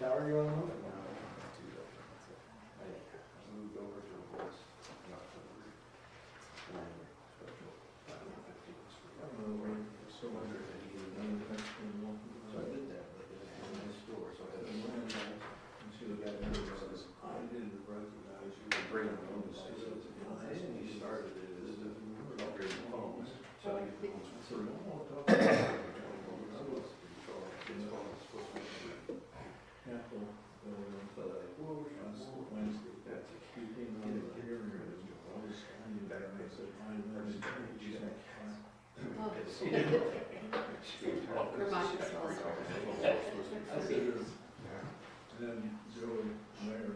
tower you want to move? I moved over to a voice in October. And I'm special 515th Street. So I did that, but it was a nice store, so I had to see the guy there says, I didn't recognize you. Bring him home to say, and he started it as the upgrade phones. So I get the phones for free. Wednesday. That's a huge then Joey Mayer.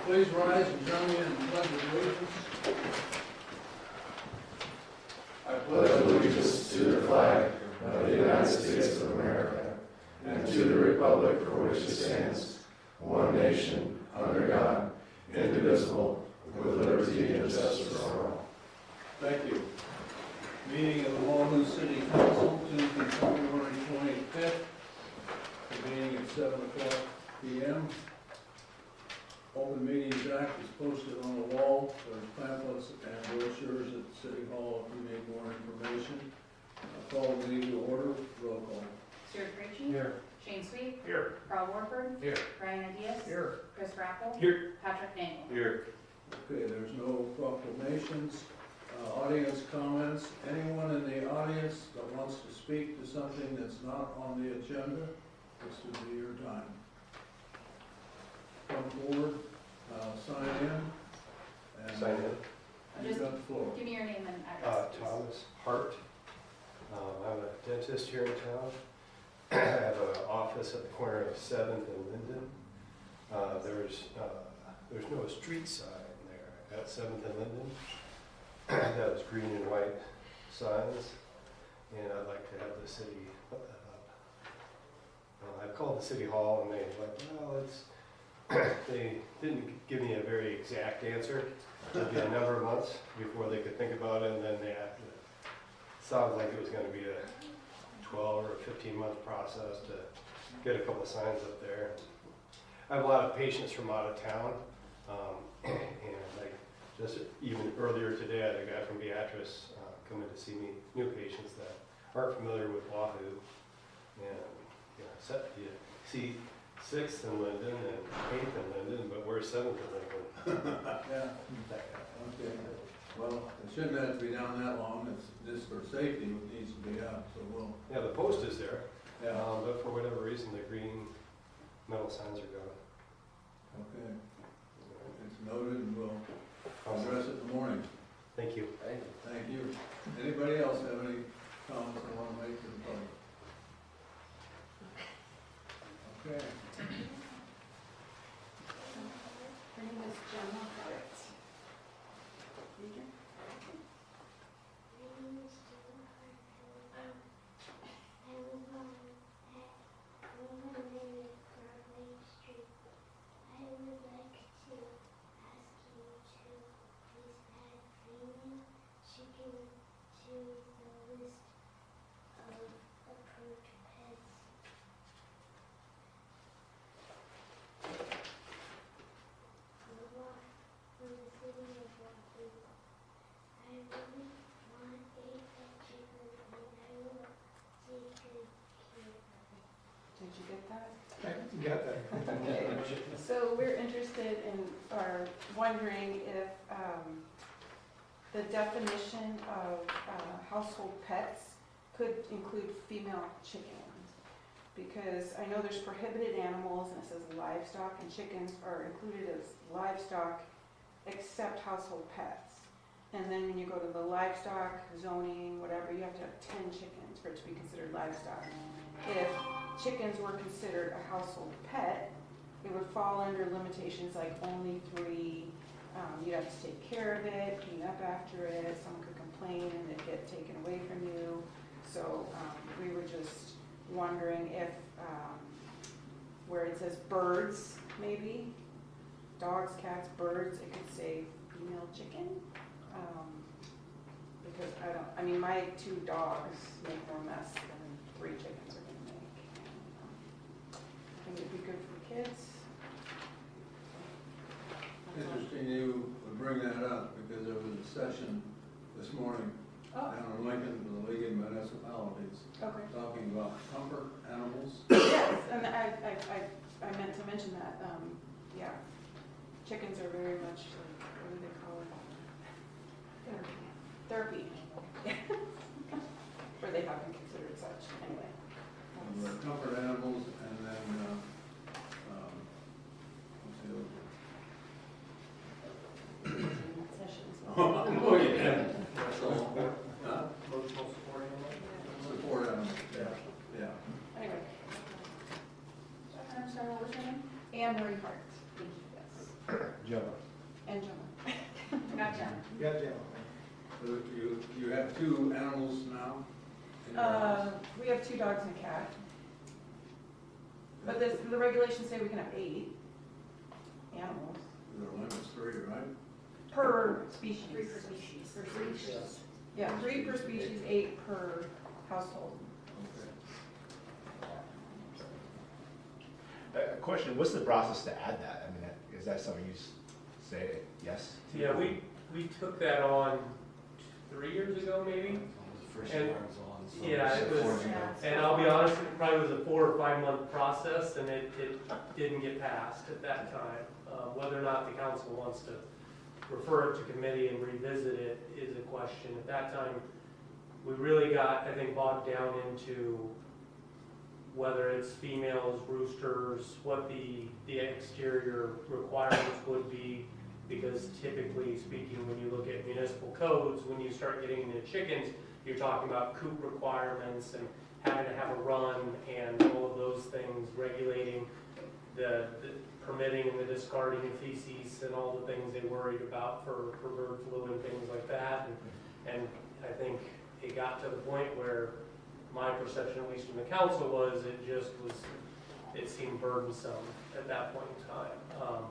Please rise and join me in the pledge of allegiance. I pledge allegiance to the flag of the United States of America and to the republic for which it stands, one nation, under God, indivisible, with liberty and justice for all. Thank you. Meeting of the Wahoo City Council, Tuesday, February 25th. The meeting at 7 o'clock p.m. Open Meetings Act is posted on the wall. There's pamphlets and brochures at the City Hall if you need more information. I'll call the meeting to order. Roll call. Stuart Ritchie. Here. Shane Sweet. Here. Carl Warford. Here. Brian Diaz. Here. Chris Raffle. Here. Patrick Nagel. Here. Okay, there's no proclamations. Audience comments. Anyone in the audience that wants to speak to something that's not on the agenda, this would be your time. Come forward, sign in. And Sign in. you've Just got the floor. give me your name and address. please. Thomas Hart. I'm a dentist here in town. I have an office at the corner of 7th and Linden. There's no street sign there at 7th and Linden. That was green and white signs, and I'd like to have the city put that up. I called the city hall and they were like, well, they didn't give me a very exact answer. It'd be a number of months before they could think about it, and then they had to, sounds like it was going to be a 12 or 15-month process to get a couple signs up there. I have a lot of patients from out of town, and like just even earlier today, I had a guy from Beatrice coming to see me, new patients that aren't familiar with Wahoo, and you see 6th and Linden and 8th and Linden, but we're 7th and Linden. Yeah. Okay. Well, it shouldn't have to be down that long. It's just for safety. It needs to be up. So we'll. Yeah, the post is there, Yeah. but for whatever reason, the green metal signs are gone. Okay. It's noted, and we'll address it in the morning. Thank you. Thank you. Anybody else have any comments they want to make to the public? Okay. Her name is Gemma Hart. Did you get that? You got that. Okay. So we're interested in, or wondering if the definition of household pets could include female chickens. Because I know there's prohibited animals, and it says livestock, and chickens are included as livestock except household pets. And then when you go to the livestock zoning, whatever, you have to have 10 chickens for it to be considered livestock. If chickens were considered a household pet, it would fall under limitations like only 3. You'd have to take care of it, clean up after it, someone could complain and it'd get taken away from you. So we were just wondering if, where it says birds, maybe, dogs, cats, birds, it could say female chicken. Because I mean, my 2 dogs make more mess than 3 chickens are gonna make. I think it'd be good for kids. Interesting you would bring that up, because there was a session this morning Oh, down in Lincoln for the League of Municipalities, okay. talking about comfort animals. Yes, and I meant to mention that, yeah, chickens are very much like, what do they call it? Therapy. Or they have been considered such, anyway. The comfort animals, and then, what's the other Sessions. one? Oh, yeah. That's all. Huh? Emotional support Support animals, yeah. Anyway. I'm sorry, what was your name? Anne Marie Hart. Thank you, yes. Gemma. And Gemma. Gotcha. Yeah, Gemma. So you have 2 animals now? in your house? We have 2 dogs and a cat. But the regulations say we can have 8 animals The limit's 3, right? per species. 3 per species. Per species. Yeah, 3 per species, 8 per household. A question, what's the process to add that? I mean, is that something you say yes to? Yeah, we took that on 3 years ago, maybe. And- yeah, it was, and I'll be honest, it probably was a 4 or 5 month process, and it didn't get passed at that time. Whether or not the council wants to refer it to committee and revisit it is a question. At that time, we really got, I think, bogged down into whether it's females, roosters, what the exterior requirements would be, because typically speaking, when you look at municipal codes, when you start getting into chickens, you're talking about coop requirements and having to have a run and all of those things, regulating the permitting and the discarding of feces and all the things they worried about for bird flu and things like that. And I think it got to the point where my perception, at least from the council, was it seemed burdensome at that point in time.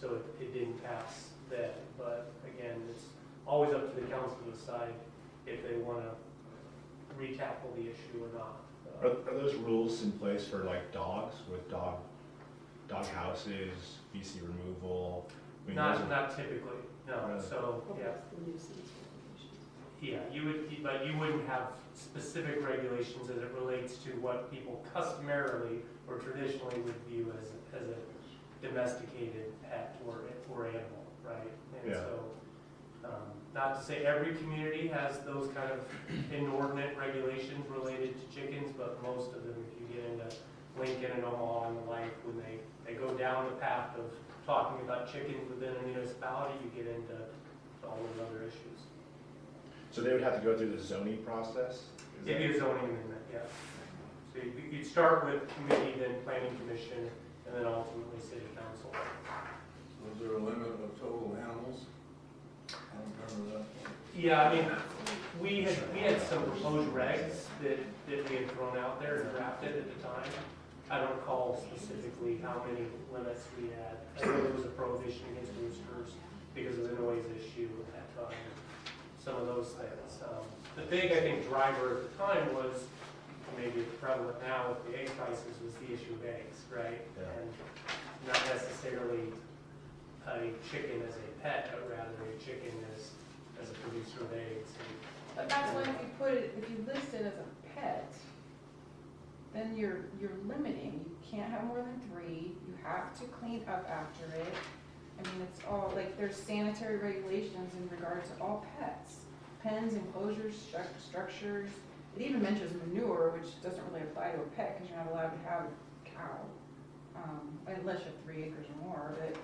So it didn't pass then. But again, it's always up to the council to decide if they want to retackle the issue or not. Are those rules in place for like dogs with dog houses, feces removal? I mean, those are- Not typically, no. Really? So, yeah. Yeah, but you wouldn't have specific regulations as it relates to what people customarily or traditionally would view as a domesticated pet or animal, right? And Yeah. so, not to say every community has those kind of inordinate regulations related to chickens, but most of them, if you get into Lincoln and Omaha and the like, when they go down the path of talking about chickens within a municipality, you get into all those other issues. So they would have to go through the zoning process? Is It'd that- be a zoning amendment, yeah. So you'd start with committee, then planning commission, and then ultimately city council. Was there a limit of total animals? I don't remember that. Yeah, I mean, we had some proposed regs that we had thrown out there and drafted at the time. I don't recall specifically how many limits we had. I know there was a prohibition against roosters because of the noise issue at that time, some of those things. The big, I think, driver at the time was, maybe it's prevalent now with the egg prices, was the issue of eggs, right? Yeah. And not necessarily a chicken as a pet, but rather a chicken as a producer of eggs. But that's why if you list it as a pet, then you're limiting. You can't have more than 3. You have to clean up after it. I mean, it's all, like, there's sanitary regulations in regard to all pets. Pens, enclosures, structures. It even mentions manure, which doesn't really apply to a pet, because you're not allowed to have a cow, unless you have 3 acres or more, but,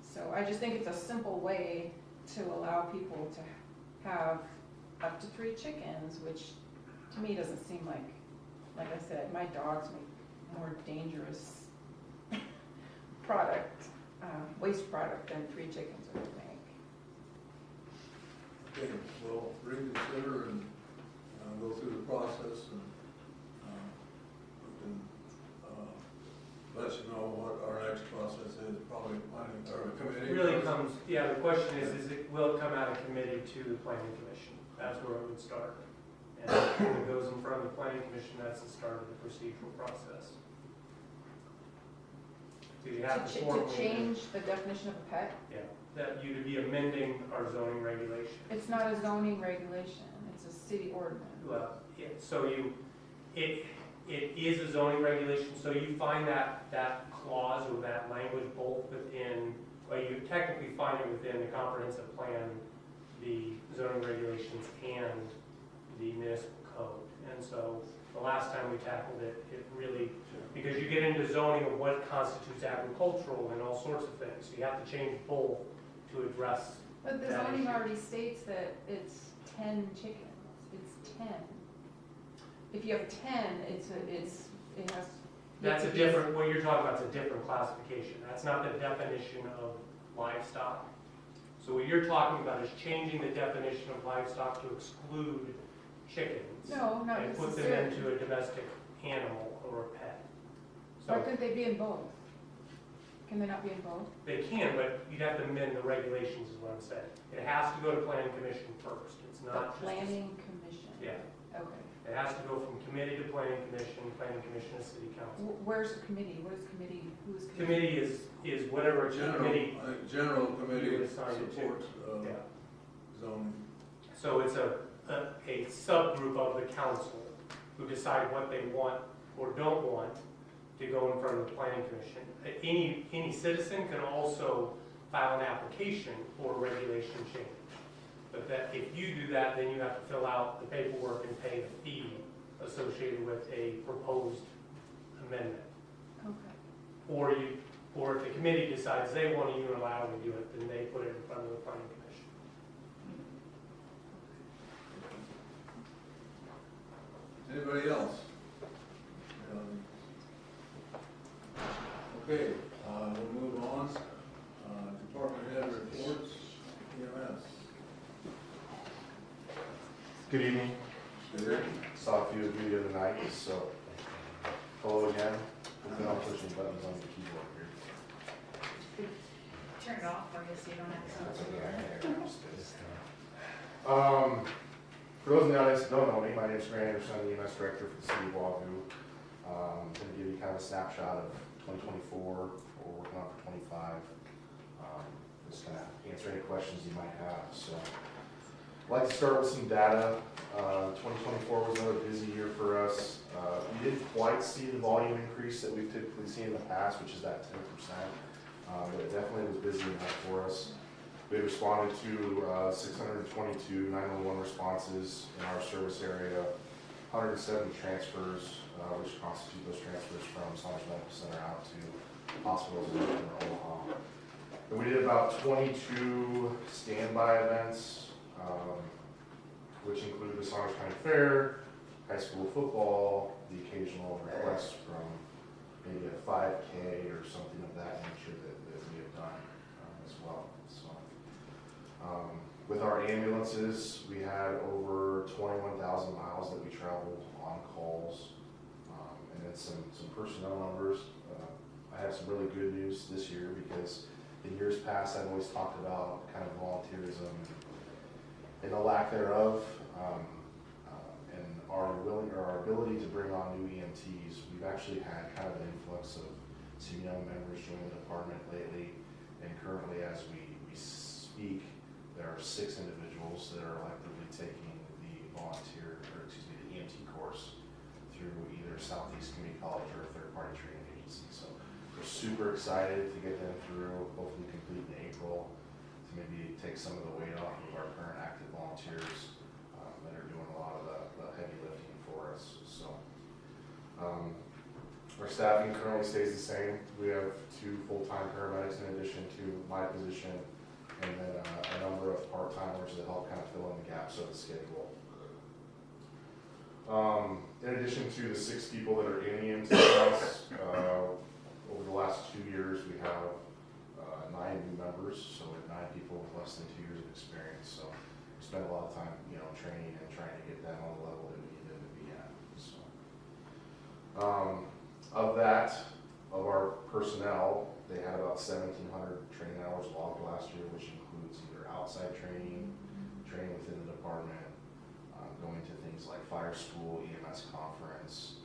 so I just think it's a simple way to allow people to have up to 3 chickens, which to me doesn't seem like I said, my dogs make more dangerous product, waste product than 3 chickens would make. Okay, we'll reconsider and go through the process, and we can let you know what our next process is, probably planning, or a committee. It really comes, yeah, the question is will it come out of committee to the planning commission? That's where it would start. And when it goes in front of the planning commission, that's the start of the procedural process. So you have to formally. To change the definition of a pet? Yeah, that you would be amending our zoning regulation. It's not a zoning regulation, it's a city ordinance. Well, so it is a zoning regulation, so you find that clause or that language both within, well, you technically find it within the comprehensive plan, the zoning regulations, and the municipal code. And so the last time we tackled it, it really, because you get into zoning of what constitutes agricultural and all sorts of things, so you have to change both to address. But the that zoning issue. already states that it's 10 chickens, it's 10. If you have 10, it has. That's a different, what you're talking about is a different classification. That's not the definition of livestock. So what you're talking about is changing the definition of livestock to exclude chickens. No, not And put them necessarily. into a domestic animal or a pet. Why So couldn't they be in both? Can they not be in both? they can, but you'd have to amend the regulations is what I'm saying. It has to go to planning commission first. It's The not just. planning commission? Yeah, Okay. it has to go from committee to planning commission to city council. Where's the committee? What is committee? Who's Committee is whatever committee. I think general committee You assign it to. supports Yeah. zoning. So it's a subgroup of the council who decide what they want or don't want to go in front of the planning commission. Any citizen can also file an application for a regulation change. But that, if you do that, then you have to fill out the paperwork and pay the fee associated with a proposed amendment. Okay. Or if the committee decides they want to unilaterally do it, then they put it in front of the planning commission. Anybody else? Okay, we'll move on. Department head reports, EMS. Good evening. Saw a few of you the other night, so hello again. Hopefully I'm pushing buttons on the keyboard here. Turn it off for you so you don't have to. For those in the audience that don't know me, my name is Grant Anderson. I'm the EMS director for the city of Wahoo. I'm going to give you kind of a snapshot of 2024, what we're working on for 25. Just kind of answer any questions you might have. So I'd like to start with some data. 2024 was another busy year for us. We didn't quite see the volume increase that we've typically seen in the past, which is that 10%. But it definitely was busy enough for us. We responded to 622 911 responses in our service area, 170 transfers, which constitute those transfers from Saunders Medical Center out to hospitals in Omaha. And we did about 22 standby events, which include the Saunders County Fair, high school football, the occasional request from maybe a 5K or something of that nature that we have done as well. So, with our ambulances, we had over 21,000 miles that we traveled on calls, and then some personnel numbers. I have some really good news this year because in years past I've always talked about kind of volunteerism and the lack thereof, and our ability to bring on new EMTs. We've actually had kind of an influx of some young members joining the department lately, and currently as we speak, there are 6 individuals that are electively taking the the EMT course through either Southeast Community College or a third-party training agency. So we're super excited to get them through, hopefully complete in April, to maybe take some of the weight off of our current active volunteers that are doing a lot of the heavy lifting for us. So our staffing currently stays the same. We have 2 full-time paramedics in addition to my position, and then a number of part-timers that help kind of fill in the gaps of the schedule. In addition to the 6 people that are in the EMT class, over the last 2 years, we have 9 new members, so we have 9 people with less than 2 years of experience. So we spend a lot of time, training and trying to get them on the level that we need them to be at. So, of our personnel, they had about 1,700 training hours logged last year, which includes either outside training, training within the department, going to things like fire school, EMS conference,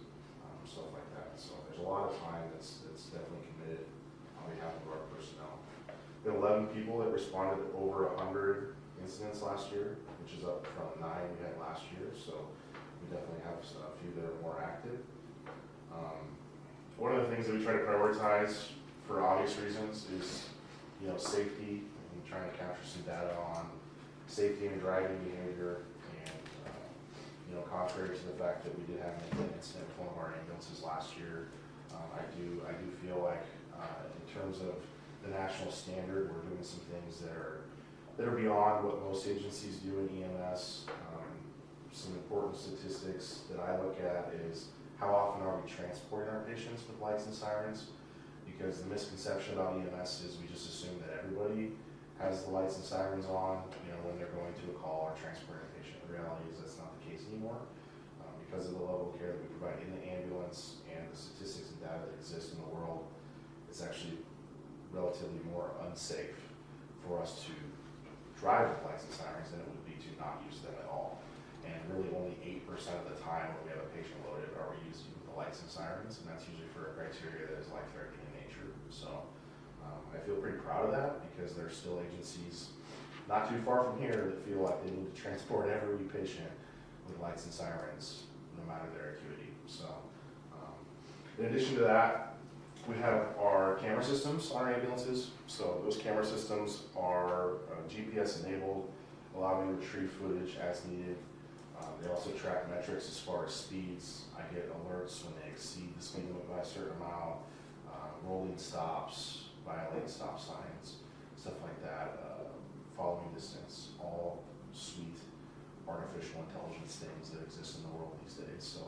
stuff like that. So there's a lot of time that's definitely committed on behalf of our personnel. We had 11 people that responded to over 100 incidents last year, which is up from 9 we had last year. So we definitely have a few that are more active. One of the things that we try to prioritize for obvious reasons is, safety, and trying to capture some data on safety and driving behavior. Contrary to the fact that we did have an incident with one of our ambulances last year, I do feel like in terms of the national standard, we're doing some things that are beyond what most agencies do in EMS. Some important statistics that I look at is how often are we transporting our patients with lights and sirens? Because the misconception about EMS is we just assume that everybody has the lights and sirens on, when they're going to a call or transporting a patient. The reality is that's not the case anymore. Because of the level of care that we provide in the ambulance and the statistics and data that exist in the world, it's actually relatively more unsafe for us to drive with lights and sirens than it would be to not use them at all. And really only 8% of the time when we have a patient loaded are we using the lights and sirens, and that's usually for a criteria that is life-threatening in nature. So I feel pretty proud of that because there's still agencies not too far from here that feel like they need to transport every patient with lights and sirens, no matter their acuity. So, in addition to that, we have our camera systems on our ambulances. So those camera systems are GPS enabled, allow me to retrieve footage as needed. They also track metrics as far as speeds. I get alerts when they exceed the speed limit by a certain amount, rolling stops, violating stop signs, stuff like that, following distance, all sweet artificial intelligence things that exist in the world these days. So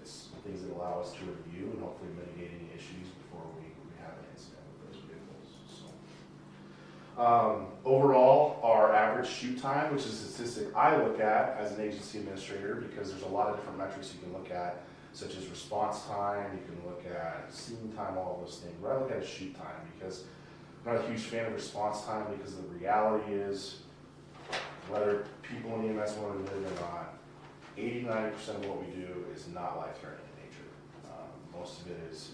it's things that allow us to review and hopefully mitigate any issues before we have an incident with those vehicles. So overall, our average shoot time, which is a statistic I look at as an agency administrator, because there's a lot of different metrics you can look at, such as response time, you can look at scene time, all of those things. But I look at shoot time because I'm not a huge fan of response time because the reality is, whether people in EMS want to admit it or not, 80–90% of what we do is not life-threatening in nature. Most of it is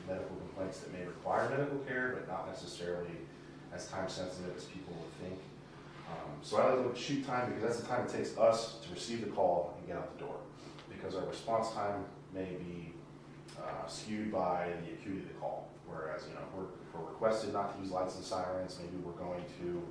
medical complaints that may require medical care, but not necessarily as time-sensitive as people would think. So I like to look at shoot time because that's the time it takes us to receive the call and get out the door. Because our response time may be skewed by the acuity of the call. Whereas, if we're requested not to use lights and sirens, maybe we're going to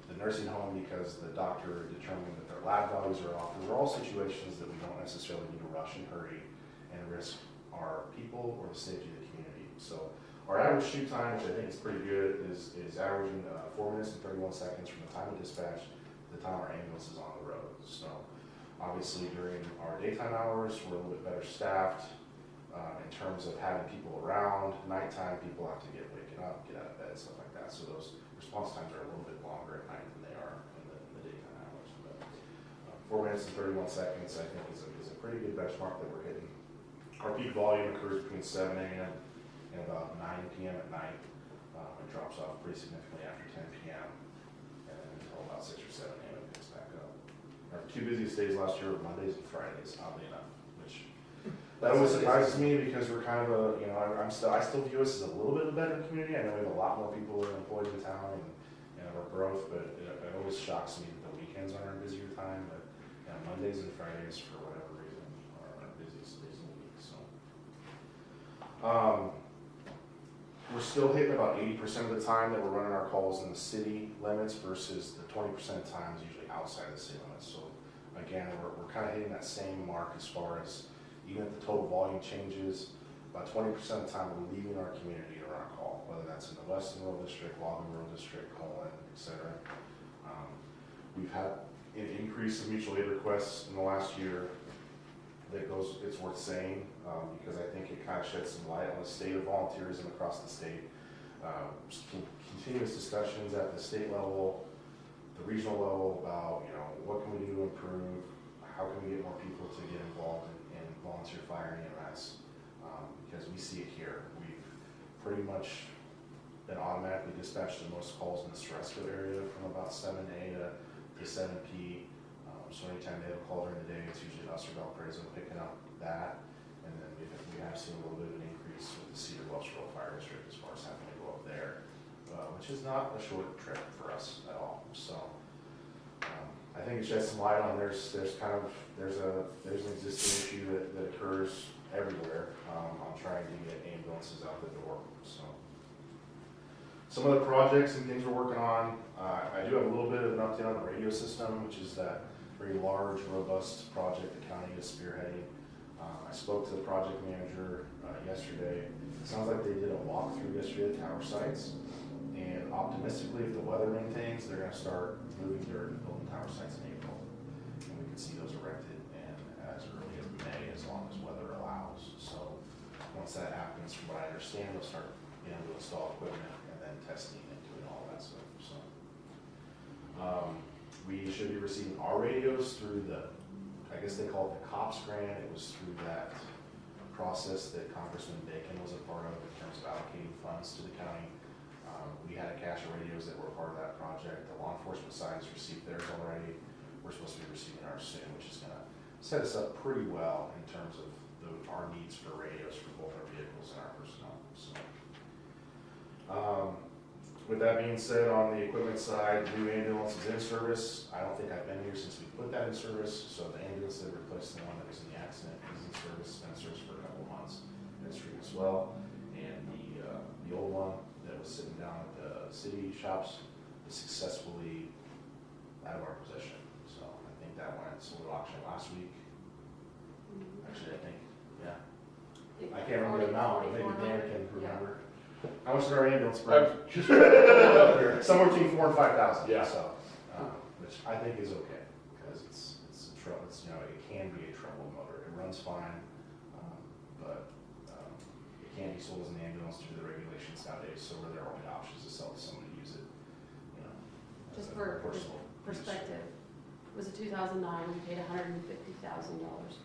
the nursing home because the doctor determined that their lab values are off. Those are all situations that we don't necessarily need to rush and hurry and risk our people or the safety of the community. So our average shoot time, which I think is pretty good, is averaging 4 minutes and 31 seconds from the time of dispatch to the time our ambulance is on the road. So obviously during our daytime hours, we're a little bit better staffed in terms of having people around. Nighttime, people have to get waken up, get out of bed, stuff like that. So those response times are a little bit longer at night than they are in the daytime hours. But 4 minutes and 31 seconds, I think, is a pretty good benchmark that we're hitting. Our peak volume occurs between 7 a.m. and about 9 p.m. at night. It drops off pretty significantly after 10 p.m. and then until about 6 or 7 a.m. it picks back up. Our 2 busiest days last year were Mondays and Fridays, oddly enough, which that always surprises me because we're kind of I still view us as a little bit of a better community. I know we have a lot more people that are employed in town and our growth, but it always shocks me that the weekends aren't a busier time. But Mondays and Fridays, for whatever reason, are our busiest days of the week. So, we're still hitting about 80% of the time that we're running our calls in the city limits versus the 20% of time is usually outside the city limits. So again, we're kind of hitting that same mark as far as even if the total volume changes, about 20% of the time we're leaving our community to run a call, whether that's in the Weston Rural District, Wahoo Rural District, Colin, etc. We've had an increase in mutual aid requests in the last year that goes, it's worth saying, because I think it kind of sheds some light on the state of volunteerism across the state. Continuous discussions at the state level, the regional level about, you know, what can we do to improve, how can we get more people to get involved in volunteer fire and EMS, because we see it here. We've pretty much been automatically dispatched to most calls in the Ceresco area from about 7A to 7P. So anytime they have a call during the day, it's usually us or Valparaiso picking up that. And then we have seen a little bit of an increase with the Cedar Bluffs Rural Fire District as far as having to go up there, which is not a short trip for us at all. So I think it sheds some light on there's an existing issue that occurs everywhere on trying to get ambulances out the door. So some of the projects and things we're working on, I do have a little bit of an update on the radio system, which is that very large, robust project the county is spearheading. I spoke to the project manager yesterday. It sounds like they did a walkthrough yesterday at tower sites, and optimistically, if the weather maintains, they're going to start moving dirt and building tower sites in April, and we could see those erected and as early as May, as long as weather allows. So once that happens, from what I understand, they'll start being able to install equipment and then testing and doing all that stuff. So. We should be receiving our radios through I guess they call it the COPS grant. It was through that process that Congressman Bacon was a part of in terms of allocating funds to the county. We had a cache of radios that were part of that project. The law enforcement side has received theirs already. We're supposed to be receiving ours soon, which is going to set us up pretty well in terms of our needs for radios for both our vehicles and our personnel. So. With that being said, on the equipment side, the new ambulance is in service. I don't think I've been here since we put that in service. So the ambulance that replaced the one that was in the accident is in service. It's been in service for a couple of months. It's free as well. And the old one that was sitting down at the city shops is successfully out of our possession. So I think that went sold at auction last week. Actually, I think, yeah. I can't remember the amount, but maybe Dan can remember. How much is our ambulance price? Somewhere between $4,000 and $5,000. Yeah. So, which I think is okay because it's you know, it can be a trouble motor. It runs fine, but it can't be sold as an ambulance due to the regulations nowadays. So we're their only options to sell to somebody to use it. You know, Just for perspective, it was a 2009. We paid $150,000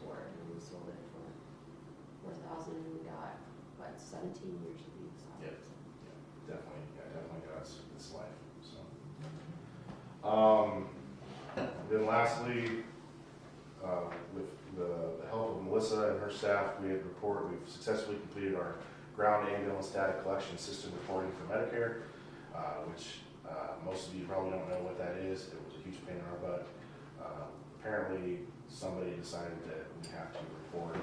for it, and we sold it for $4,000, and we got 17 years of use. Yeah, definitely got its life. So, then lastly, with the help of Melissa and her staff, we've successfully completed our ground ambulance data collection system reporting for Medicare, which most of you probably don't know what that is. It was a huge pain in our butt. Apparently, somebody decided that we have to report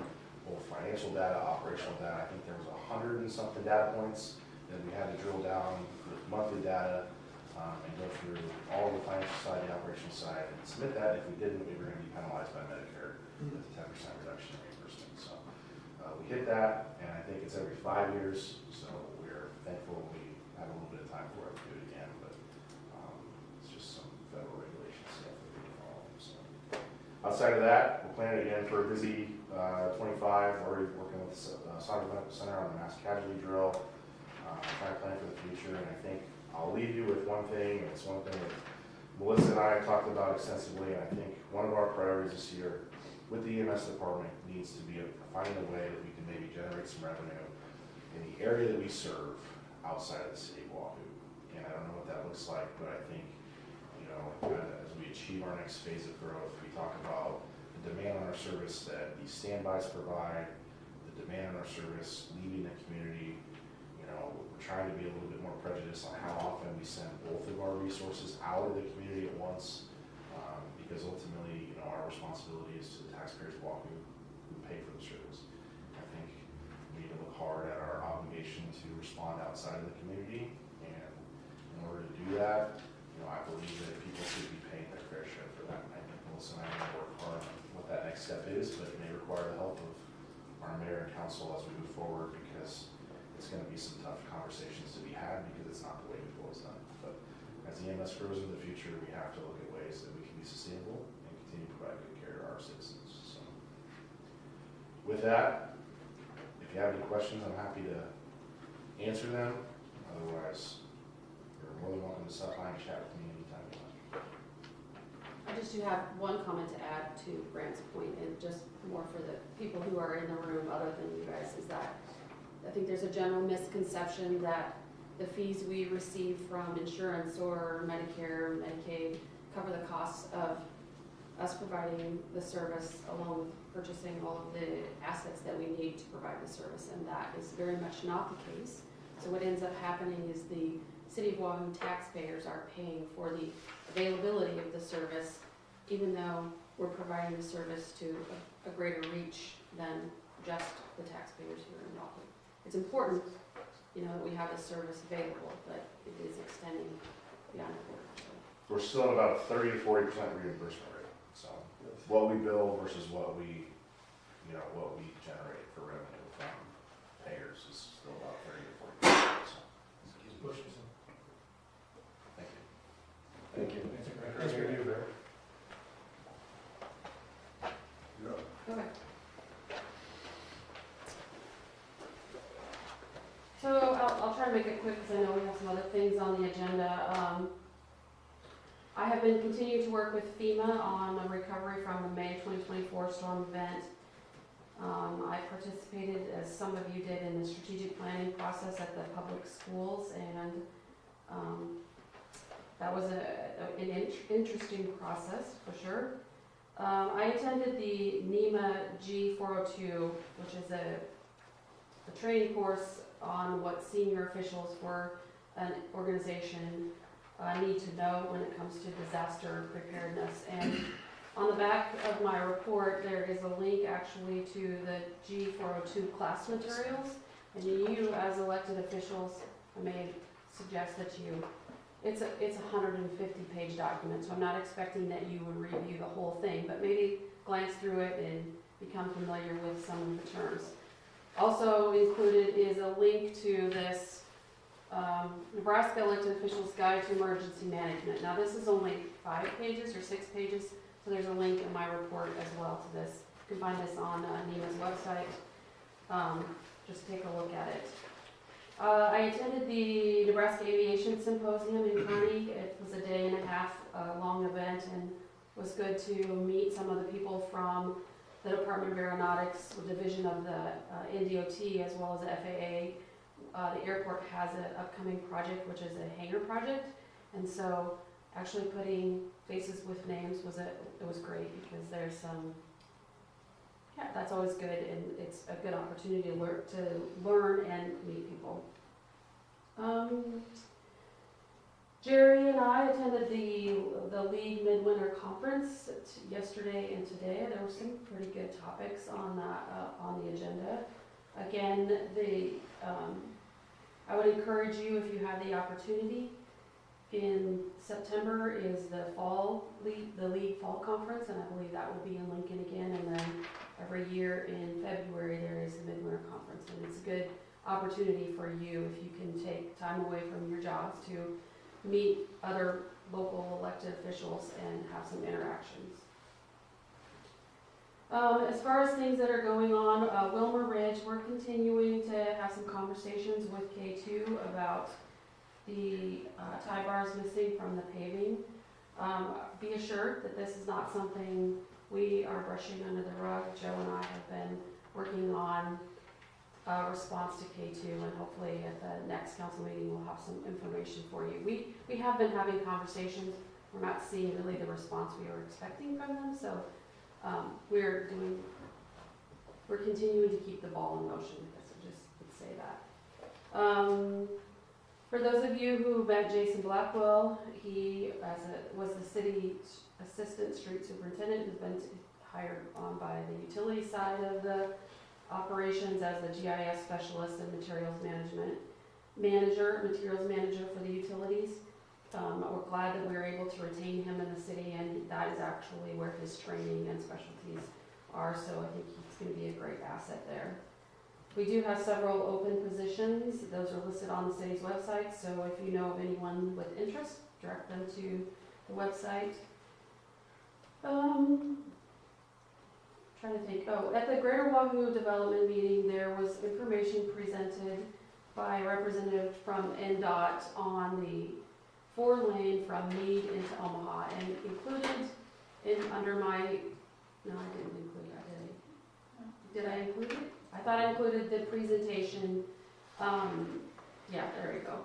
both financial data, operational data. I think there was 100 and something data points that we had to drill down with monthly data and go through all the financial side, the operational side, and submit that. If we didn't, we were going to be penalized by Medicare with a 10% reduction in reimbursement. So we hit that, and I think it's every 5 years. So we're thankful we have a little bit of time for it to do it again, but it's just some federal regulation stuff that we follow. So outside of that, we're planning again for a busy 25, already working with Saga Medical Center on the mass casualty drill, trying to plan for the future. And I think I'll leave you with one thing, and it's one thing that Melissa and I talked about extensively, and I think one of our priorities this year with the EMS department needs to be finding a way that we can maybe generate some revenue in the area that we serve outside of the city of Wahoo. And I don't know what that looks like, but I think, you know, as we achieve our next phase of growth, we talk about the demand on our service that these standbys provide, the demand on our service leaving the community. You know, we're trying to be a little bit more prejudiced on how often we send both of our resources out of the community at once, because ultimately, you know, our responsibility is to the taxpayers of Wahoo who pay for the service. I think we need to look hard at our obligation to respond outside outside of the community. And in order to do that, I believe that people should be paying their fair share for that. I think Melissa and I will work hard on what that next step is, but it may require the help of our mayor and council as we move forward, because it's going to be some tough conversations to be had, because it's not the way we've always done it. But as the EMS grows in the future, we have to look at ways that we can be sustainable and continue to provide good care to our citizens. So with that, if you have any questions, I'm happy to answer them. Otherwise, you're more than welcome to stop by and chat with me anytime you want. I just do have one comment to add to Brant's point, and just more for the people who are in the room other than you guys, is that I think there's a general misconception that the fees we receive from insurance or Medicare, Medicaid cover the costs of us providing the service, along with purchasing all of the assets that we need to provide the service, and that is very much not the case. So what ends up happening is the City of Wahoo taxpayers are paying for the availability of the service, even though we're providing the service to a greater reach than just the taxpayers here in Wahoo. It's important, that we have this service available, but it is extending beyond the border. So. We're still at about a 30 to 40% reimbursement rate. So what we bill versus what we generate for revenue from payers is still about 30 to 40%. So. Thank you. Thank you. Thanks for you, Mayor. Okay. So I'll try to make it quick, because I know we have some other things on the agenda. I have been continuing to work with FEMA on a recovery from the May 2024 storm event. I participated, as some of you did, in the strategic planning process at the public schools, and that was an interesting process, for sure. I attended the NEMA G402, which is a training course on what senior officials for an organization need to know when it comes to disaster preparedness. And on the back of my report, there is a link actually to the G402 class materials. And you, as elected officials, I may suggest that it's a 150-page document, so I'm not expecting that you would review the whole thing, but maybe glance through it and become familiar with some of the terms. Also included is a link to this Nebraska Elected Officials Guide to Emergency Management. Now this is only 5 pages or 6 pages, so there's a link in my report as well to this. You can find this on NEMA's website. Just take a look at it. I attended the Nebraska Aviation Symposium in Kearney. It was a day-and-a-half long event, and it was good to meet some of the people from the Department of Aeronautics, the division of the NDOT, as well as the FAA. The airport has an upcoming project, which is a hangar project, and so actually putting faces with names was great, because there's some, that's always good, and it's a good opportunity to learn and meet people. Jerry and I attended the League Midwinter Conference yesterday and today. There were some pretty good topics on the agenda. Again, I would encourage you, if you have the opportunity, in September is the League Fall Conference, and I believe that will be in Lincoln again, and then every year in February there is the Midwinter Conference, and it's a good opportunity for you, if you can take time away from your jobs, to meet other local elected officials and have some interactions. As far as things that are going on, Wilmer Ridge, we're continuing to have some conversations with K2 about the tie bars missing from the paving. Be assured that this is not something we are brushing under the rug. Joe and I have been working on a response to K2, and hopefully at the next council meeting we'll have some information for you. We have been having conversations. We're not seeing really the response we were expecting from them, so we're continuing to keep the ball in motion, I guess I just would say that. For those of you who met Jason Blackwell, he was the city assistant street superintendent, who's been hired on by the utility side of the operations as the GIS specialist and materials management. manager, materials manager for the utilities. We're glad that we were able to retain him in the city, and that is actually where his training and specialties are, so I think he's going to be a great asset there. We do have several open positions. Those are listed on the city's website, so if you know of anyone with interest, direct them to the website. Trying to think, at the Greater Wahoo Development meeting, there was information presented by a representative from NDOT on the 4-lane from Meade into Omaha, and included under my, no, I didn't include that, did I include it? I thought I included the presentation, yeah, there we go.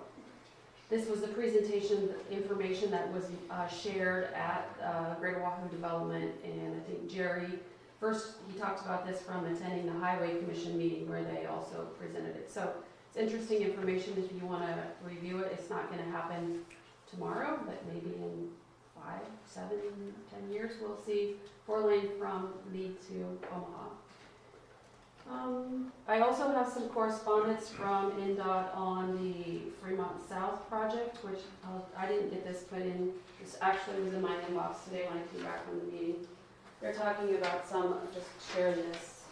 This was the presentation information that was shared at Greater Wahoo Development, and I think Jerry, first he talked about this from attending the Highway Commission meeting where they also presented it. So it's interesting information if you want to review it. It's not going to happen tomorrow, but maybe in 5, 7, 10 years we'll see 4-lane from Meade to Omaha. I also have some correspondence from NDOT on the Fremont South project, which I didn't get this put in. This actually was in my inbox today when I came back from the meeting. They're talking about some, just sharing this.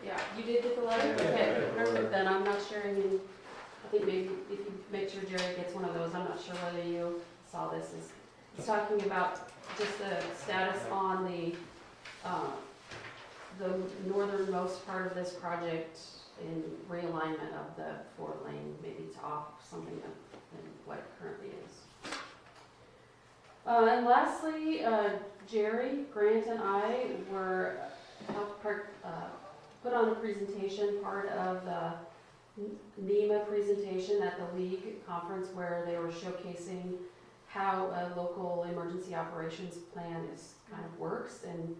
Yeah, you did get the letter? Yeah. Okay, perfect, then I'm not sharing any. I think maybe if you make sure Jerry gets one of those, I'm not sure whether you saw this. It's talking about just the status on the northernmost part of this project in realignment of the 4-lane, maybe to off something than what it currently is. And lastly, Jerry, Grant, and I were helped put on a presentation, part of the NEMA presentation at the League conference, where they were showcasing how a local emergency operations plan kind of works. And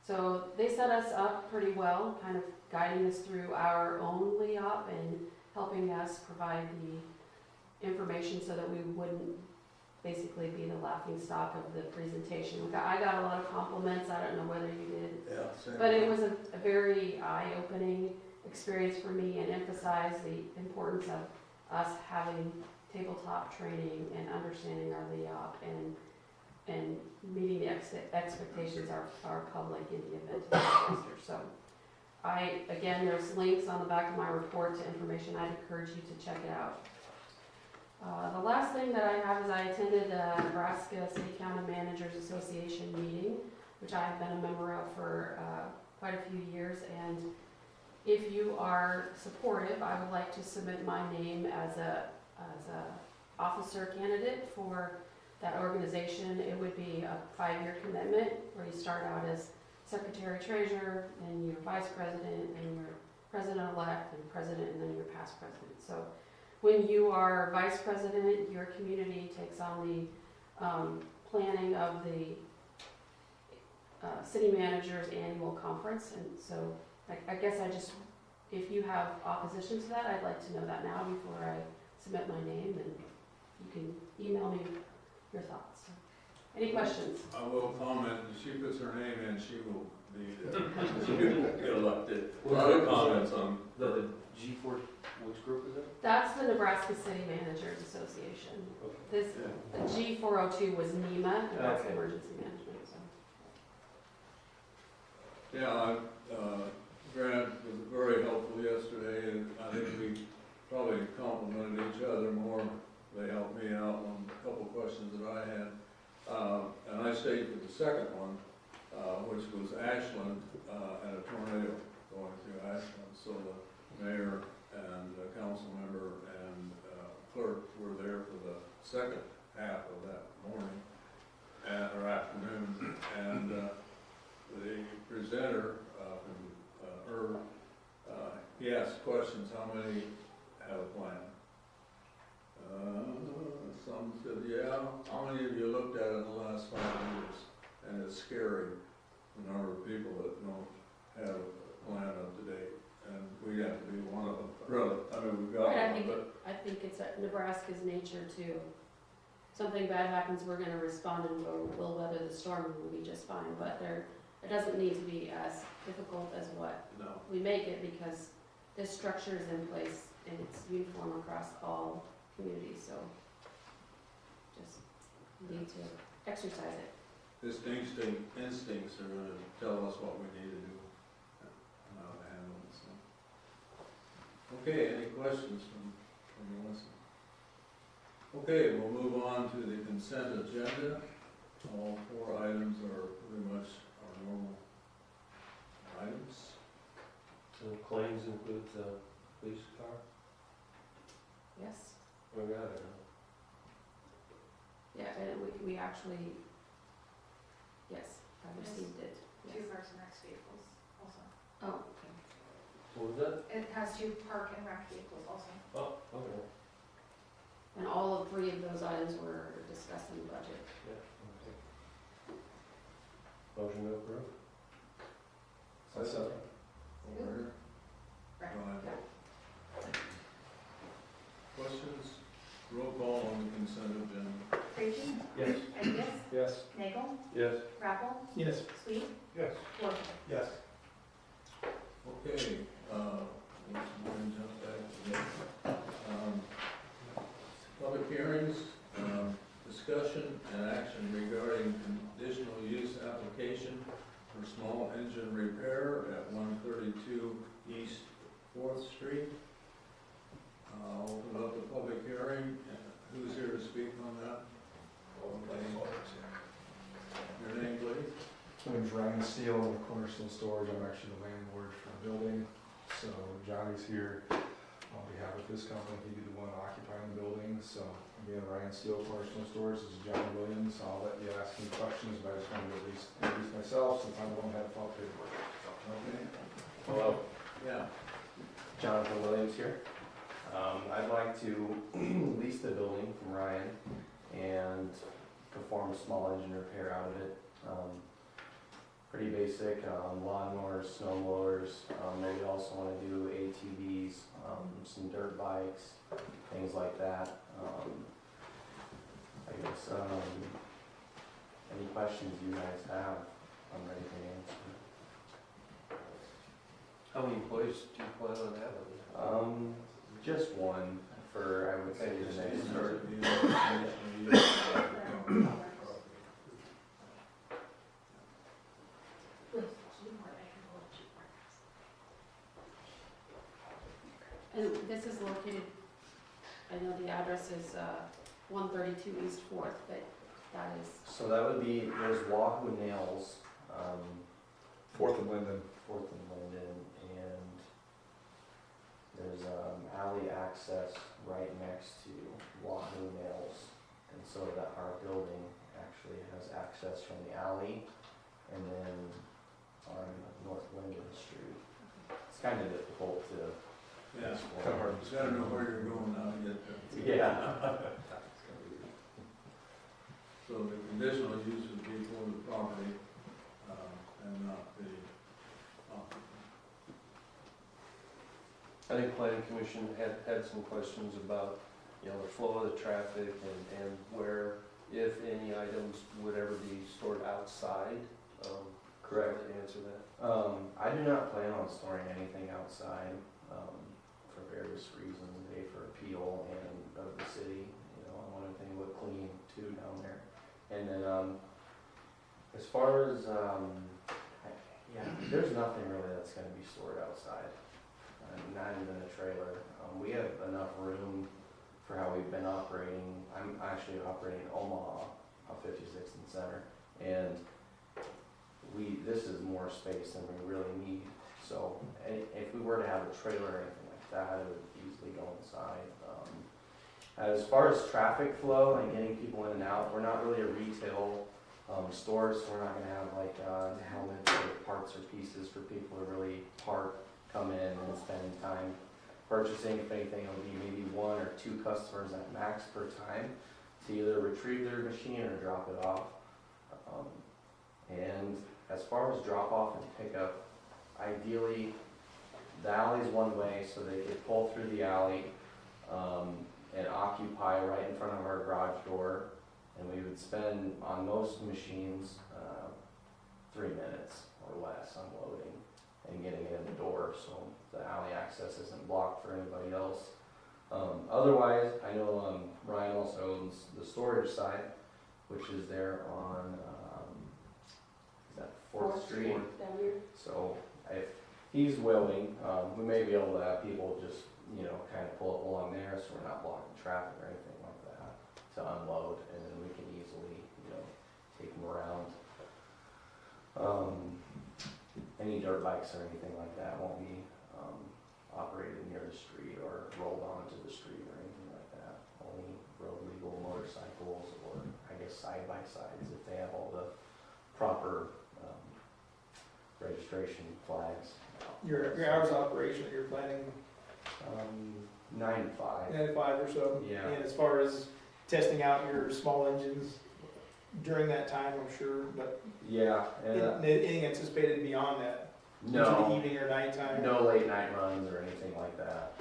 so they set us up pretty well, kind of guiding us through our own LEOP and helping us provide the information so that we wouldn't basically be the laughing stock of the presentation. I got a lot of compliments. I don't know whether you did. Yeah, same. But it was a very eye-opening experience for me, and emphasized the importance of us having tabletop training and understanding our LEOP and meeting the expectations of our public in the event of a disaster. So again, there's links on the back of my report to information. I'd encourage you to check it out. The last thing that I have is I attended the Nebraska City County Managers Association meeting, which I have been a member of for quite a few years. And if you are supportive, I would like to submit my name as a officer candidate for that organization. It would be a 5-year commitment where you start out as secretary-treasurer, and you're vice president, and you're president-elect, and president, and then you're past president. So when you are vice president, your community takes on the planning of the city manager's annual conference. And so I guess if you have opposition to that, I'd like to know that now before I submit my name, and you can email me your thoughts. Any questions? I will comment, if she puts her name in, she will be get elected. A lot of comments on The G4, which group is it? That's the Nebraska City Managers Association. The G402 was NEMA, Nebraska Okay. Emergency Management. So. Yeah, Grant was very helpful yesterday, and I think we probably complimented each other more. They helped me out on a couple of questions that I had. And I stayed for the second one, which was Ashland, and a tornado going through Ashland. So the mayor and the council member and clerk were there for the second half of that morning or afternoon. And the presenter from Irv, he asked questions, how many have a plan? Some said, yeah. How many of you looked at it in the last 5 years? And it's scary, the number of people that don't have a plan up to date. And we have to be one of them. Really, I mean, we've got Right, one, but I think it's Nebraska's nature too. Something bad happens, we're going to respond, and we'll weather the storm, and we'll be just fine. But it doesn't need to be as difficult as what no. we make it, because this structure is in place and it's uniform across all communities, so just need to exercise it. His instincts are gonna tell us what we need to do and how to handle it, so. Okay, any questions from Melissa? Okay, we'll move on to the consent agenda. All 4 items are pretty much our normal items. So claims includes the police car? Yes? We got it, huh? Yeah, and we actually, yes, I Yes. received it, yes. 2 Parks and Rec vehicles also. Oh, okay. What was that? It has 2 Park and Rec vehicles also. Oh, okay. And all of 3 of those items were discussed in the budget. Yeah, okay. Motion to approve? Second. Over here. Right. Right. Questions? Roll call on the consent agenda. Creighton, Yes. Ennis, Yes. Nagel, Yes. Rappel, Yes. Sweet, Yes. Wolf. Yes. Okay, let's jump back to this. Public hearings, discussion and action regarding conditional use application for small engine repair at 132 East 4th Street. I'll open up the public hearing. Who's here to speak on that? Your name, please? My name's Ryan Steele, I'm with Cornerstone Storage, I'm actually the landlord for the building. So Johnny's here on behalf of his company, he'd be the one occupying the building. So again, Ryan Steele, Cornerstone Storage, this is John Williams, I'll let you ask any questions, but I just wanted to at least introduce myself since I'm the one that filed paperwork. Okay. Hello, Yeah. Jonathan Williams here. I'd like to lease the building from Ryan and perform a small engine repair out of it. Pretty basic, lawnmowers, snow blowers, maybe also want to do ATVs, some dirt bikes, things like that. I guess, any questions you guys have, I'm ready to answer. How many employees do you plan on having? Just one for, I would say, the next year. And this is located, I know the address is 132 East 4th, but that is, So that would be, there's Wahoo Nails, 4th and Linden. 4th and Linden, and there's alley access right next to Wahoo Nails. And so that our building actually has access from the alley and then on North Linden Street. It's kind of difficult to Yeah. explore. You gotta know where you're going now to get there. Yeah. So the conditional use would be for the property, and not the occupant. I think planning commission had some questions about, you know, the flow of the traffic and where, if any items would ever be stored outside. Correct. To answer that. I do not plan on storing anything outside, for various reasons, A, for appeal and of the city, you know, I want everything to look clean too down there. And then, as far as, yeah, there's nothing really that's gonna be stored outside, not even a trailer. We have enough room for how we've been operating. I'm actually operating in Omaha, on 56th and Center, and this is more space than we really need. So if we were to have a trailer or anything like that, it would easily go inside. As far as traffic flow and getting people in and out, we're not really a retail store, so we're not gonna have like helmets or parts or pieces for people to really park, come in and spend time purchasing. If anything, it'll be maybe 1 or 2 customers at max per time to either retrieve their machine or drop it off. And as far as drop off and pickup, ideally the alley's one way, so they could pull through the alley and occupy right in front of our garage door, and we would spend on most machines 3 minutes or less unloading. and getting it in the door, so the alley access isn't blocked for anybody else. Otherwise, I know Ryan also owns the storage side, which is there on, is that Fourth Street? Down here. So if he's willing, we may be able to have people just, you know, kind of pull up along there, so we're not blocking traffic or anything like that, to unload, and then we can easily, you know, take them around. Any dirt bikes or anything like that won't be operated near the street or rolled onto the street or anything like that. Only road legal motorcycles, or I guess side by sides if they have all the proper registration flags. Your hours of operation, you're planning 9 to 5. 9 to 5 or so? Yeah. And as far as testing out your small engines during that time, I'm sure, but Yeah, and anything anticipated beyond that? Into the no, evening or nighttime? no late night runs or anything like that.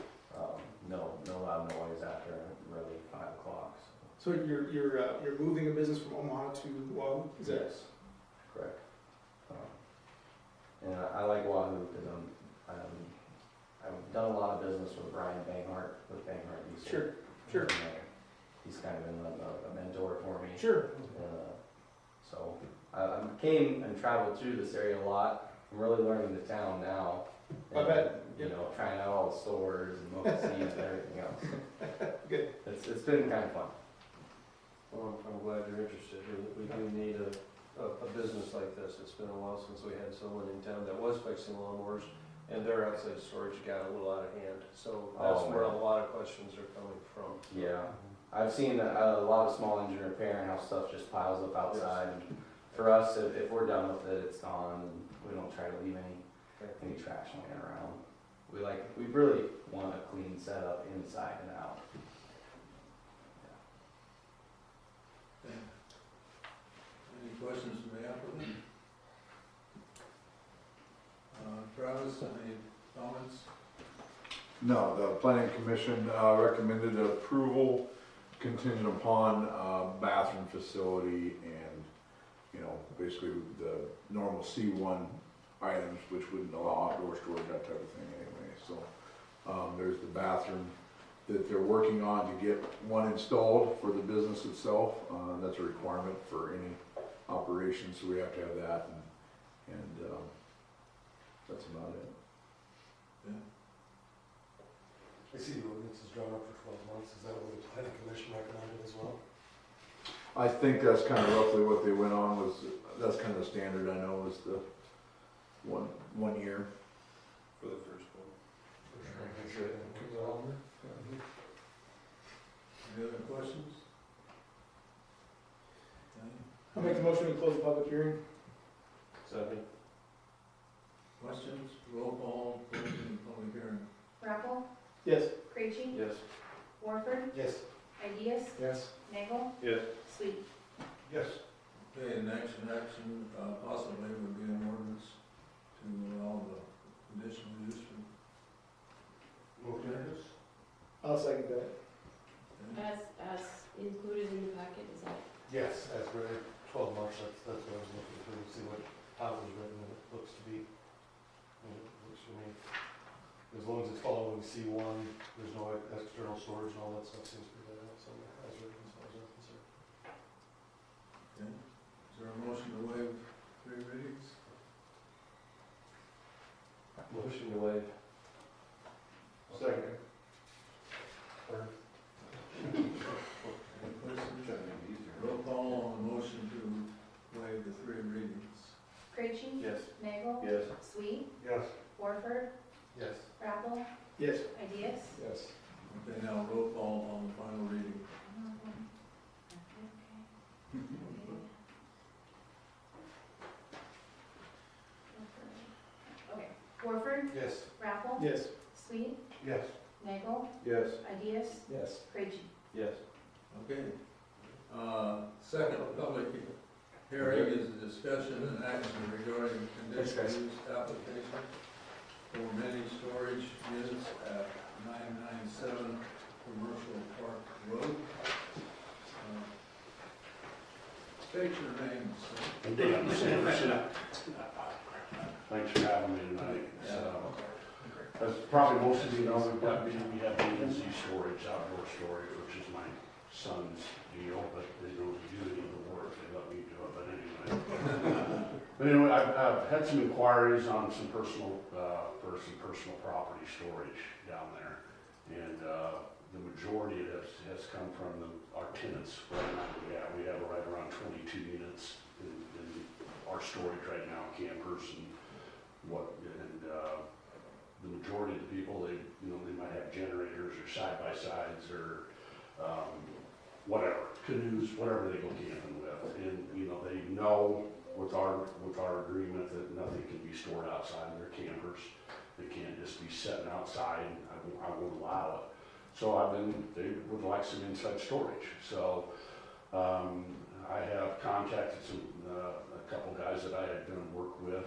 No loud noise after really 5 o'clock. So you're moving a business from Omaha to Wahoo? Is that? Yes, correct. And I like Wahoo because I've done a lot of business with Brian Banghart with Banghart Diesel. Sure. And, he's kind of been a mentor for me. Sure. So I came and traveled through this area a lot. I'm really learning the town now. I bet. You know, trying out all the stores and local seeds and everything else. Good. It's been kind of fun. Well, I'm glad you're interested. We do need a business like this. It's been a while since we had someone in town that was fixing lawnmowers, and their outside storage got a little out of hand. So that's where a lot of questions are coming from. Yeah. I've seen a lot of small engine repair and how stuff just piles up outside. And for us, if we're done with it, it's gone. And we don't try to leave any trash laying around. We really want a clean setup inside and out. Any questions from the applicant? Travis, any comments? No, the planning commission recommended approval contingent upon bathroom facility and, you know, basically the normal C1 items, which wouldn't allow outdoor storage, that type of thing anyway. So there's the bathroom that they're working on to get one installed for the business itself. That's a requirement for any operation, so we have to have that, and that's about it. I see the ordinance is drawn up for 12 months. Is that what the planning commission recommended as well? I think that's kind of roughly what they went on, that's kind of the standard, I know, is the one year. For the first one. Any other questions? I'll make the motion to close the public hearing. Second. Questions? Roll call, closing the public hearing. Rappel, Yes. Krejci, Yes. Warford, Yes. Ideas, Yes. Nagel, Yes. Sweet. Yes. Okay, and action, possibly would be an ordinance to allow the conditional use for. Move to introduce? I'll second that. As included in the packet, is that? Yes, as we're at 12 months, that's what I was looking for, to see how it was written, and it looks to be, it looks for me. As long as it's following C1, there's no external storage and all that stuff seems to be there, so as written, as far as I'm concerned. Okay. Is there a motion to waive 3 readings? Motion to waive. Second. Third. Any questions? Roll call on the motion to waive the 3 readings. Krejci, Yes. Nagel, Yes. Sweet, Yes. Warford, Yes. Rappel, Yes. Ideas. Yes. Okay, now roll call on the final reading. Okay, Warford, Yes. Rappel, Yes. Sweet, Yes. Nagel, Yes. Ideas, Yes. Krejci. Yes. Okay. Second public hearing is a discussion and action regarding conditional use application for mini storage units at 997 Commercial Park Road. State your name, sir. Thanks for having me tonight. As probably most of you know, we have B&Z storage, outdoor storage, which is my son's deal, but they don't do any of the work, they let me do it, but anyway. But anyway, I've had some inquiries on some personal, for some personal property storage down there. And the majority has come from our tenants right now. We have right around 22 units in our storage right now, campers and the majority of the people, they might have generators or side-by-sides or whatever, canoes, whatever they go camping with. And, they know with our agreement that nothing can be stored outside of their campers. They can't just be sitting outside. I won't allow it. So they would like some inside storage. So I have contacted a couple guys that I had done work with.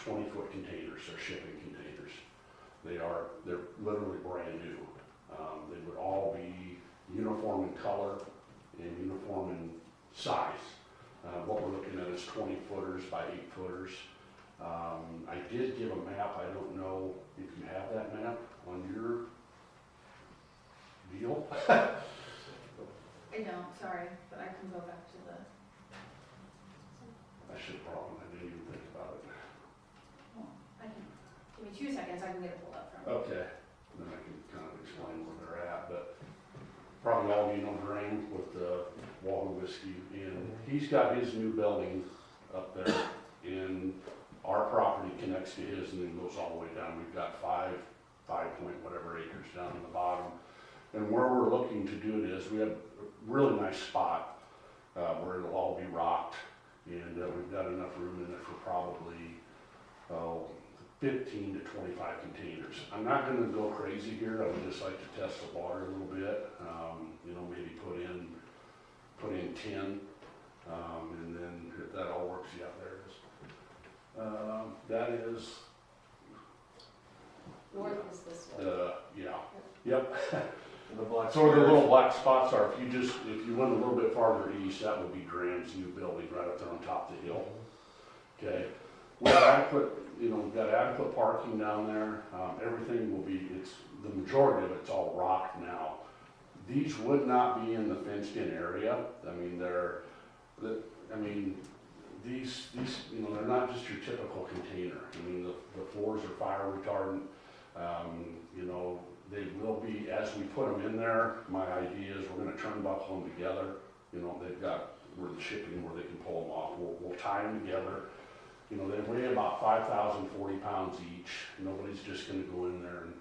20-foot containers, they're shipping containers. They're literally brand new. They would all be uniform in color and uniform in size. What we're looking at is 20-footers by 8-footers. I did give a map. I don't know if you have that map on your deal. I don't, sorry, but I can go back to the, I should probably, I didn't even think about it. I can, give me 2 seconds, I can get it pulled up from. Okay, then I can kind of explain where they're at, but probably all of you know Drain with the Wahoo Whiskey, and he's got his new building up there, and our property connects to his and then goes all the way down. We've got 5 point whatever acres down in the bottom. And where we're looking to do it is, we have a really nice spot where it'll all be rocked, and we've got enough room in it for probably 15 to 25 containers. I'm not going to go crazy here. I would just like to test the water a little bit. Maybe put in 10, and then if that all works, yeah, there it is. That is. North is this way. Yeah. Yep. The black. So where the little black spots are, if you went a little bit farther east, that would be Graham's new building right up there on top of the hill. Okay. We've got adequate parking down there. Everything will be, the majority of it's all rock now. These would not be in the fenced-in area. These, they're not just your typical container. The floors are fire retardant. They will be, as we put them in there, my idea is we're gonna turnbuckle them together. They've got where the shipping, where they can pull them off. We'll tie them together. They weigh about 5,040 pounds each. Nobody's just gonna go in there and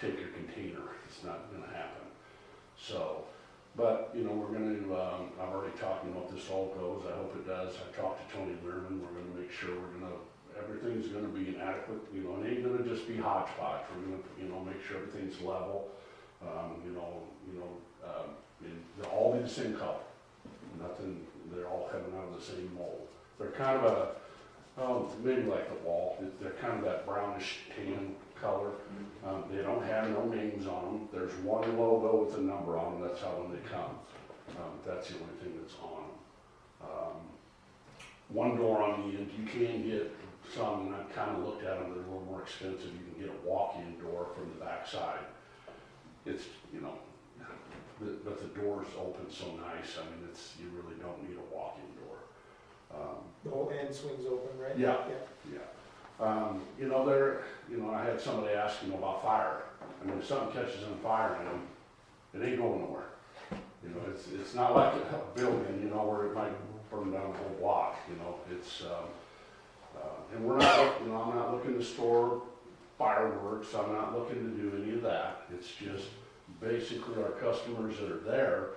take your container. It's not gonna happen. So, but, we're gonna, I've already talked, if this all goes, I hope it does. I talked to Tony Learman. We're gonna make sure everything's gonna be an adequate, it ain't gonna just be hodgepodge. We're gonna, make sure everything's level. They'll all be the same color. Nothing, they're all coming out of the same mold. They're kind of maybe like the wall. They're kind of that brownish tan color. They don't have no names on them. There's one logo with a number on them. That's how when they come. That's the only thing that's on them. One door on the end. You can get some, and I've kind of looked at them. They're a little more expensive. You can get a walk-in door from the back side. It's, but the doors open so nice. You really don't need a walk-in door. The whole end swings open, right? Yeah. I had somebody ask, about fire. If something catches on fire in them, it ain't going nowhere. It's not like a building, where it might burn down the whole block, and we're not, I'm not looking to store fireworks. I'm not looking to do any of that. It's just basically our customers that are there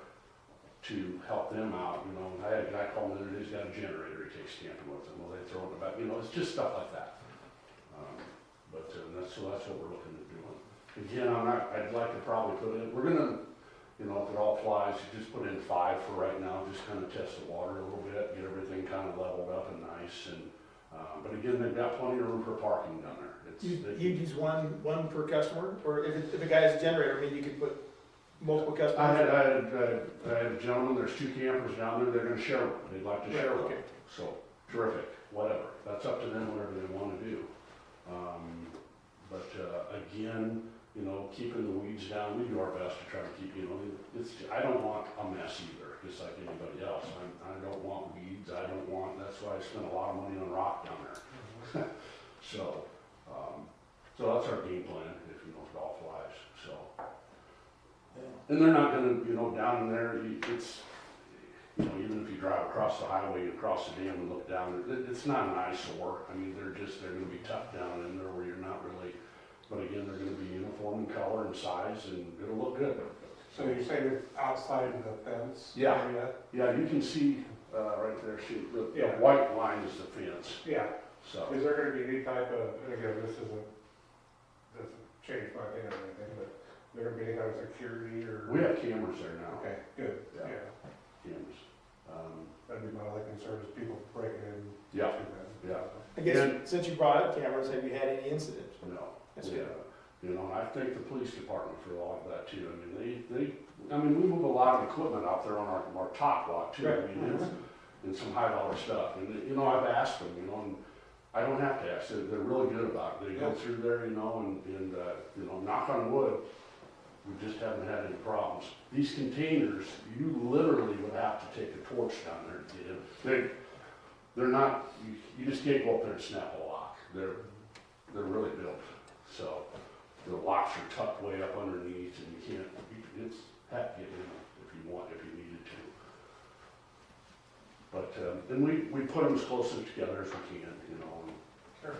to help them out. I had a guy call me the other day, he's got a generator, he takes camping with him. Well, they throw it in the back, it's just stuff like that. That's what we're looking at doing. Again, I'd like to probably put in, we're gonna, if it all flies, you just put in 5 for right now, just kind of test the water a little bit, get everything kind of leveled up and nice. And but again, they've got plenty of room for parking down there. You use one per customer, or if a guy has a generator, you could put multiple customers? I had a gentleman, there's 2 campers down there, they're gonna share one, they'd like to share one. Okay. So, terrific, whatever. That's up to them, whatever they want to do. Again, you know, keeping the weeds down, we do our best to try to keep, you know, I don't want a mess either, just like anybody else. I don't want weeds, that's why I spent a lot of money on rock down there. So that's our game plan, if you know, if it all flies, so. And they're not gonna, you know, down in there, it's, you know, even if you drive across the highway, across the dam and look down, it's not an eyesore. I mean, they're gonna be tucked down in there where you're not really, but again, they're gonna be uniform in color and size, and it'll look good. So you say it's outside of the fence? Yeah. area? Yeah, you can see, right there, see, the Yeah. white line is the fence, Yeah. so. Is there gonna be any type of, and again, doesn't change my opinion or anything, but is there gonna be any kind of security or? We have cameras there now. Okay, good, Yeah. yeah. Cameras. That'd be my only concern is people breaking in. Yeah. to them. Yeah. I guess, since you brought up cameras, have you had any incidents? No. That's Yeah. good. You know, and I thank the police department for all of that too. I mean, we move a lot of equipment out there on our top lot too. I Right. mean, it's some high dollar stuff. And, you know, I've asked them, you know, and I don't have to ask, they're really good about it. They go through there, you know, and you know, knock on wood, we just haven't had any problems. These containers, you literally would have to take a torch down there to get in. They're not, you just can't go up there and snap a lock. They're really built. So the locks are tucked way up underneath, and you can't, it's have to get in if you needed to. But, and we put them as close together as we can, you know, and, Sure.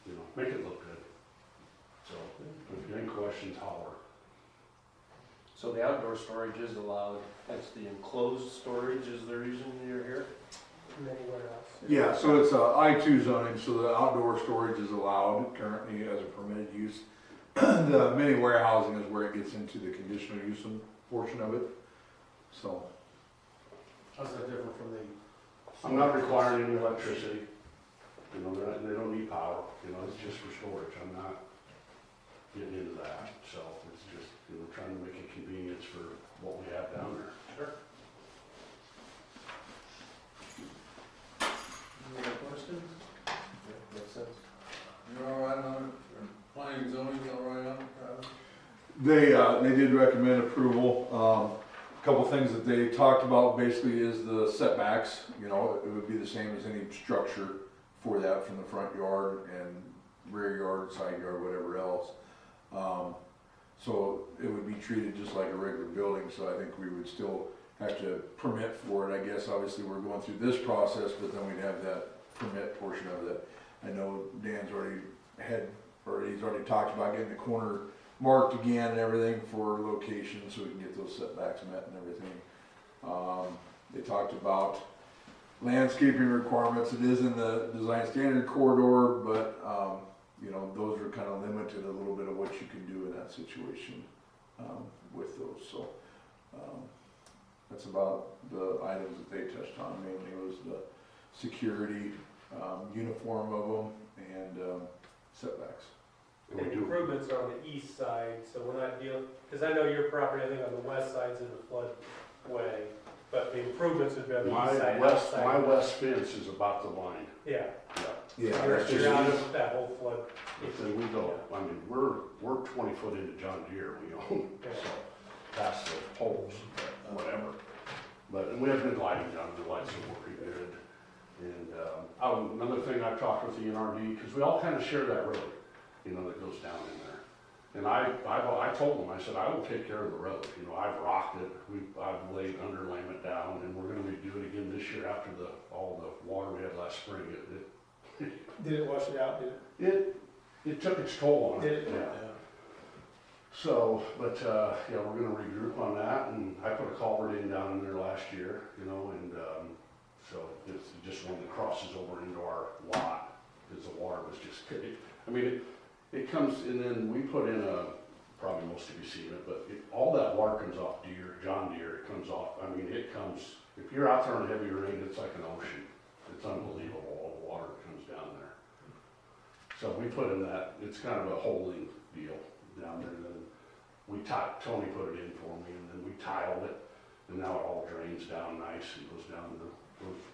you know, make it look good. So, if you have any questions, holler. So the outdoor storage is allowed, that's the enclosed storage is the reason you're here? Anywhere else. Yeah, so it's I-2 zoning, so the outdoor storage is allowed currently as a permitted use. The mini warehousing is where it gets into the conditional use portion of it, so. How's that different from the? I'm not requiring any electricity. You know, they don't need power, you know, it's just for storage. I'm not getting into that. So it's just, you know, trying to make a convenience for what we have down there. Sure. Any other questions? Makes sense. You're all right on it? Planning and zoning's all right on it, Travis? They did recommend approval. Couple things that they talked about basically is the setbacks, you know, it would be the same as any structure for that from the front yard and rear yard, side yard, whatever else. So it would be treated just like a regular building, so I think we would still have to permit for it. I guess obviously we're going through this process, but then we'd have that permit portion of it. I know Dan's he's already talked about getting the corner marked again and everything for location, so we can get those setbacks met and everything. They talked about landscaping requirements. It is in the design standard corridor, but, you know, those are kind of limited a little bit of what you can do in that situation, with those, so. That's about the items that they touched on, mainly was the security, uniform of them, and, setbacks. And improvements are on the east side, so we're not dealing, because I know your property, I think on the west side's in the floodway, but the improvements would be on the east side. My west fence is about the line. Yeah. Yeah, You're that's you're out just, of that whole flood. But then we go, I mean, we're 20 foot into John Deere, we own, so past the poles, but whatever. But, and we have good lighting down, the lights are working good. And, another thing I've talked with the NRD, because we all kind of share that road, you know, that goes down in there. And I told them, I said, I will take care of the road, you know, I've rocked it, I've laid underlayment down, and we're gonna redo it again this year after all the water we had last spring. Did it wash it out, did it? It took its toll on it, Did it? yeah. So, but, yeah, we're gonna regroup on that, and I put a culvert in down in there last year, you know, and, so it's just one that crosses over into our lot, because the water was just, it comes, and then we put in probably most of you seen it, but all that water comes off John Deere, it comes off, it comes, if you're out there on heavy rain, it's like an ocean. It's unbelievable, all the water that comes down there. So we put in that, it's kind of a holding deal down there, and then Tony put it in for me, and then we tiled it, and now it all drains down nice and goes down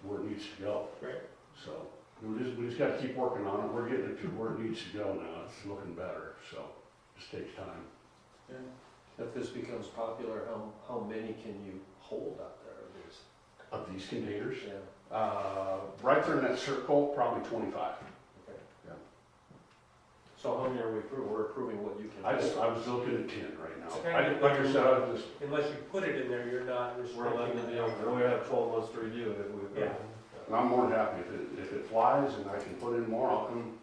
where it needs to go. Right. So we just gotta keep working on it. We're getting it to where it needs to go now. It's looking better, so just takes time. If this becomes popular, how many can you hold out there of these? Of these containers, Yeah. right there in that circle, probably 25. Okay. Yeah. So how many are we approving? We're approving what you can. I was looking at 10 right now. It's kind of- Like I said, I was just, Unless you put it in there, you're not We're letting restricting the it. deal, we have 12 months to review it if we. Yeah. and I'm more than happy if it flies and I can put in more, I'll come,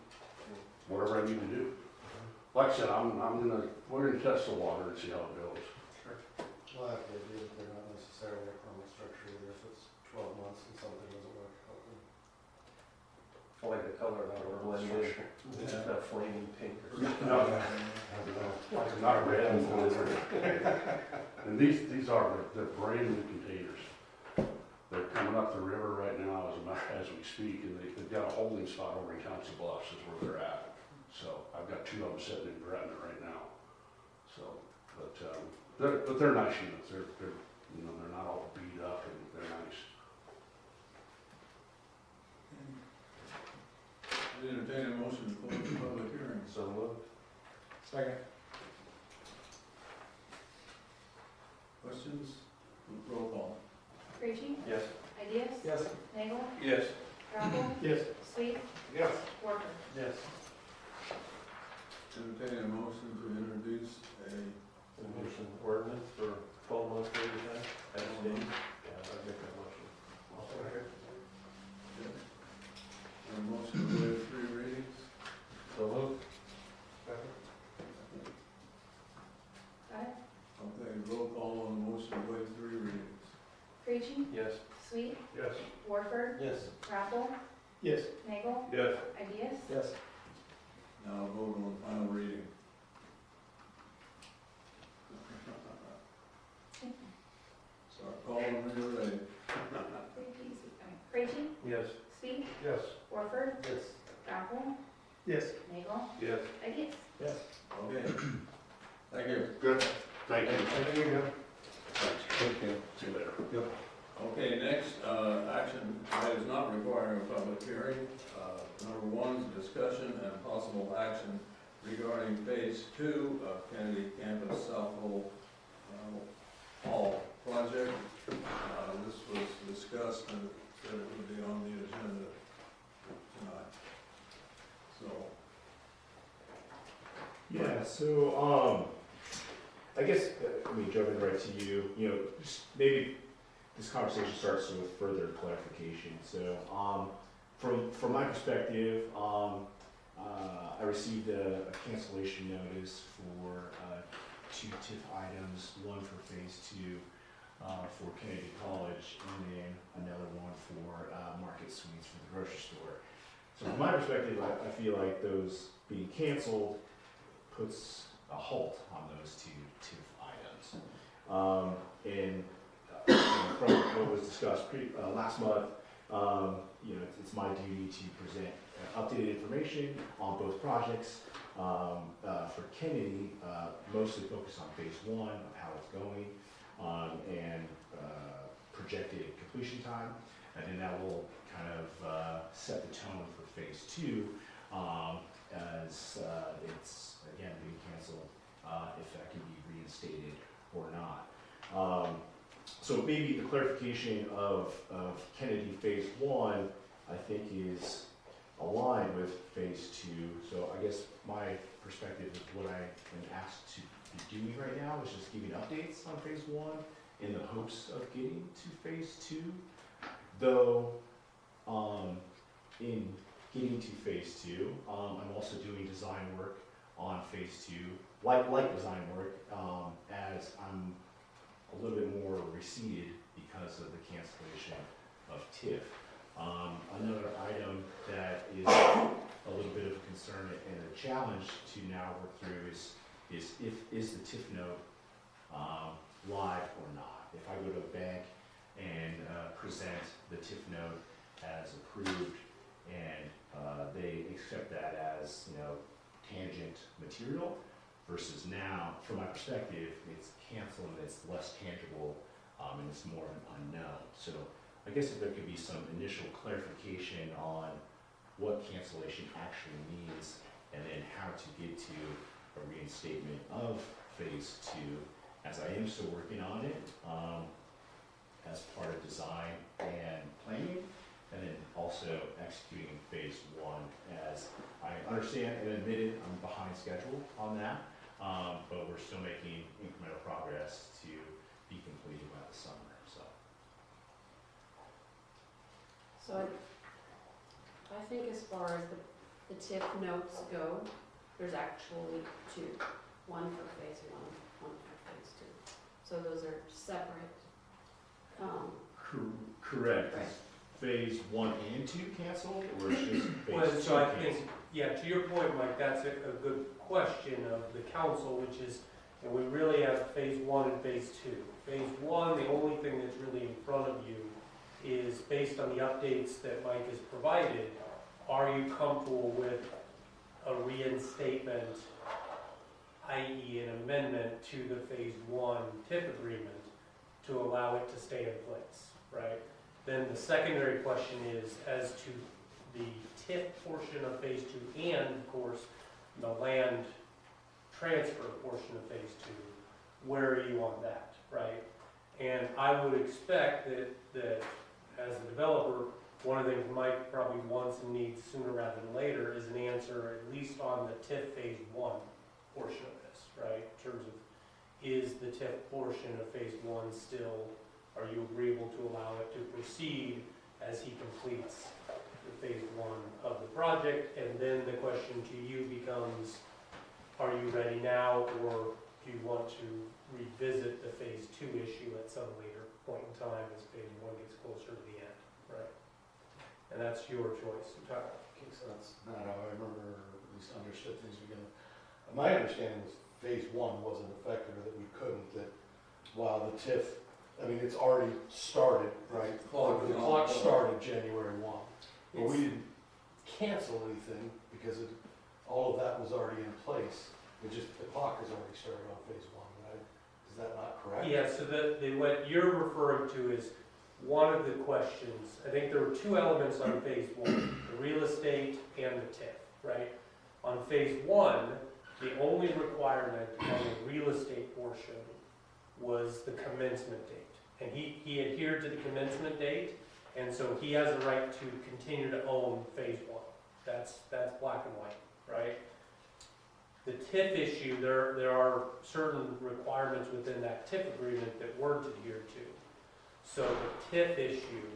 whatever I need to do. Like I said, we're gonna test the water and see how it goes. Well, I have to do that they're not necessarily a permanent structure either, if it's 12 months and something doesn't work out. I like the color of that blended, that flaming pink or something. No, it's not red and blue. And these are, they're brand new containers. They're coming up the river right now as we speak, and they've got a holding spot over in Council Bluffs is where they're at. So I've got 2 of them sitting in Gretna right now. So, but they're nice units. They're they're not all beat up, and they're nice. I entertain a motion to close the public hearing. So moved. Second. Questions? Roll call. Creachy, Yes. Ideas, Yes. Nagel, Yes. Krakel, Yes. Sweet, Yes. Warner. Yes. Entertain a motion to introduce a Motion ordinance for 12 months period of time. As stated. Yeah, I'd make that motion. a motion to waive 3 readings. So moved. Got it? Okay, roll call on the motion to waive 3 readings. Creachy, Yes. Sweet, Yes. Warford, Yes. Krakel, Yes. Nagel, Yes. Ideas, Yes. Now vote on final reading. Start calling when you're ready. Creachy, Yes. Sweet, Yes. Warford, Yes. Krakel, Yes. Nagel, Yes. Ideas. Yes. Okay. Thank you. Good. Thank you. Thank you. Thanks. Thank you. See you later. Okay, next, action that is not requiring a public hearing. Number 1 is discussion and possible action regarding phase 2 of Kennedy Campus South Hall project. This was discussed and said it would be on the agenda tonight. So, Yeah, so, I guess, jumping right to you, just maybe this conversation starts with further clarification. So, from my perspective, I received a cancellation notice for 2 TIF items, one for phase 2 for Kennedy College, and then another one for Market Suites for the grocery store. So from my perspective, I feel like those being canceled puts a halt on those 2 TIF items. From what was discussed last month, it's my duty to present updated information on both projects. For Kennedy, mostly focused on phase 1 of how it's going and projected completion time, and then that will kind of set the tone for phase 2 as it's again being canceled, if that can be reinstated or not. So maybe the clarification of Kennedy phase 1, I think, is aligned with phase 2. So I guess my perspective of what I am asked to be doing right now is just giving updates on phase 1 in the hopes of getting to phase 2. Though, in getting to phase 2, I'm also doing design work on phase 2, like design work, as I'm a little bit more receded because of the cancellation of TIF. Another item that is a little bit of a concern and a challenge to now work through is the TIF note live or not? If I go to a bank and present the TIF note as approved and they accept that as tangent material, versus now, from my perspective, it's canceled and it's less tangible and it's more of an unknown. So I guess if there could be some initial clarification on what cancellation actually means, and then how to get to a reinstatement of phase two, as I am still working on it, as part of design and planning, and then also executing phase one, as I understand and admitted I'm behind schedule on that, but we're still making incremental progress to be completed by the summer, so. So I think as far as the TIF notes go, there's actually two. One for phase one, one for phase two. So those are separate. Correct. Right. Is phase one and two canceled, or is just Well, phase two so I canceled? think, yeah, to your point, Mike, that's a good question of the council, which is, and we really have phase one and phase two. Phase one, the only thing that's really in front of you is based on the updates that Mike has provided, are you comfortable with a reinstatement, i.e. an amendment to the phase one TIF agreement to allow it to stay in place, right? Then the secondary question is as to the TIF portion of phase two and, of course, the land transfer portion of phase two, where are you on that, right? And I would expect that as a developer, one of the things Mike probably wants and needs sooner rather than later is an answer at least on the TIF phase one portion of this, right? In terms of, is the TIF portion of phase one still, are you agreeable to allow it to proceed as he completes the phase one of the project? And then the question to you becomes, are you ready now, or do you want to revisit the phase two issue at some later point in time as phase one gets closer to the end, right? And that's your choice entirely. Okay, so that's not how I remember, or at least understood things beginning. My understanding was phase one wasn't effective, or that we couldn't, that while the TIF, I mean, it's already started, right? The clock started January 1. But we didn't cancel anything because all of that was already in place. It just, the clock has already started on phase one, right? Is that not correct? Yeah, so what you're referring to is one of the questions. I think there were two elements on phase one, the real estate and the TIF, right? On phase one, the only requirement on the real estate portion was the commencement date. And he adhered to the commencement date, and so he has a right to continue to own phase one. That's black and white, right? The TIF issue, there are certain requirements within that TIF agreement that weren't adhered to. So the TIF issue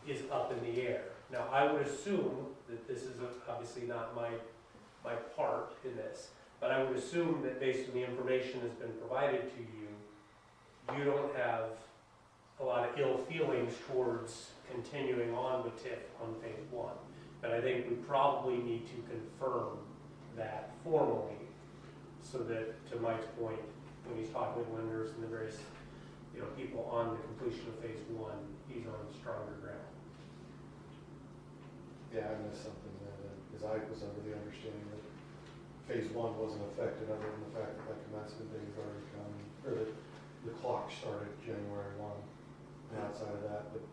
is up in the air. Now, I would assume that this is obviously not my part in this, but I would assume that based on the information that's been provided to you, you don't have a lot of ill feelings towards continuing on with TIF on phase one. But I think we probably need to confirm that formally so that, to Mike's point, when he's talking with lenders and the various people on the completion of phase one, he's on stronger ground. Yeah, I missed something there, because I was under the understanding that phase one wasn't affected other than the fact that that commencement date had already come, or that the clock started January 1. And outside of that, but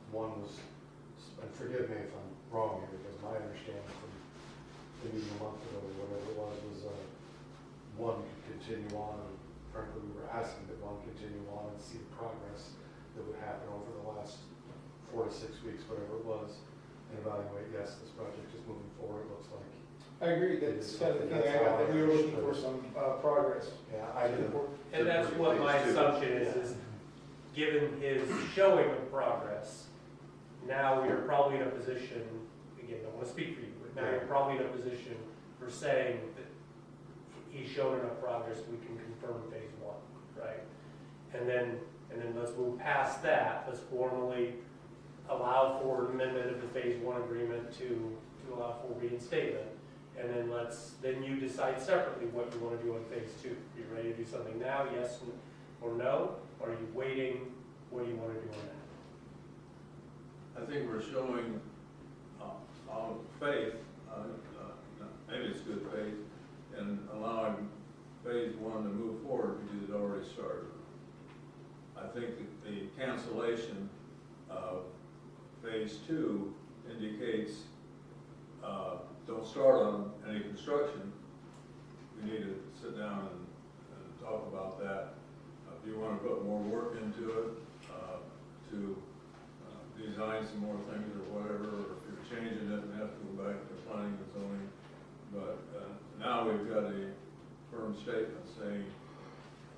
one was, and forgive me if I'm wrong here, because my understanding from maybe a month ago or whatever it was one could continue on, and frankly, we were asking that one continue on and see the progress that would happen over the last 4 to 6 weeks, whatever it was, and evaluate, yes, this project is moving forward, it looks like. I agree, that's kind of the thing I got, that we were looking for some progress. Yeah, I didn't. And that's what my assumption is given his showing of progress, now you're probably in a position, again, I don't want to speak for you, but now you're probably in a position for saying that he's shown enough progress, we can confirm phase one, right? And then let's move past that, let's formally allow for an amendment of the phase one agreement to allow for reinstatement. And then you decide separately what you want to do on phase two. Are you ready to do something now, yes or no? Or are you waiting? What do you want to do on that? I think we're showing faith, maybe it's good faith, in allowing phase one to move forward because it already started. I think that the cancellation Phase 2 indicates, don't start on any construction. We need to sit down and talk about that. If you want to put more work into it, to design some more things or whatever, or if you're changing it and have to go back to planning and zoning. But now we've got a firm statement saying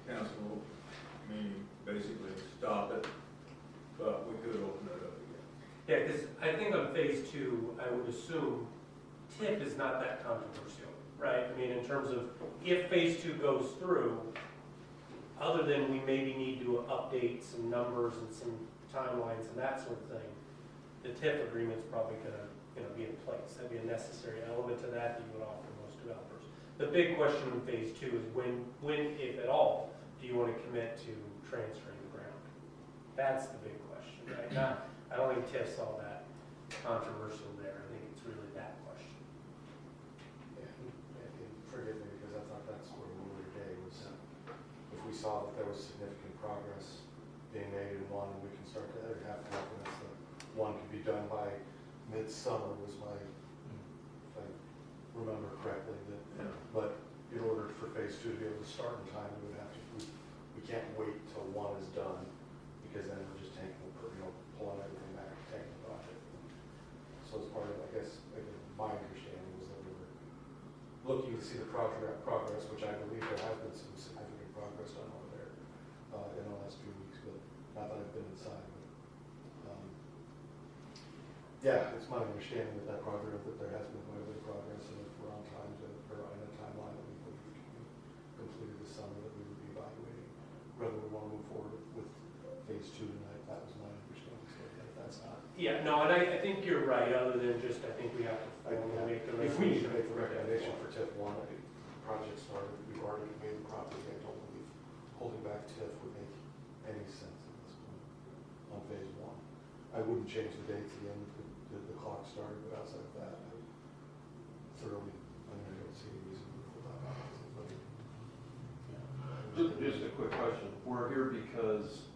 council meaning basically stop it, but we could open it up again. Yeah, because I think on phase 2, I would assume TIF is not that controversial, right? I mean, in terms of if phase 2 goes through, other than we maybe need to update some numbers and some timelines and that sort of thing, the TIF agreement's probably gonna, be in place. That'd be a necessary element to that you would offer most developers. The big question in phase 2 is when, if at all, do you want to commit to transferring the ground? That's the big question, right? I don't think TIF's all that controversial there. I think it's really that question. And forgive me, because I thought that's where we were today, was if we saw that there was significant progress being made in one, we can start to have confidence that one could be done by midsummer was my, if I remember correctly, that, but in order for phase 2 to be able to start in time, we would have to, we can't wait till one is done, because then we're just pulling everything back, taking the project. So as part of, I guess, again, my understanding was that we were looking to see the progress, which I believe there has been some significant progress done over there in the last few weeks, but not that I've been inside. But, yeah, it's my understanding that there has been quite a bit of progress, and if we're on time or in a timeline that we believe can be completed this summer, that we would be evaluating whether we want to move forward with phase 2 tonight. That was my understanding. So if that's not. Yeah, no, and I think you're right, other than just, I think we have to formally make the If we need to resolution. make the recommendation for TIF 1, the project started, we've already made the property. I don't believe holding back TIF would make any sense at this point on phase 1. I wouldn't change the dates again, the clock started, but outside of that, I thoroughly, I don't see any reason to hold that back. Just a quick question. We're here because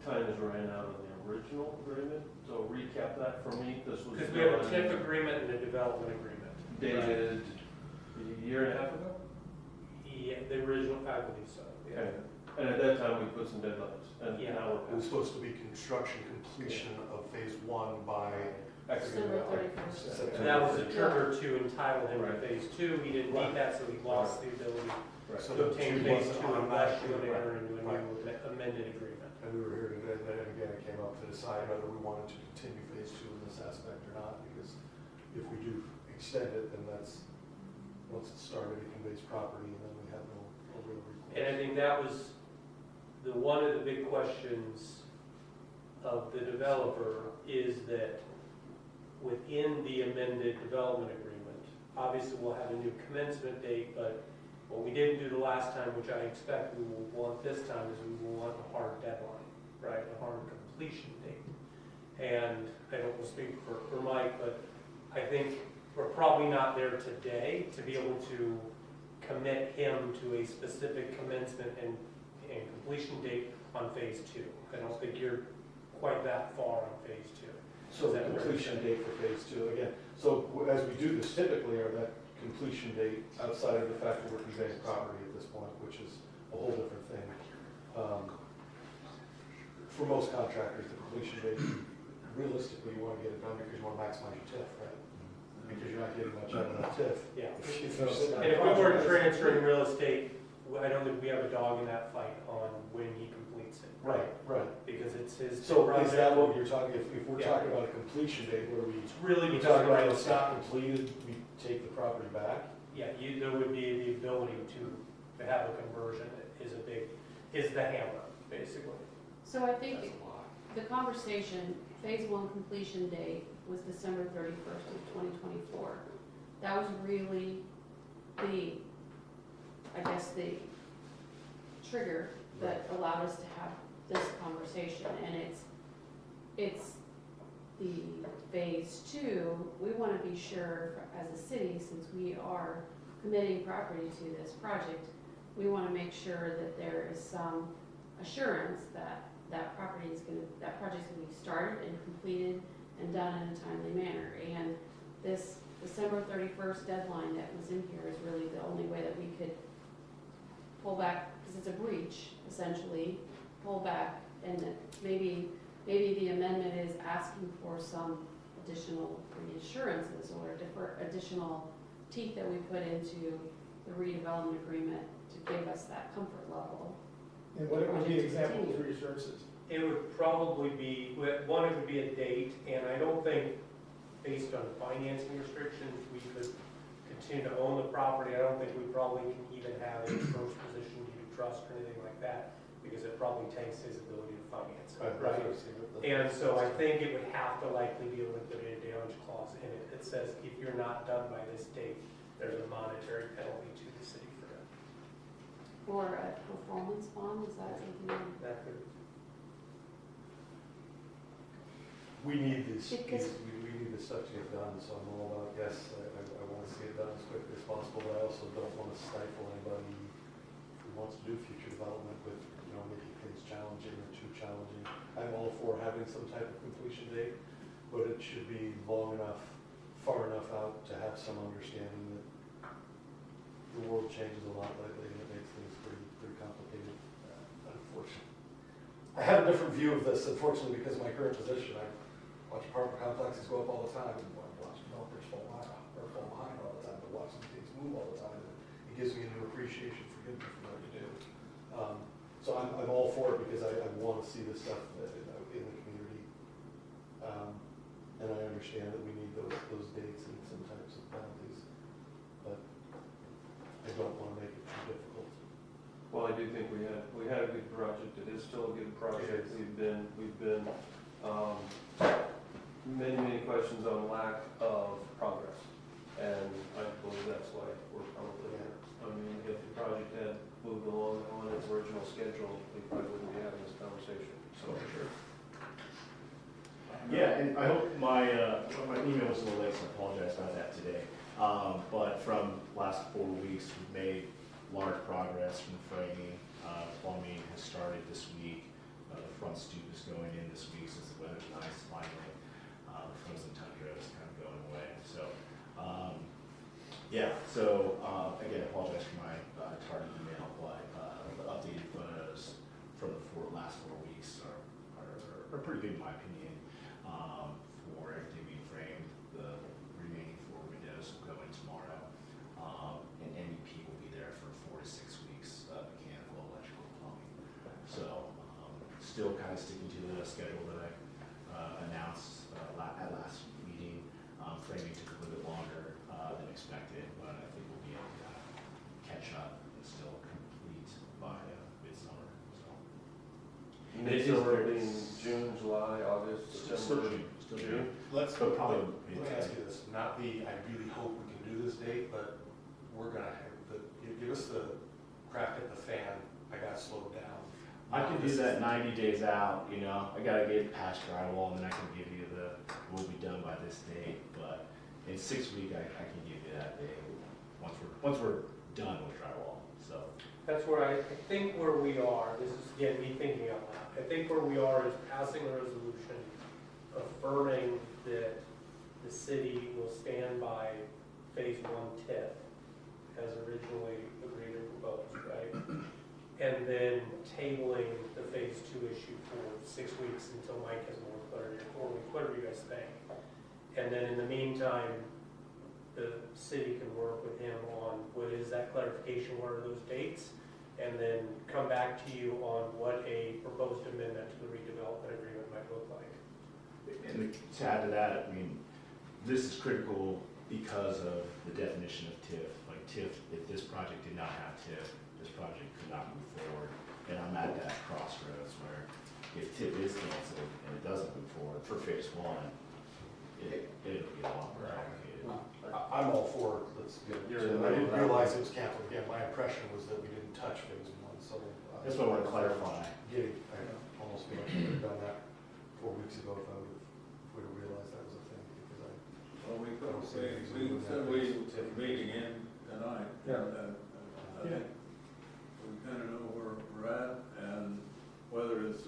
time is running out of the original agreement, so recap that for me. This was Because we have a TIF agreement and a development agreement. dated a year and a half ago? Yeah, the original, I believe so. Yeah. Okay. And at that time, we put some deadlines, and Yeah. now It was supposed to be construction completion of phase 1 by December 31st. And that was a trigger to entitle him to Right. phase 2. He didn't need that, so he lost the ability Right. So to obtain phase 2 unless you would Right. enter into a new amended agreement. And we were here today, and again, it came up to decide whether we wanted to continue phase 2 in this aspect or not, because if we do extend it, then that's, once it's started, it conveys property, and then we have no real recourse. And I think that was one of the big questions of the developer is that within the amended development agreement, obviously we'll have a new commencement date, but what we didn't do the last time, which I expect we will want this time, is we will want a hard deadline, right, a hard completion date. And I don't want to speak for Mike, but I think we're probably not there today to be able to commit him to a specific commencement and completion date on phase 2. I don't think you're quite that far on phase 2. So the completion date for phase 2, again, so as we do this typically, are that completion date outside of the fact that we're conveying property at this point, which is a whole different thing. For most contractors, the completion date, realistically, you want to get it done because you want to maximize your TIF, right? Because you're not getting much out of that TIF. Yeah. If you're sitting on And if we were project- transferring real estate, I don't think we have a dog in that fight on when he completes it. Right, right. Because it's his So project. is that what you're talking, if we're Yeah. talking about a completion date, where we, It's really we because talk about real it's estate. not completed, we take the property back? Yeah, there would be the ability to have a conversion is the hammer, basically. So I think the conversation, phase 1 completion date was December 31st of 2024. That was really the trigger that allowed us to have this conversation. And it's the phase 2, we want to be sure as a city, since we are committing property to this project, we want to make sure that there is some assurance that that project's gonna be started and completed and done in a timely manner. And this December 31st deadline that was in here is really the only way that we could pull back, because it's a breach, essentially, pull back, and then maybe the amendment is asking for some additional reinsurances or additional teeth that we put into the redevelopment agreement to give us that comfort level. And what would be examples of resources? It would probably be, one, it would be a date, and I don't think, based on financing restrictions, we could continue to own the property. I don't think we probably can even have a first position deed of trust or anything like that, because it probably takes his ability to finance it, right? And so I think it would have to likely be a liquidated damage clause in it. It says if you're not done by this date, there's a monetary penalty to the city for that. Or a performance bond, is that something? That could, We need this, Because- we need this stuff to get done, so I'm all about, yes, I want to see it done as quickly as possible, but I also don't want to stifle anybody who wants to do future development with, making things challenging or too challenging. I'm all for having some type of completion date, but it should be long enough, far enough out to have some understanding that the world changes a lot lately and it makes things pretty complicated, unfortunately. I have a different view of this, unfortunately, because of my current position. I watch apartment complexes go up all the time, and I watch developers fall behind all the time, but watching things move all the time, it gives me a new appreciation for good for what you do. So I'm all for it because I want to see this stuff in the community. And I understand that we need those dates and some types of penalties, but I don't want to make it too difficult. Well, I do think we had a good project. It is still a good project. We've been many questions on lack of progress, and I believe that's why we're probably here. I mean, if the project had moved along on its original schedule, we probably wouldn't be having this conversation. So for sure. Yeah, and I hope my email was a little late, so I apologize about that today. But from last 4 weeks, we've made large progress from the framing. Plumbing has started this week. The front stoop is going in this week since the weather's nice finally. The frozen tundra is kind of going away. So, again, I apologize for my tardy email, but the updated photos from the last 4 weeks are pretty good in my opinion. For everything being framed, the remaining 4 windows will go in tomorrow, and MEP will be there for 4 to 6 weeks, mechanical, electrical, plumbing. So, still kind of sticking to the schedule that I announced at last meeting. Framing took a little bit longer than expected, but I think we'll be able to catch up and still complete by midsummer. So. Midsummer being June, July, August, September. Still June. Let's, But probably let me ask you this, not the, I really hope we can do this date, but we're gonna have give us the crack at the fan, I got slowed down. I can do that 90 days out, I gotta get past drywall and then I can give you we'll be done by this date, but in 6 weeks I can give you that date once we're done with drywall, so. that's where I think where we are, this is again me thinking out loud, I think where we are is passing a resolution affirming that the city will stand by phase 1 TIF as originally agreed or proposed, right? And then tabling the phase 2 issue for 6 weeks until Mike has more clarity, or whatever you guys think. And then in the meantime, the city can work with him on what is that clarification, what are those dates, and then come back to you on what a proposed amendment to the redevelopment agreement might look like. And to add to that, this is critical because of the definition of TIF. Like TIF, if this project did not have TIF, this project could not move forward. And I'm at that crossroads where if TIF is canceled and it doesn't move forward for phase 1, it'll be a lot more complicated. I'm all for it, let's get it. I didn't realize it was canceled again, my impression was that we didn't touch phase 1, so. That's what I want to clarify. I almost feel like we would have done that 4 weeks ago if we'd have realized that was a thing, because Well, we said we were meeting in tonight. Yeah. I think we kind of know where we're at and whether it's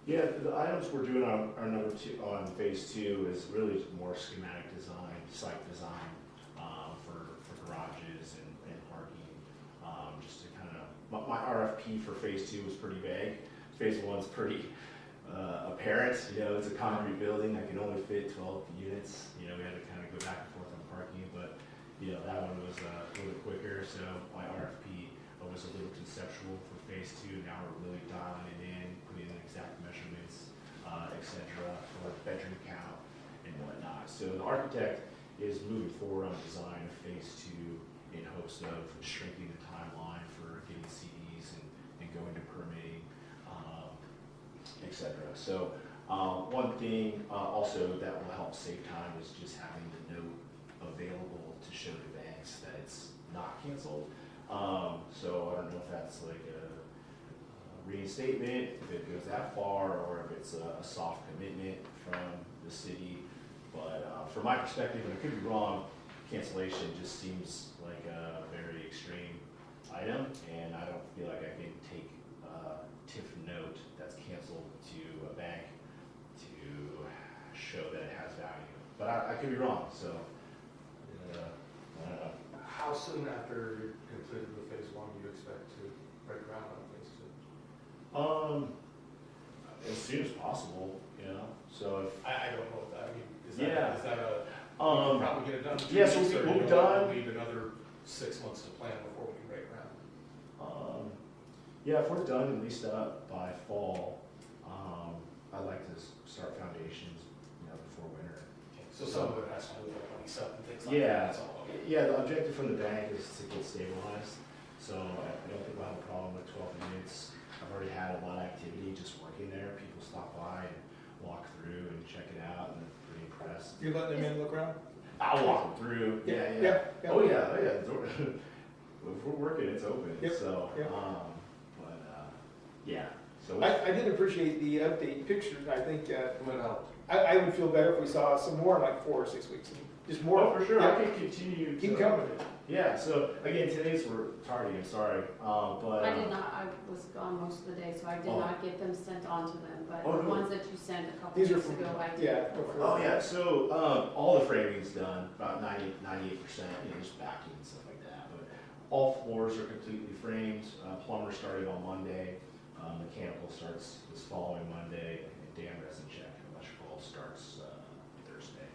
Yeah, the items we're doing on our number two, on phase two is really more schematic design, site design, for garages and parking. Just to kind of, my RFP for phase two was pretty vague. Phase one's pretty apparent, it's a concrete building that can only fit 12 units. We had to kind of go back and forth on parking, but, that one was a little quicker. So my RFP was a little conceptual for phase two. Now we're really dialing it in, putting in exact measurements, et cetera, for bedroom count and whatnot. So the architect is moving forward on design of phase two in hopes of shrinking the timeline for getting CDs and going to permitting, et cetera. So one thing also that will help save time is just having the note available to show the banks that it's not canceled. So I don't know if that's like a reinstatement, if it goes that far, or if it's a soft commitment from the city. But from my perspective, and I could be wrong, cancellation just seems like a very extreme item, and I don't feel like I can take a TIF note that's canceled to a bank to show that it has value. But I could be wrong, so I don't know. How soon after you're completed with phase one do you expect to break ground on phase two? As soon as possible, so if, I don't know what that, is Yeah. that a, we can probably get it done in 2 yeah, so weeks, or we'll you be know, done. leave another 6 months to plan before we can break ground? Yeah, if we're done at least by fall, I'd like to start foundations, before winter. So some of it has to do with like 27, things like Yeah. that, that's all. Yeah, the objective from the bank is to get stabilized, so I don't think we'll have a problem with 12 units. I've already had a lot of activity just working there. People stop by and walk through and check it out, and they're pretty impressed. You letting them in, look around? I'll walk them through. Yeah. Oh yeah. The door, if we're working, it's open. Yep. So, Yep. Yeah. So I did appreciate the update pictures. I think It would help. I would feel better if we saw some more in like 4 or 6 weeks. Just more. for sure. Yeah. I can continue. Keep to- coming. Yeah. So again, today's we're tardy. I'm sorry, but I did not, I was gone most of the day, so I did Oh. not get them sent on to them, but Oh, the no. ones that you sent a couple These are weeks from, ago, I did. yeah. Oh yeah, so all the framing's done, about 98%, just backing and stuff like that. But all floors are completely framed. Plumber started on Monday. Mechanical starts this following Monday, and dam resin check. Electrical starts Thursday.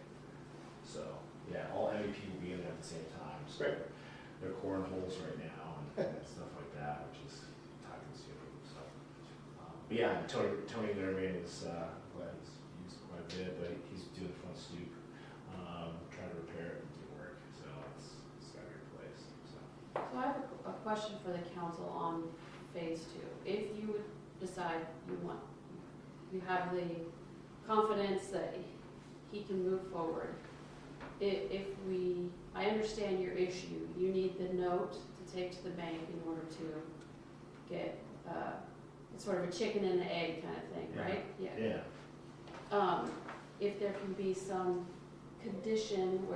So yeah, all MEP will be in there at the same time. So Right. they're coring holes right now and stuff like that, which is time consuming. So but yeah, Tony Lerman is glad he's used quite a bit, but he's doing the front stoop, trying to repair it and do work. So it's got to be replaced. So. So I have a question for the council on phase two. If you would decide you have the confidence that he can move forward, I understand your issue, you need the note to take to the bank in order to get, it's sort of a chicken and the egg kind of thing, Yeah. right? Yeah. If there can be some condition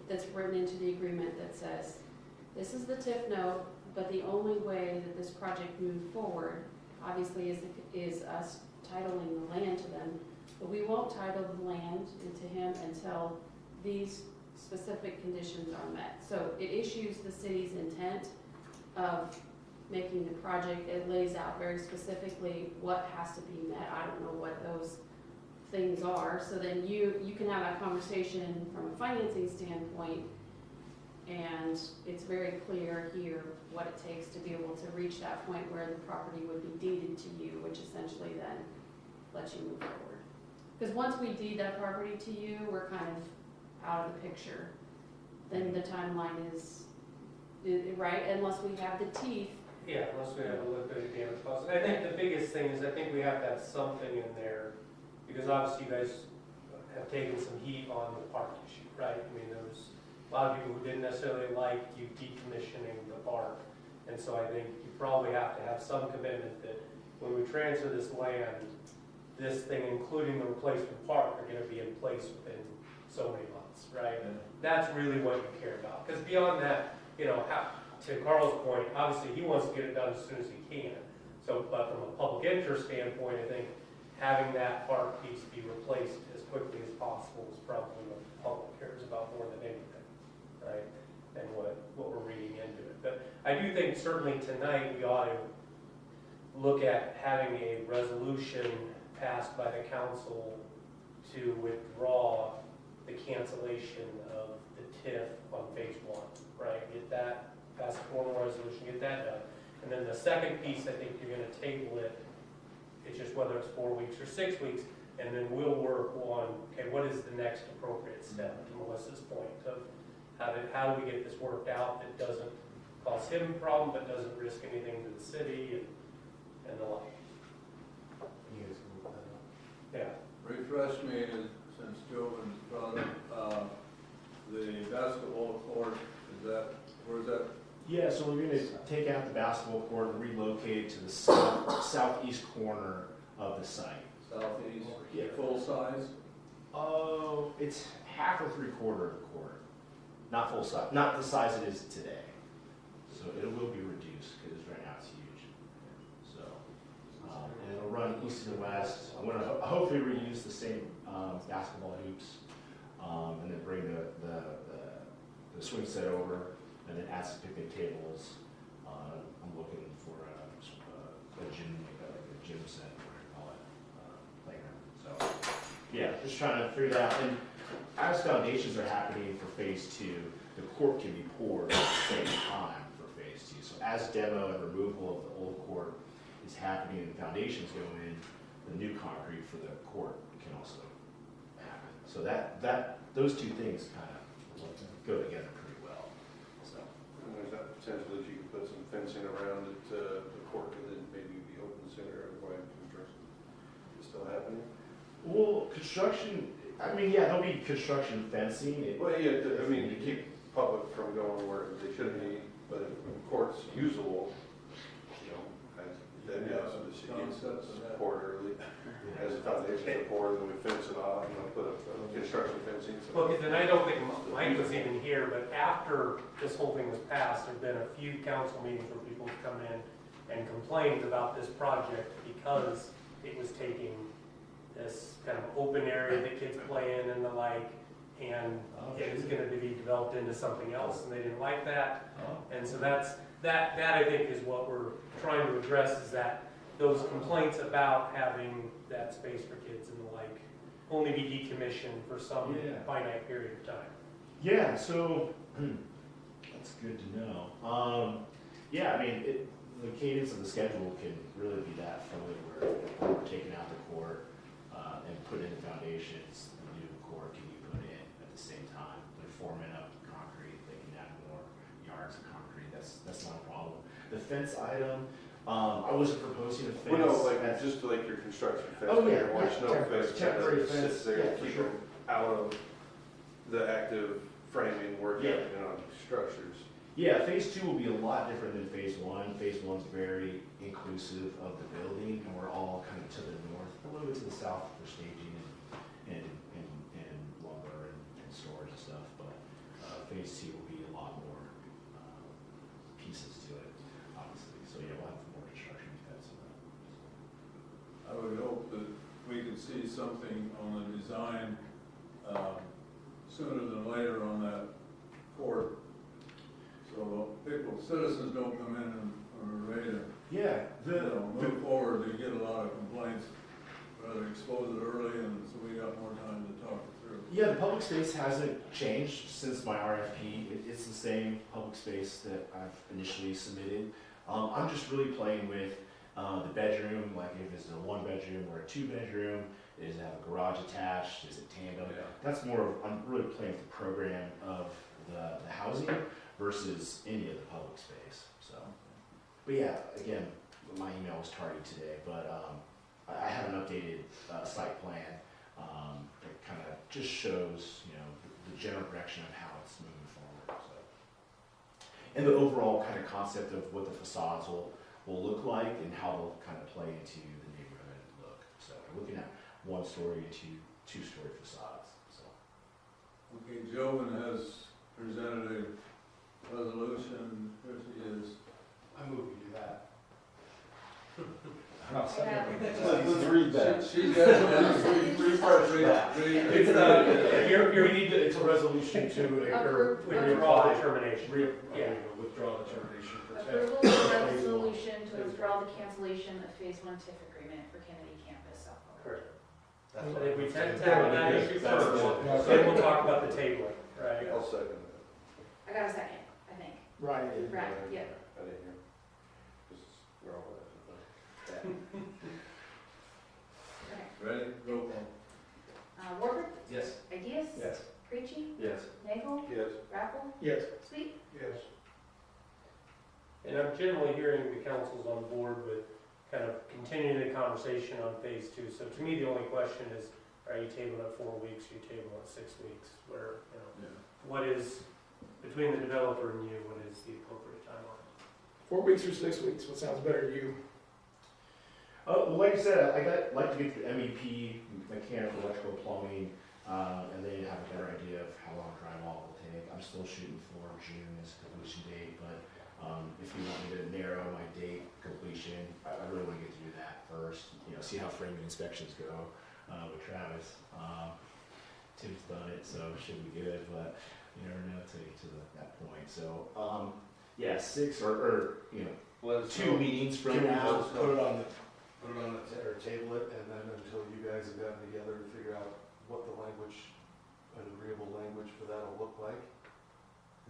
that's written into the agreement that says, this is the TIF note, but the only way that this project moves forward, obviously, is us titling the land to them, but we won't title the land to him until these specific conditions are met. So it issues the city's intent of making the project, it lays out very specifically what has to be met. I don't know what those things are, so then you can have that conversation from a financing standpoint, and it's very clear here what it takes to be able to reach that point where the property would be deeded to you, which essentially then lets you move forward. Because once we deed that property to you, we're kind of out of the picture. Then the timeline is right, unless we have the teeth. Yeah, unless we have a liquidated damage clause. I think the biggest thing is I think we have to have something in there, because obviously you guys have taken some heat on the park issue, right? I mean, there was a lot of people who didn't necessarily like you decommissioning the park. And so I think you probably have to have some commitment that when we transfer this land, this thing, including the replacement park, are gonna be in place within so many months, right? Yeah. That's really what you care about. Because beyond that, to Carl's point, obviously he wants to get it done as soon as he can. So, but from a public interest standpoint, I think, having that park piece be replaced as quickly as possible is probably what the public cares about more than anything, right? And what we're reading into it. But I do think certainly tonight we ought to look at having a resolution passed by the council to withdraw the cancellation of the TIF on phase one, right? Get that, pass a formal resolution, get that done. And then the second piece, I think you're gonna table it, it's just whether it's 4 weeks or 6 weeks, and then we'll work on, okay, what is the next appropriate step, to Melissa's point of how do we get this worked out that doesn't cause him a problem, but doesn't risk anything to the city and the like. You guys can look that up. Yeah. Refresh me, since Jovan's brought up, the basketball court, where's that? Yeah, so we're gonna take out the basketball court and relocate it to the southeast corner of the site. Southeast, Yeah. full size? Oh, it's half or 3/4 of the court. Not full size, not the size it is today. So it will be reduced because right now it's huge. So, and it'll run east and west. I'm gonna hopefully reuse the same basketball hoops, and then bring the swing set over, and then add some picnic tables. I'm looking for a gym, like a gym set, whatever you call it, playground. So, yeah, just trying to figure that out. And as foundations are happening for phase 2, the court can be poured at the same time for phase 2. So as demo and removal of the old court is happening and the foundations go in, the new concrete for the court can also happen. So those two things kind of go together pretty well. So. And there's that potential that you could put some fencing around it, the court could then maybe be open sooner, or it's still happening? Well, construction, I mean, yeah, there'll be construction fencing. Well, yeah, I mean, to keep public from going where they shouldn't be, but if the court's usable, you know, then yes, the city needs to support early. As a foundation support, and then we fence it off, you know, put up construction fencing. Well, and I don't think Mike was even here, but after this whole thing was passed, there've been a few council meetings where people have come in and complained about this project because it was taking this kind of open area that kids play in and the like, and it was gonna be developed into something else, and they didn't like that. And so that I think is what we're trying to address, is that those complaints about having that space for kids and the like only be decommissioned for some finite period of time. Yeah, so that's good to know. Yeah, I mean, the cadence of the schedule can really be that fluid, where we're taking out the court and put in the foundations, the new court can be put in at the same time. They're forming up concrete, they can add more yards of concrete, that's not a problem. The fence item, I wasn't proposing a fence. Well, no, like, just like your construction fence. Oh, yeah, Your snow fence, temporary that fence, sits there yeah, to for keep sure. them out of the active framing work Yeah. happening on structures. Yeah, phase 2 will be a lot different than phase 1. Phase 1's very inclusive of the building, and we're all kind of to the north, a little bit to the south for staging and lumber and storage and stuff. But phase 2 will be a lot more pieces to it, obviously. So yeah, we'll have more construction because of that. I would hope that we could see something on the design sooner than later on that court. So citizens don't come in and are ready to move forward. They get a lot of complaints, rather expose it early, and so we got more time to talk it through. Yeah, the public space hasn't changed since my RFP. It's the same public space that I've initially submitted. I'm just really playing with the bedroom, like if it's a 1-bedroom or a 2-bedroom, does it have a garage attached, is it tandem? Yeah. That's more of, I'm really playing with the program of the housing versus any of the public space, so. But yeah, again, my email was tardy today, but I have an updated site plan that kind of just shows, you know, the general direction of how it's moving forward, so. And the overall kind of concept of what the facades will look like and how they'll kind of play into the neighborhood look. So we're looking at 1-story to 2-story facades, so. Okay, Jovan has presented a resolution, here she is. I move we do that. I'll second. Let's read that. She's got three parts, It's it's a resolution to, withdraw determination. Yeah. Withdraw determination for Approval of resolution to withdraw the cancellation of phase one TIF agreement for Kennedy Campus softball. Correct. I That's think we tend to what- tackle that issue That's first, what- then we'll talk about the table, right? I'll second I got a second, I think. Right. Right, yeah. I didn't hear. Just, we're all laughing. Okay. that. Ready? Roll call. Warford, Yes. Ideas? Yes. Preachy? Yes. Nagel? Yes. Rappel? Yes. Sweet? Yes. And I'm generally hearing the council's on board with kind of continuing the conversation on phase two. So to me, the only question is, are you tabling it 4 weeks, or you tabling it 6 weeks? Where, what is, between the developer and you, what is the appropriate timeline? 4 weeks or 6 weeks, what sounds better to you? Well, like I said, like to get the MEP, mechanical, electrical, plumbing, and then have a better idea of how long drywall will take. I'm still shooting for June as a completion date, but if you want me to narrow my date completion, I really want to get to do that first. See how framing inspections go with Travis. Tim's done it, so it should be good, but you never know till you get to that point. So, yeah, 6 or Let us 2 know. meetings from Can we now. just put it on or table it, and then until you guys have gotten together to figure out what the language, an agreeable language for that will look like?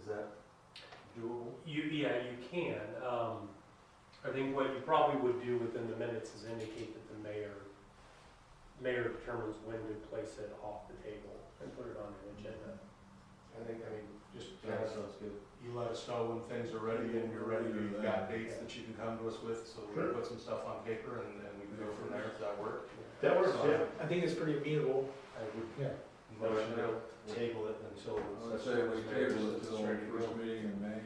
Is that doable? Yeah, you can. I think what you probably would do within the minutes is indicate that the mayor determines when to place it off the table and put it on the agenda. Just That sounds good. you let us know when things are ready and you're ready, you've got dates that you can come to us with, so we can put some stuff on paper and we can go from there, if that work. That works, So, yeah. I think it's pretty amenable. I would Yeah. motion to table it until. I'd say we table it till the first meeting in May.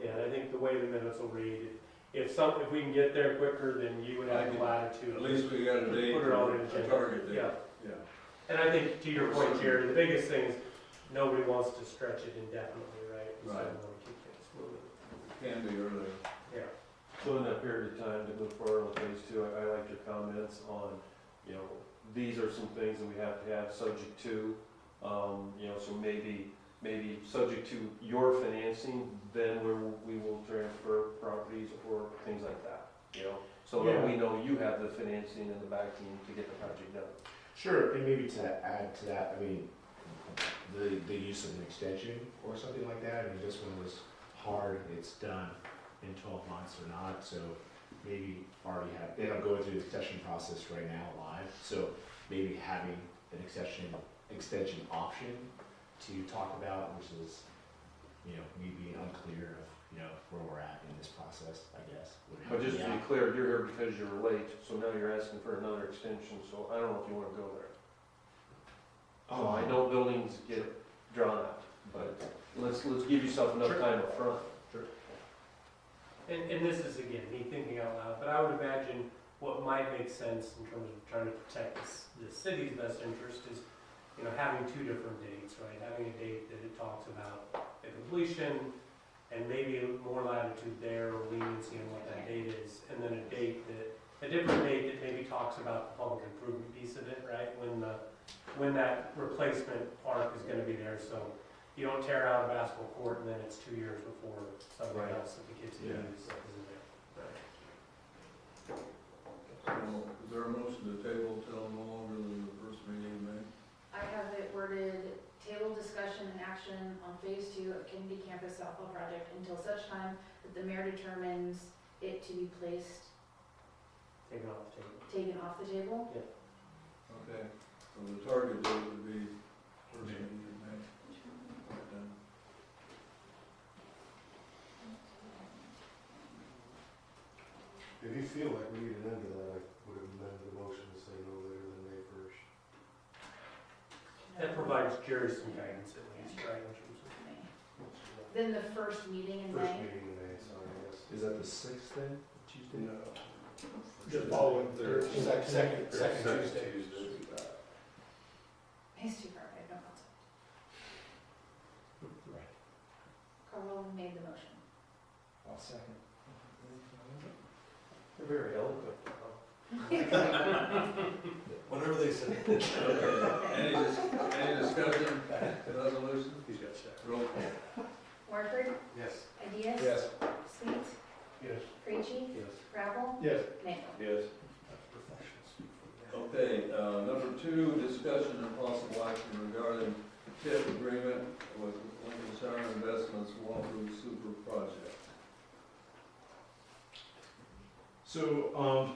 Yeah, and I think the way the minutes will read, if we can get there quicker, then you would have the latitude. At least we got a date, Put it on the a agenda. target date. Yeah. Yeah. And I think, to your point, Jerry, the biggest thing is nobody wants to stretch it indefinitely, right? So Right. we want to keep things moving. Can be earlier. Yeah. So in that period of time to move forward on phase two, I liked your comments on, these are some things that we have to have subject to, so maybe subject to your financing, then we will transfer properties or things like that, so that we know you have the financing and the backing to get the project done. Sure, and maybe to add to that, I mean, the use of an extension or something like that. I mean, this one was hard, it's done in 12 months or not, so maybe already have, and I'm going through the extension process right now live, so maybe having an extension option to talk about versus, me being unclear of, where we're at in this process, I guess. would help But just me to be out. clear, you're here because you're late, so now you're asking for another extension, so I don't know if you wanna go there. So I know buildings get drawn out, but let's give yourself enough time up front. And this is, again, me thinking out loud, but I would imagine what might make sense in terms of trying to protect the city's best interest is, having 2 different dates, right? Having a date that it talks about the completion and maybe more latitude there or leniency on what that date is, and then a different date that maybe talks about the public improvement piece of it, right? When that replacement park is gonna be there, so you don't tear out a basketball court and then it's 2 years before something Right. else that the kids can Yeah. use isn't there. Right. So, is there a motion to table till no longer than the first meeting in May? I have it worded, table discussion and action on phase 2 of Kennedy Campus softball project until such time that the mayor determines it to be placed, Take it off the table. taken off the table. Okay, so the target date would be first meeting in May. Right then. If you feel like we need an end to that, I would amend the motion to say no later than May 1st. That provides Jerry some guidance at least, right, in terms of. Then the first meeting in First May. meeting in May, sorry, yes. Is that the 6th then, Tuesday? No. The following Thursday. second Tuesday. May's too far away, no concept. Right. Carl made the motion. I'll second. Okay, any discussion, resolution? He's got check. Roll call. Warford, Yes. Ideas? Yes. Sweet, Yes. Preachy, Yes. Rappel, Yes. Nagel. Yes. Okay, number 2, discussion and possible action regarding TIF agreement with Lincoln Center Investments Wahoo Super Project. So,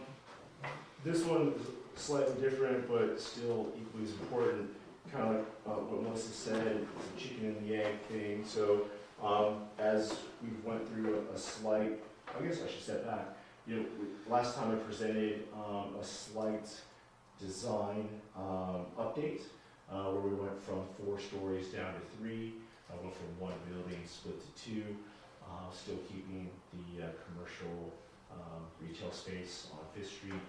this one is slightly different, but still equally as important. Kind of like what Melissa said, it's a chicken and the egg thing. So, as we went through a slight, I guess I should step back. You know, last time I presented a slight design update where we went from 4 stories down to 3. Went from 1 building split to 2, still keeping the commercial retail space on 5th Street,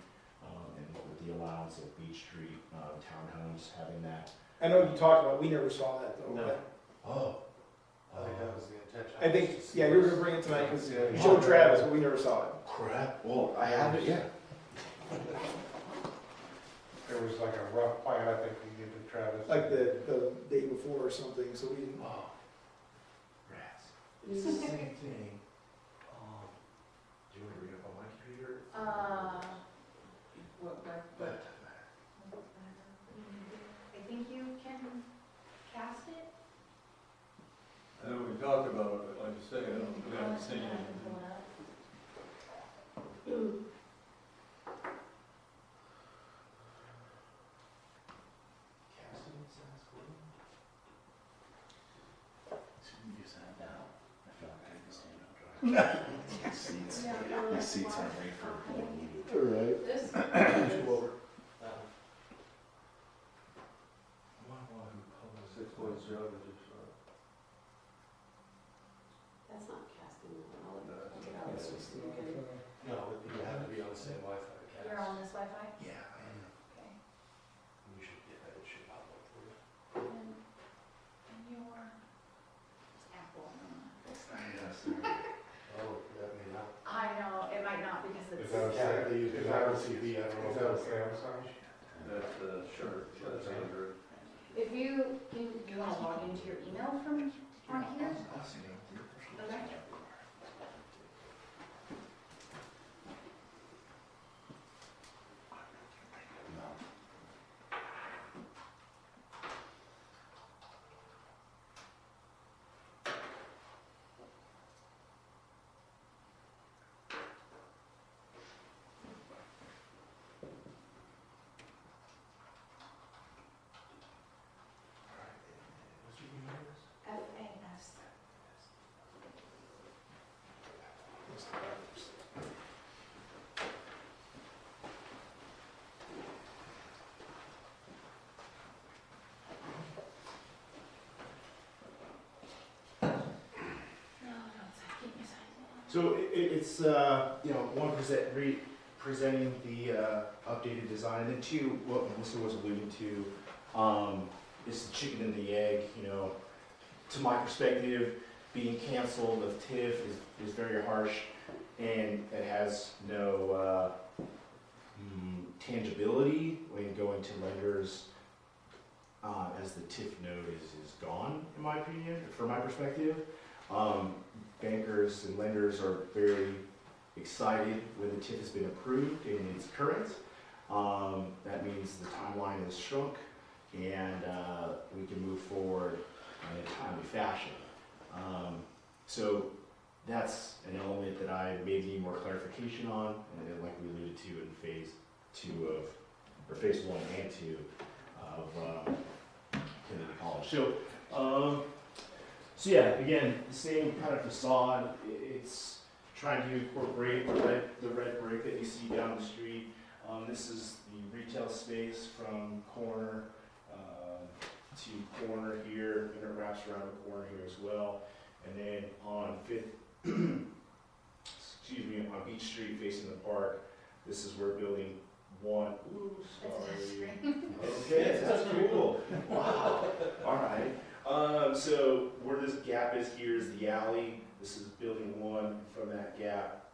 and with the allowance of Beach Street townhomes having that. I know you talked about, we never saw that though. No. Oh. I think that was the intention. I think, yeah, you were gonna bring it tonight, because you showed Travis, but we never saw it. Crap. Well, I had it, yeah. There was like a rough plan, I think we gave to Travis. Like the day before or something, so we didn't. Oh. Rats. It's the same thing. Do you want to read up on my computer? What? I think you can cast it. I know we talked about it, but like you say, we haven't seen I it. can pull it up. Casting sounds cool. Use that now. I feel like I can stand up. These seats aren't made for a board meeting. All right. This? Wahoo Public. 6 points geography. That's not casting, I'll No, look it up. No, you have to be on the same Wi-Fi. You're on this Wi-Fi? Yeah, I am. Okay. You should get that, it should pop up for you. And your Apple. Oh, that may not. I know, it might not because Is it's. that Yeah, they use is it that on LCD? I don't know if Is that that's Samsung. That's sure, that's Android. If you, do you want to log into your email from on here? Okay. What's your email address? FAS. So it's you know, one presenting the updated design, and then 2, what Melissa was alluding to, is the chicken and the egg. You know, to my perspective, being canceled of TIF is very harsh, and it has no tangibility when going to lenders, as the TIF node is gone, in my opinion, from my perspective. Bankers and lenders are very excited when the TIF has been approved and it's current. That means the timeline is shrunk, and we can move forward in a timely fashion. So that's an element that I may need more clarification on, and then like we alluded to in phase 1 and 2 of Kennedy College. So yeah, again, the same kind of facade. It's trying to incorporate the red brick that you see down the street. This is the retail space from corner to corner here, and it wraps around the corner here as well. And then on on Beach Street facing the park, this is where building 1. Ooh, sorry. Okay, that's cool. Wow. All right. So where this gap is here is the alley. This is building 1. From that gap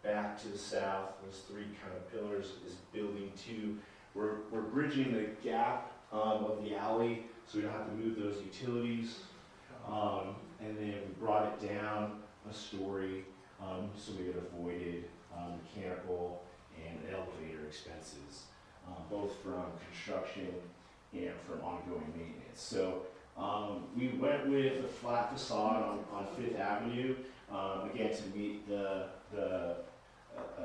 back to the south, those 3 kind of pillars is building 2. we're bridging the gap of the alley, so we don't have to move those utilities. And then we brought it down a story, so we had avoided mechanical and elevator expenses, both from construction and from ongoing maintenance. So we went with a flat facade on Fifth Avenue, again to meet the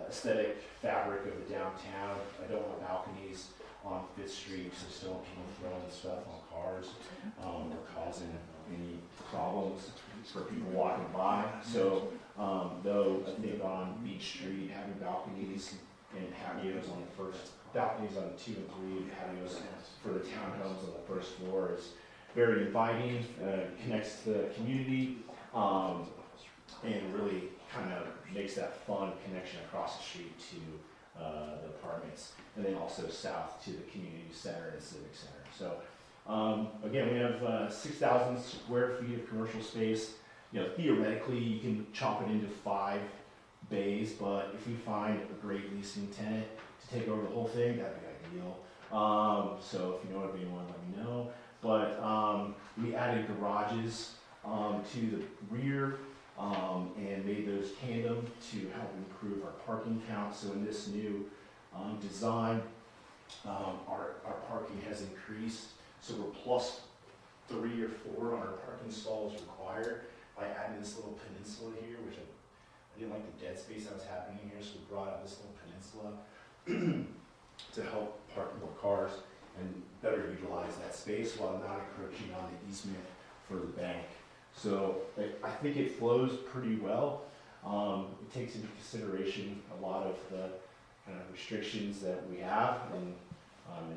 aesthetic fabric of the downtown. I don't want balconies on Fifth Street, so still don't people throwing stuff on cars or causing any problems for people walking by. So though I think on Beach Street having balconies and patios on the first, balconies on 2 and 3, patios for the townhomes on the first floor is very inviting, connects to the community, and really kind of makes that fun connection across the street to the apartments, and then also south to the community center and civic center. So again, we have 6,000 square feet of commercial space. You know, theoretically, you can chop it into 5 bays, but if we find a great leasing tenant to take over the whole thing, that'd be ideal. So if you know of anyone, let me know. But we added garages to the rear and made those tandem to help improve our parking count. So in this new design, our parking has increased. So we're +3 or 4 on our parking stalls required by adding this little peninsula here, which I didn't like the dead space that was happening here, so we brought out this little peninsula to help park more cars and better utilize that space while not encroaching on the easement for the bank. So I think it flows pretty well. It takes into consideration a lot of the kind of restrictions that we have, and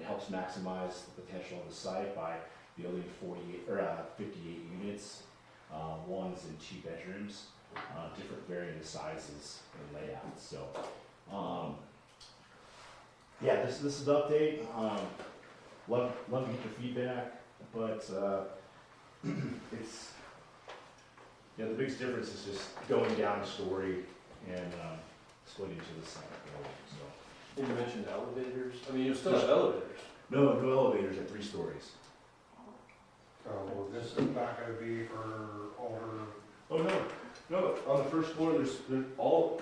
it helps maximize the potential of the site by building 58 units, 1s and 2 bedrooms, different varying sizes and layouts. So yeah, this is the update. Love to get your feedback, but it's, the biggest difference is just going down a story and splitting to the second floor. So. And you mentioned elevators. I mean, you still have elevators. No elevators at 3 stories. Well, this is not gonna be for older. Oh no. On the first floor, there's all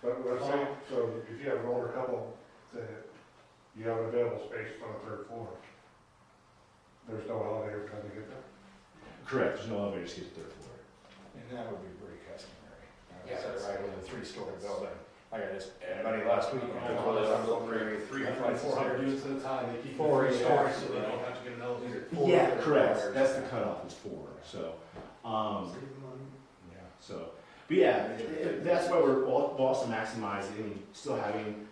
But what I'm saying, so if you have an older couple, that you have available space on the 3rd floor, there's no elevator for them to get there? correct. There's no elevators to get to the 3rd floor. And that would be pretty customary. Yeah, That's right, with a 3-story building. Like I just, Money last week. Well, that's not very 400 units at a time, they keep 4 it 3 stories, stories, so they don't have to get an elevator. Yeah, correct. That's the cutoff is 4. So, Yeah. so, but yeah, that's why we're also maximizing, still having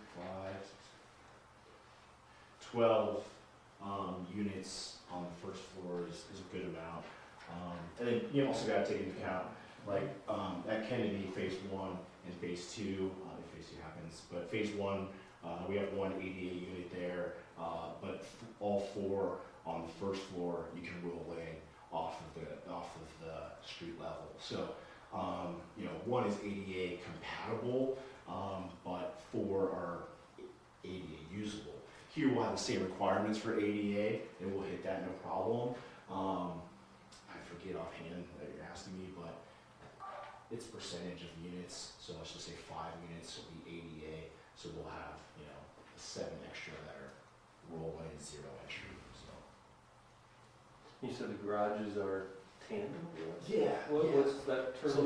12 units on the first floor is a good amount. And then you also got to take into account, like at Kennedy, phase 1 and phase 2, if phase 2 happens, but phase 1, we have 1 ADA unit there, but all 4 on the first floor, you can roll in off of the street level. So, 1 is ADA compatible, but 4 are ADA usable. Here we'll have the same requirements for ADA, and we'll hit that no problem. I forget offhand that you're asking me, but it's percentage of units. So let's just say 5 units will be ADA. So we'll have 7 extra that are roll-in, 0 entry. So. You said the garages are tandem? Yeah. What's that term? So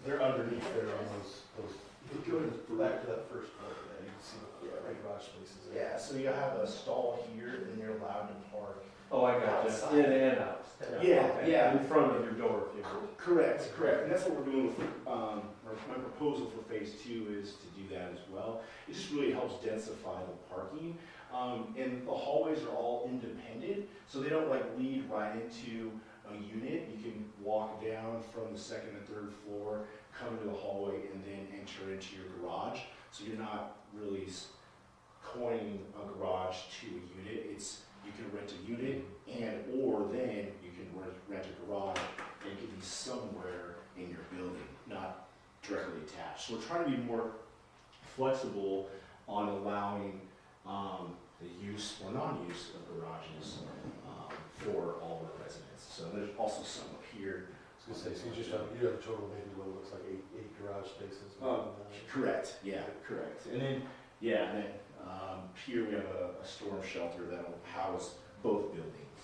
they're underneath there on those, if you go back to that first part, you can see the garage spaces there. Yeah, so you have a stall here, and you're allowed to park. Oh, I got Outside. you. In and out. Yeah, Okay. yeah. In front of your door, if you will. Correct. And that's what we're doing with, my proposal for phase 2 is to do that as well. It just really helps densify the parking. And the hallways are all independent, so they don't lead right into a unit. You can walk down from the 2nd and 3rd floor, come into the hallway, and then enter into your garage. So you're not really coining a garage to a unit. You can rent a unit, or then you can rent a garage, and it can be somewhere in your building, not directly attached. So we're trying to be more flexible on allowing the use or non-use of garages for all the residents. So there's also some up here. I was gonna say, so you have a total maybe what looks like eight garage spaces. Correct, yeah, correct. And then, here we have a storm shelter that'll house both buildings.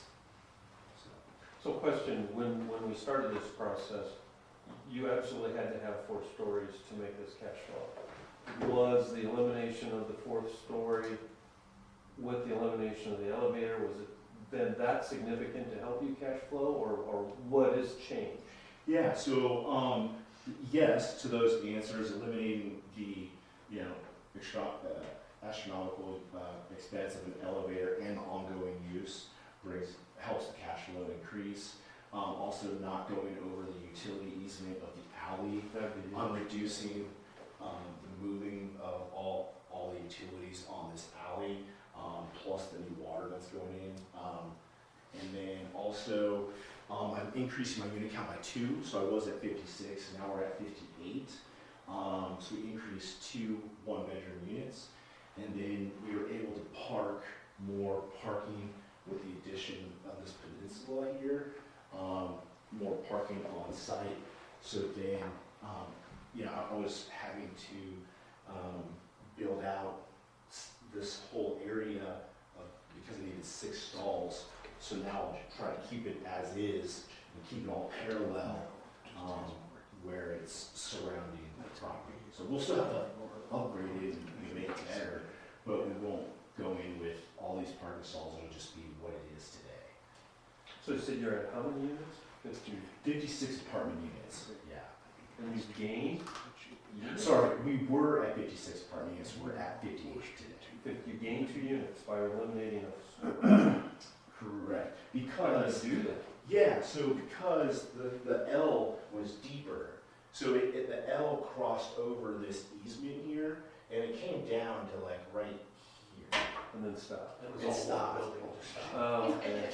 So question, when we started this process, you absolutely had to have 4 stories to make this cash flow. Was the elimination of the 4th story with the elimination of the elevator, was it been that significant to help you cash flow, or what has changed? Yeah, so, yes to those answers. Eliminating the, astronomical expense of an elevator and the ongoing use helps the cash flow increase. Also not going over the utility easement of the alley, reducing the moving of all the utilities on this alley, plus the new water that's going in. And then also, I'm increasing my unit count by 2, so I was at 56, and now we're at 58. So we increased 2 one-bedroom units, and then we were able to park more parking with the addition of this peninsula here, more parking on site. So then, I was having to build out this whole area because I needed 6 stalls. So now I'll try to keep it as is and keep it all parallel where it's surrounding the property. So we'll still have to upgrade it and make it better, but we won't go in with all these parking stalls. It'll just be what it is today. So you said you're at how many units? 56 apartment units, yeah. And you've gained? Sorry, we were at 56 apartment units, we're at 58 today. You gained 2 units by eliminating a Correct. How did you do that? Yeah, so because the L was deeper, so the L crossed over this easement here, and it came down to like right here. And then stopped. It stopped. Okay.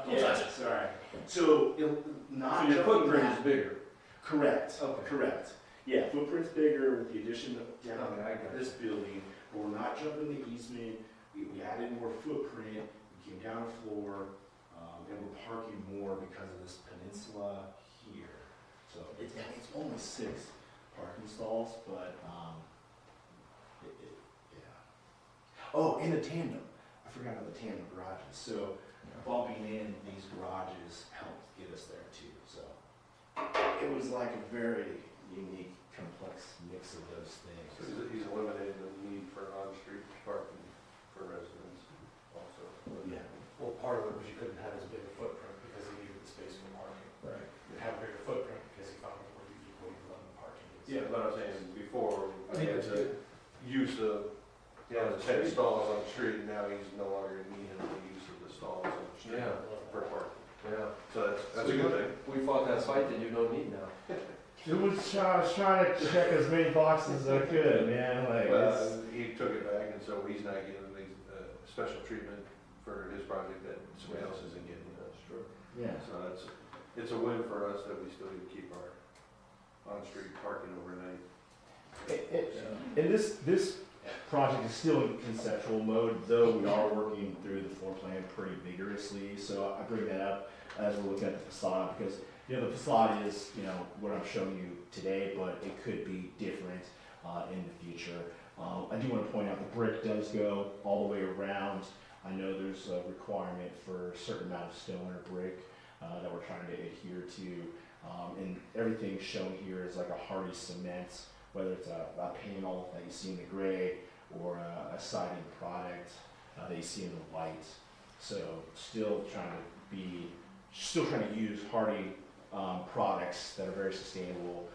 Yeah, sorry. So not So your footprint is bigger. Correct. Okay. Correct. Yeah, footprint's bigger with the addition of down Okay, I got this building, but we're not jumping the easement. We added more footprint. We came down a floor, and we're parking more because of this peninsula here. So it's only 6 parking stalls, but yeah. Oh, and the tandem. I forgot about the tandem garages. So bumping in these garages helped get us there too. So it was like a very unique, complex mix of those things. So he's eliminated the need for on-street parking for residents also. Yeah. Well, part of it was you couldn't have as big a footprint because he needed the space for parking. Right. You have a bigger footprint because he found more usable than the parking. Yeah, but I'm saying before, I think he had that's to good. use the, 10 stalls on the street, and now he's no longer needing the use of the stalls on the street for parking. Yeah, so that's a good thing. We fought that fight that you don't need now. I was trying to check as many boxes as I could, man. He took it back, and so he's not getting the special treatment for his project that somebody else isn't getting. Sure. Yeah. So it's a win for us that we still need to keep our on-street parking overnight. And this project is still in conceptual mode, though we are working through the floor plan pretty vigorously. So I bring that up as we're looking at the facade because the facade is what I'm showing you today, but it could be different in the future. I do want to point out the brick does go all the way around. I know there's a requirement for a certain amount of stone or brick that we're trying to adhere to, and everything shown here is like a hardy cement, whether it's a panel that you see in the gray or a siding product that you see in the white. So still trying to use hardy products that are very sustainable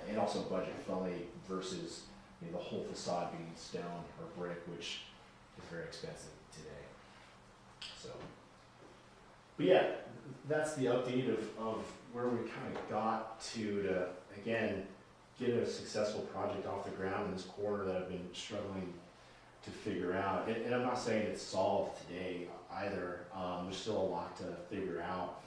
and also budget friendly versus the whole facade being stone or brick, which is very expensive today. So, but yeah, that's the update of where we kind of got to again get a successful project off the ground in this corner that I've been struggling to figure out. And I'm not saying it's solved today either. There's still a lot to figure out.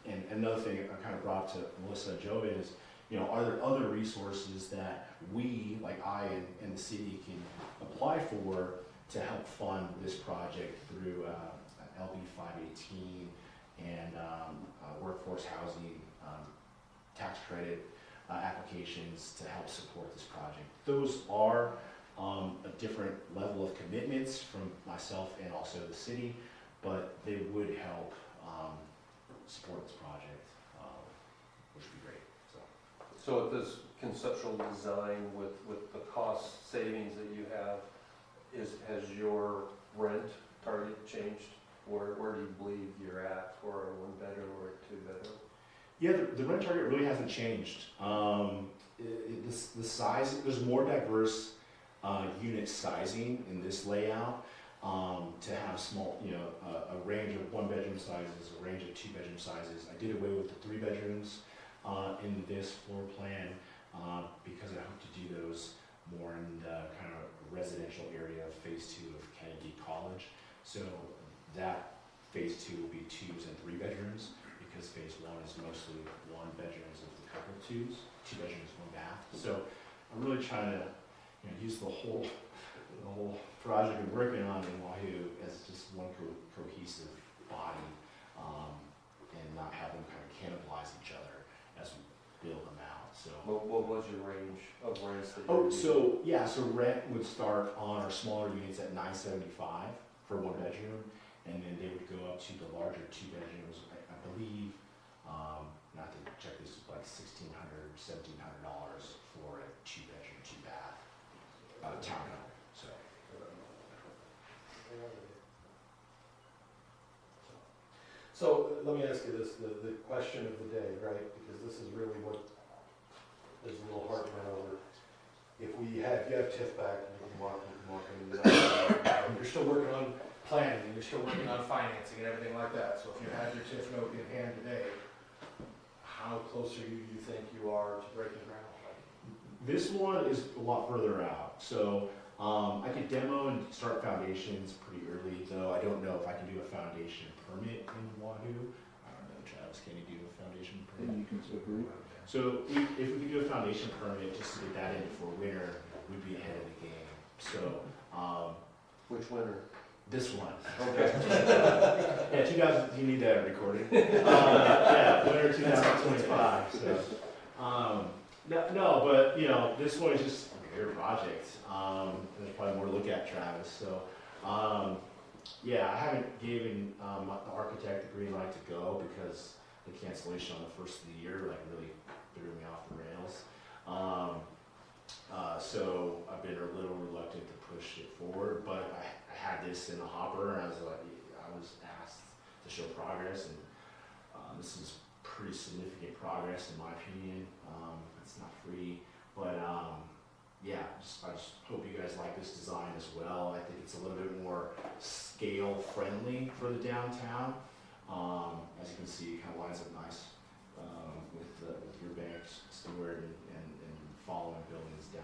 And another thing I kind of brought to Melissa and Jovan is, are there other resources that we, like I and the city, can apply for to help fund this project through LB 518 and workforce housing tax credit applications to help support this project. Those are a different level of commitments from myself and also the city, but they would help support this project, which would be great. So with this conceptual design, with the cost savings that you have, has your rent target changed? Where do you believe you're at for a 1-bedroom or a 2-bedroom? Yeah, the rent target really hasn't changed. The size, there's more diverse unit sizing in this layout to have small, a range of 1-bedroom sizes, a range of 2-bedroom sizes. I did away with the 3 bedrooms in this floor plan because I hope to do those more in the kind of residential area of phase 2 of Kennedy College. So that phase 2 will be 2s and 3 bedrooms because phase 1 is mostly 1 bedrooms with a couple of 2s, 2 bedrooms, 1 bath. So I'm really trying to use the whole project we're working on in Wahoo as just one cohesive body and not have them kind of cannibalize each other as we build them out. So What was your range of rents that you so rent would start on our smaller units at $975 for 1 bedroom, and then they would go up to the larger 2 bedrooms. I believe, not to check this, like $1,600 or $1,700 for a 2-bedroom, 2-bath townhome. So let me ask you this, the question of the day, right? Because this is really what is a little hard to run over. If you have TIF back, you can walk, you're still working on planning, and you're still working on financing and everything like that. So if you had your TIF note in hand today, how close do you think you are to breaking ground? This one is a lot further out. So I could demo and start foundations pretty early, though I don't know if I can do a foundation permit in Wahoo. I don't know, Travis, can you do a foundation permit? You can agree. So if we could do a foundation permit just to get that in before winter, we'd be ahead of the game. So Which winter? this one. Okay. Yeah, 2000. Do you need that recorded? Yeah, winter 2025. So no, but this one is just a bigger project. There's probably more to look at, Travis. So yeah, I haven't given the architect the green light to go because the cancellation on the first of the year really threw me off the rails. So I've been a little reluctant to push it forward, but I had this in the hopper, and I was asked to show progress, and this is pretty significant progress in my opinion. It's not free, but yeah, I just hope you guys like this design as well. I think it's a little bit more scale friendly for the downtown. As you can see, it kind of lines up nice with your bank, Stewart, and following buildings down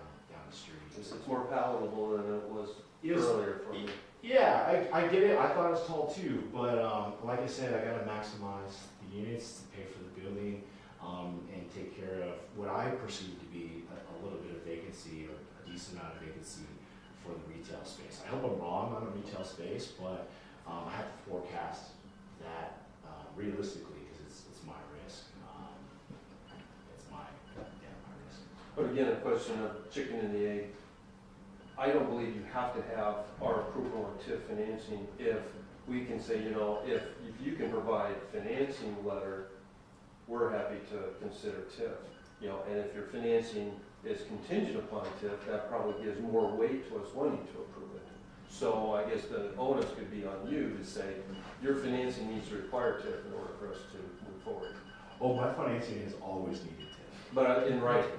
the street. It's more palatable than it was earlier for me. Yeah, I get it. I thought it was tall too, but like I said, I got to maximize the units to pay for the building and take care of what I perceive to be a little bit of vacancy or a decent amount of vacancy for the retail space. I hope I'm wrong on the retail space, but I have to forecast that realistically because it's my risk. It's my risk. But again, a question of chicken and the egg. I don't believe you have to have our approval on TIF financing if we can say, if you can provide financing letter, we're happy to consider TIF. And if your financing is contingent upon TIF, that probably gives more weight to us wanting to approve it. So I guess the onus could be on you to say, your financing needs to require TIF in order for us to move forward. Oh, my financing has always needed TIF. But in writing,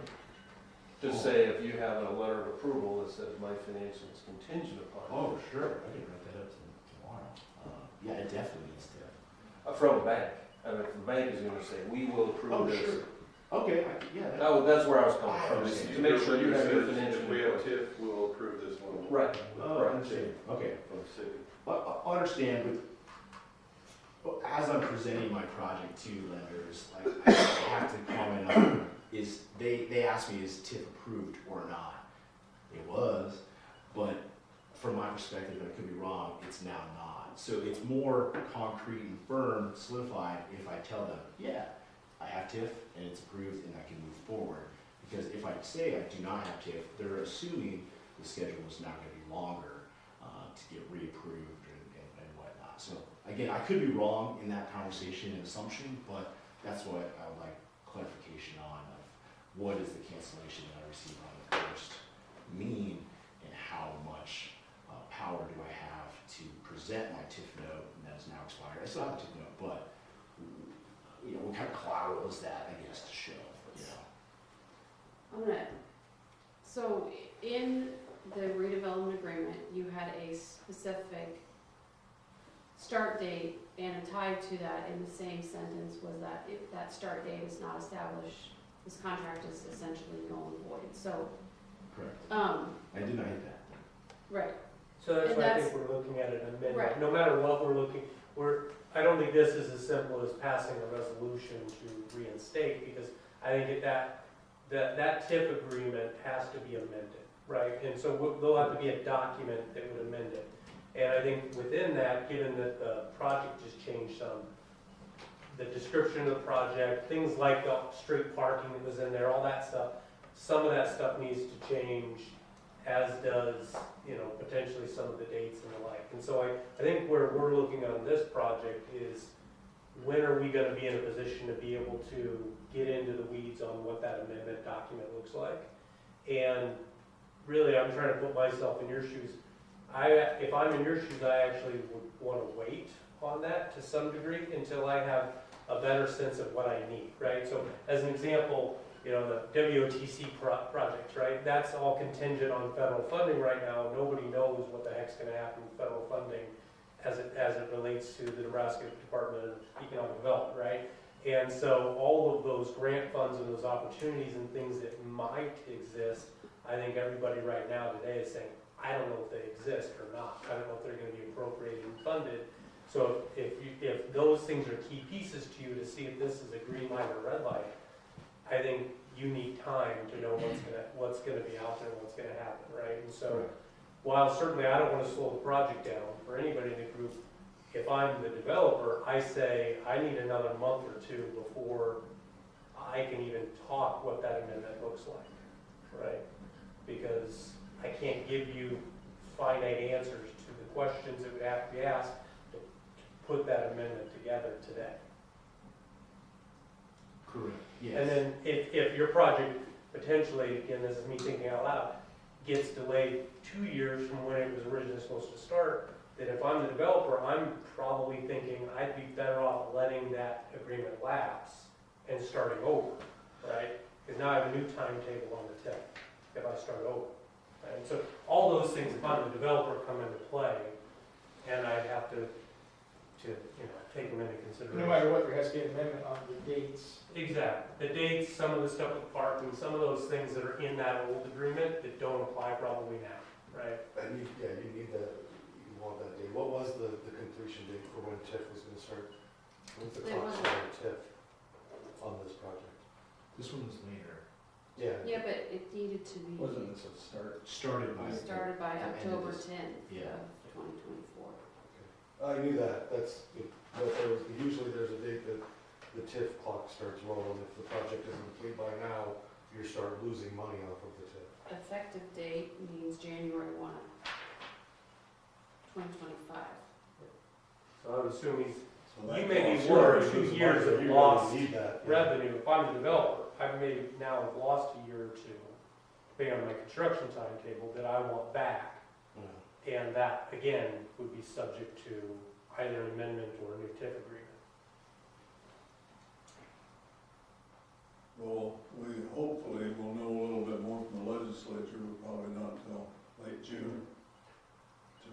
just say if you have a letter of approval that says my financing is contingent upon. Oh, sure, I can write that up tomorrow. Yeah, it definitely needs TIF. From a bank. I mean, if the bank is going to say, we will approve this. Sure. Okay, yeah. That's where I was coming from, is to make sure you have your financial. If we have TIF, we'll approve this one. Right. Oh, I understand. Okay. From the city. I understand, but as I'm presenting my project to lenders, I have to comment on is they asked me, is TIF approved or not? It was, but from my perspective, and I could be wrong, it's now not. So it's more concrete and firm, solidified if I tell them, yeah, I have TIF and it's approved and I can move forward. Because if I say I do not have TIF, they're assuming the schedule is now going to be longer to get reapproved and whatnot. So again, I could be wrong in that conversation and assumption, but that's what I would like clarification on of what is the cancellation that I received on the first mean and how much power do I have to present my TIF note that is now expired. I still have a TIF note, but you know, what kind of collateral is that, I guess, to show, you know? So in the redevelopment agreement, you had a specific start date, and tied to that in the same sentence was that if that start date is not established, this contract is essentially null and void. So, Correct. I did not hit that. right. So that's And why I that's- think we're looking at an amendment. Right. No matter what we're looking, I don't think this is as simple as passing a resolution to reinstate, because I think that TIF agreement has to be amended, right? And so there'll have to be a document that would amend it. And I think within that, given that the project just changed some, the description of the project, things like the street parking that was in there, all that stuff, some of that stuff needs to change, as does, you know, potentially some of the dates and the like. And so I think where we're looking on this project is, when are we gonna be in a position to be able to get into the weeds on what that amendment document looks like? And really, I'm trying to put myself in your shoes. If I'm in your shoes, I actually would wanna wait on that to some degree until I have a better sense of what I need, right? So as an example, you know, the WOTC projects, right? That's all contingent on federal funding right now. Nobody knows what the heck's gonna happen with federal funding as it relates to the Nebraska Department of Economic Development, right? And so all of those grant funds and those opportunities and things that might exist, I think everybody right now today is saying, I don't know if they exist or not. I don't know if they're gonna be appropriated and funded. So if those things are key pieces to you to see if this is a green light or red light, I think you need time to know what's gonna be out there, what's gonna happen, right? And so, while certainly I don't wanna slow the project down for anybody in the group, if I'm the developer, I say, I need another month or two before I can even talk what that amendment looks like, right? Because I can't give you finite answers to the questions that would have to be asked to put that amendment together today. Correct. Yes. And then if your project potentially, again, this is me thinking out loud, gets delayed 2 years from when it was originally supposed to start, then if I'm the developer, I'm probably thinking I'd be better off letting that agreement lapse and starting over, right? Because now I have a new timetable on the TIF if I start over. Right? And so all those things, if I'm the developer, come into play, and I'd have to take them into consideration. No matter what, there has to be an amendment on the dates. Exactly. The dates, some of the stuff with parking, some of those things that are in that old agreement that don't apply probably now, right? And you need that, you want that date. What was the completion date for when TIF was gonna start? When's the It clock wasn't- start TIF on this project? This one was later. Yeah. Yeah, but it needed to be Wasn't this a start? Started by. started by the end of October this- 10th Yeah. of 2024. I knew that, but usually there's a date that the TIF clock starts rolling. If the project isn't complete by now, you start losing money off of the TIF. Effective date means January 1, 2025. So I would assume So you that may be costs- one or you're 2 losing years money, of you really lost need that, yeah. revenue. If I'm a developer, I may now have lost a year or two, depending on my construction timetable, that I want back. And that, again, would be subject to either an amendment or a new TIF agreement. Well, we hopefully will know a little bit more from the legislature, but probably not until late June.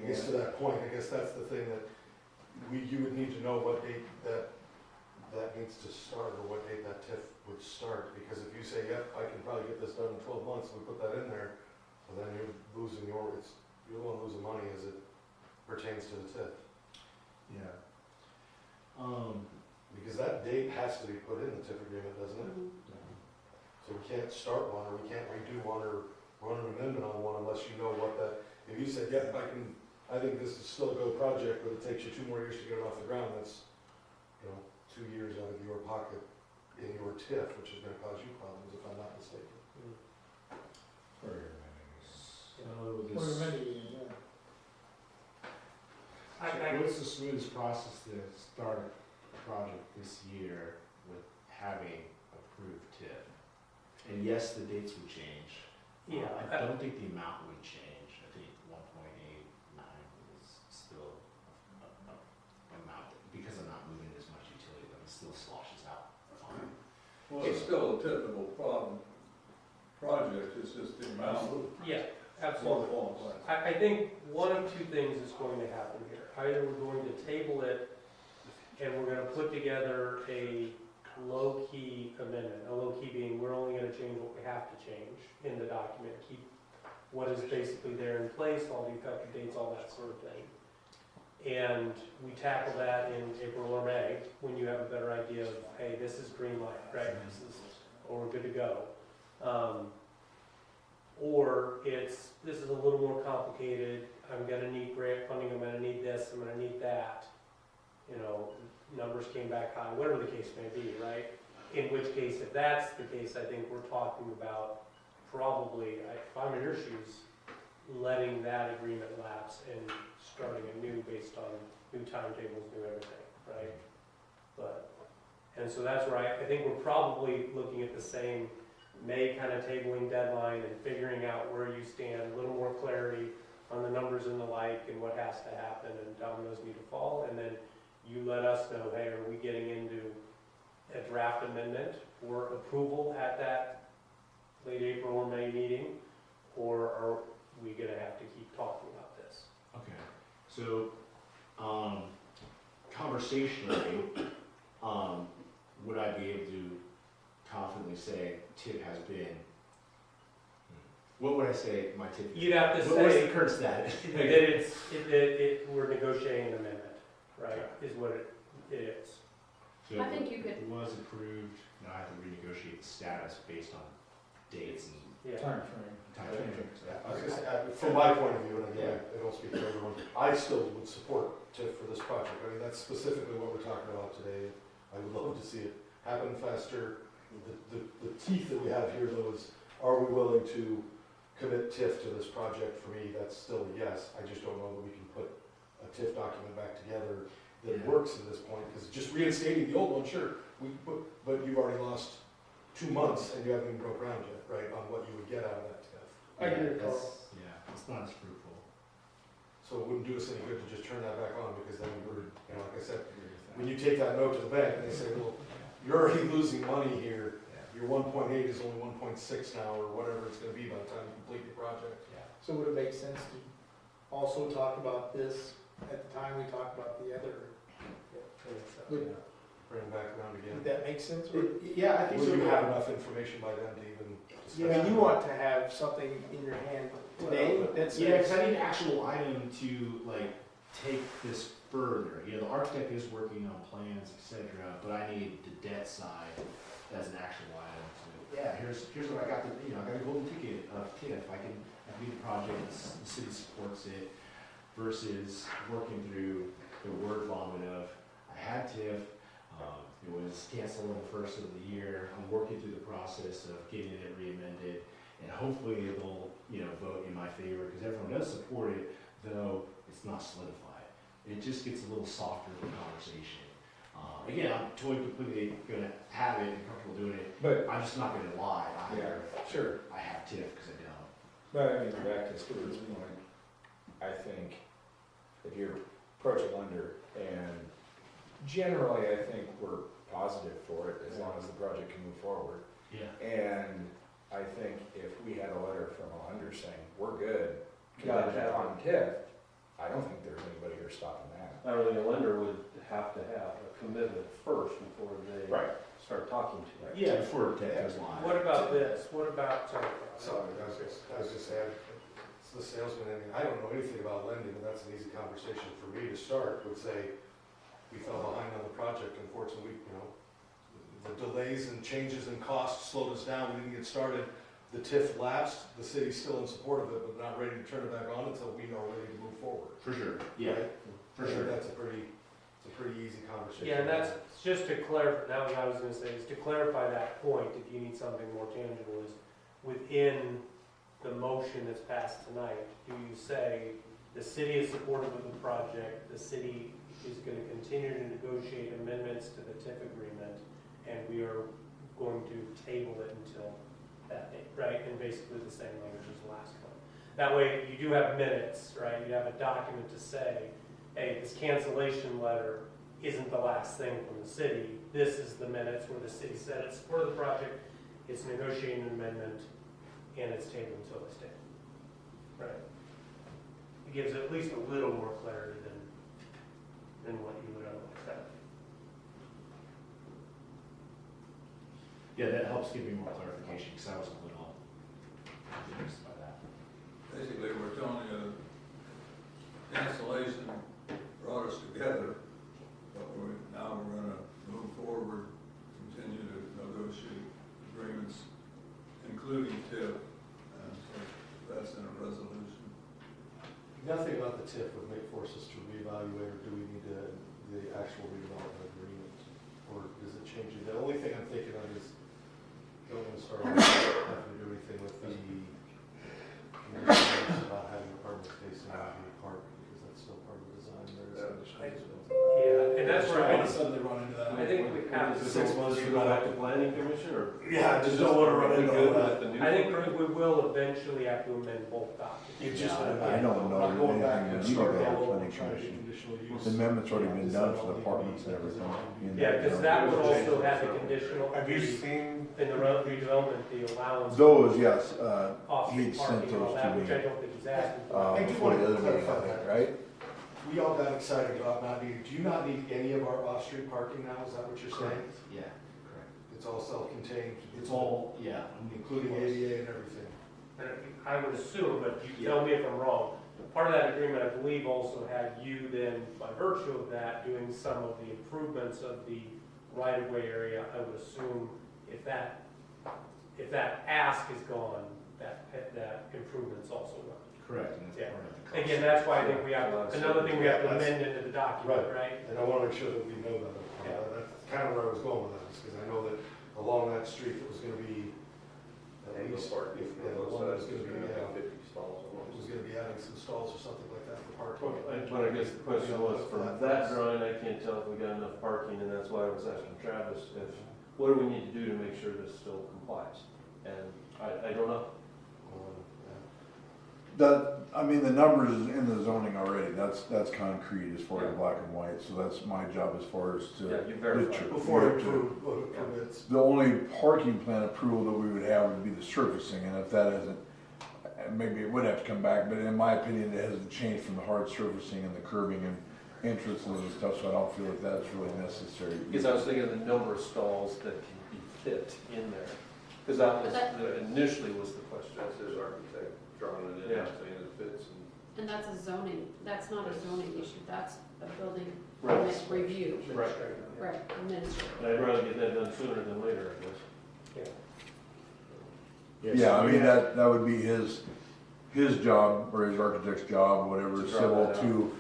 I guess to that point, I guess that's the thing that you would need to know what date that needs to start, or what date that TIF would start, because if you say, yep, I can probably get this done in 12 months, we put that in there, well, then you're losing you're going to lose the money as it pertains to the TIF. Yeah. Because that date has to be put in the TIF agreement, doesn't it? Mhm. So So we can't start one, or we can't redo one, or run an amendment on one unless you know what that, if you said, yeah, I think this is still a go project, but it takes you 2 more years to get it off the ground, that's, 2 years out of your pocket in your TIF, which is gonna cause you problems, if I'm not mistaken. So Or this, maybe, yeah. what's the smoothest process to start a project this year with having approved TIF? And yes, the dates would change. Yeah. I don't think the amount would change. I think 1.89 is still a amount, because I'm not moving as much utility, but it still sloshes out fine. Well, it's still a typical project, it's just the amount. Yeah, absolutely. I think one of 2 things is going to happen here. Either we're going to table it and we're gonna put together a low-key amendment. A low-key being, we're only gonna change what we have to change in the document, keep what is basically there in place, all the effective dates, all that sort of thing. And we tackle that in April or May, when you have a better idea of, hey, this is green light, right? This is, or we're good to go. Or this is a little more complicated, I'm gonna need grant funding, I'm gonna need this, I'm gonna need that. Numbers came back high, whatever the case may be, right? In which case, if that's the case, I think we're talking about probably, if I'm in your shoes, letting that agreement lapse and starting anew based on new timetables, new everything, right? And so that's where I think we're probably looking at the same May kind of tabling deadline and figuring out where you stand, a little more clarity on the numbers and the like and what has to happen and dominoes need to fall, and then you let us know, hey, are we getting into a draft amendment for approval at that late April or May meeting, or are we gonna have to keep talking about this? Okay, so, conversationally, would I be able to confidently say TIF has been, what would I say my TIF is? You'd have to What's say the current status? that we're negotiating an amendment, right, is what it is. So I think you could- it was approved, now I have to renegotiate the status based on dates and Yeah. time I frame. was gonna say, from my point of view, and again, I don't speak for everyone, I still would support TIF for this project. I mean, that's specifically what we're talking about today. I would love to see it happen faster. The teeth that we have here, though, is, are we willing to commit TIF to this project? For me, that's still a yes. I just don't know that we can put a TIF document back together that works at this point, because just reinstating the old one, sure, but you've already lost 2 months and you haven't even broke ground yet, right, on what you would get out of that TIF. I agree with Carl. Yeah, it's not as fruitful. So it wouldn't do us any good to just turn that back on, because then we're, like I said, when you take that note to the bank and they say, well, you're already losing money here, your 1.8 is only 1.6 now, or whatever it's gonna be by the time you complete the project. So would it make sense to also talk about this at the time we talk about the other? Would, Bring it back around again. would that make sense? Or- Yeah, I think Will so. you have enough information by then to even discuss? I mean, you want to have something in your hand today that says. Yeah, because I need an actual item to like take this further. The architect is working on plans, etc., but I need the debt side as an actual item. So, yeah, here's what I got. I got a golden ticket of TIF. I can do the project. The city supports it. Versus working through the word vomit of I had TIF. It was canceled on the first of the year. I'm working through the process of getting it re-amended, and hopefully they'll, vote in my favor, because everyone does support it, though it's not solidified. It just gets a little softer in the conversation. Again, I'm totally completely gonna have it and comfortable doing it, But, I'm just not gonna lie. sure, I have TIF because I don't. but I mean, back to Stuart's point, I think if you approach a lender, and generally I think we're positive for it as long as the project can move forward. Yeah. And I think if we had a letter from a lender saying, we're good, Got it. on TIF, I don't think there's anybody here stopping that. I don't think a lender would have to have a commitment first before they start talking to you. Yeah, before TIF is live. What about this? What about, Sorry, I was just saying, it's the salesman, I don't know anything about lending, but that's an easy conversation for me to start, would say, we fell behind on the project, unfortunately, the delays and changes in costs slowed us down, we didn't get started. The TIF lapsed, the city's still in support of it, but not ready to turn it back on until we are ready to move forward. For sure, yeah, Right? for I think sure. That's a pretty easy conversation. Yeah, and that's, just to clarify, now what I was gonna say is to clarify that point, if you need something more tangible, is within the motion that's passed tonight, do you say the city is supportive of the project, the city is gonna continue to negotiate amendments to the TIF agreement, and we are going to table it until that date, right? And basically the same language as the last one. That way, you do have minutes, right? You have a document to say, hey, this cancellation letter isn't the last thing from the city. This is the minutes where the city said it's for the project, it's negotiating an amendment, and it's tabled until this date. Right? It gives at least a little more clarity than what you would otherwise have. Yeah, that helps give me more clarification, because I was a little confused by that. Basically, we're telling you, cancellation brought us together, but now we're gonna move forward, continue to negotiate agreements, including TIF, and so that's in a resolution. Nothing about the TIF would force us to reevaluate, or do we need the actual redevelopment agreement? Or does it change it? The only thing I'm thinking of is, don't want to start having to do anything with the communications about having apartments facing the park, because that's still part of the design. Yeah, and that's where I suddenly run into that. I think we have to. 6 months to go back to planning commission, or? Yeah, I just don't want to run into all that. I think we will eventually have to amend both documents. It's just, I don't know I'm going back anything and that you start got all over planning trying to get commission. conditional use. The amendment's already been done for the apartments and everything. Yeah, because that would also have the conditional, Have you seen? in the redevelopment, the allowance. Those, yes, Off-street he sent parking and all those that, to which me. I don't think he's asking for. I do Before want the to other meeting, clarify I think, that. right? We all got excited about not needing, do you not need any of our off-street parking now? Is that what you're saying? Yeah, correct. It's all self-contained? It's all, yeah. Including ADA and everything? And I would assume, but you tell me if I'm wrong, part of that agreement, I believe, also had you then, by virtue of that, doing some of the improvements of the right-of-way area. I would assume if that ask is gone, that improvement's also gone. Correct, and that's Yeah. part of the cost. Again, that's why I think we have, another thing we have to amend into the document, right? And I want to make sure that we know that. Yeah. That's kind of where I was going with that, because I know that along that street, it was going to be, at least, if, the one that was going to be, it was going to be adding some stalls or something like that for parking. But I guess the question was, from that drawing, I can't tell if we got enough parking, and that's why I was asking Travis, what do we need to do to make sure this still complies? And I don't know. I mean, the numbers is in the zoning already, that's concrete as far as black and white, so that's my job as far as to. Yeah, you verify. Before it permits. The only parking plan approval that we would have would be the surfacing, and if that isn't, maybe it would have to come back, but in my opinion, it hasn't changed from the hard surfacing and the curbing and entrances and stuff, so I don't feel like that's really necessary. Because I was thinking of the number of stalls that can be fit in there, because that was, initially was the question. That's his architect drawing it in, Yeah. saying it fits and. And that's a zoning, that's not a zoning issue, that's a building Right. permit review. Right. Right, administrative. And I'd rather get that done sooner than later, I guess. Yeah, I mean, that would be his job, or his architect's job, whatever, To draw civil, that out. to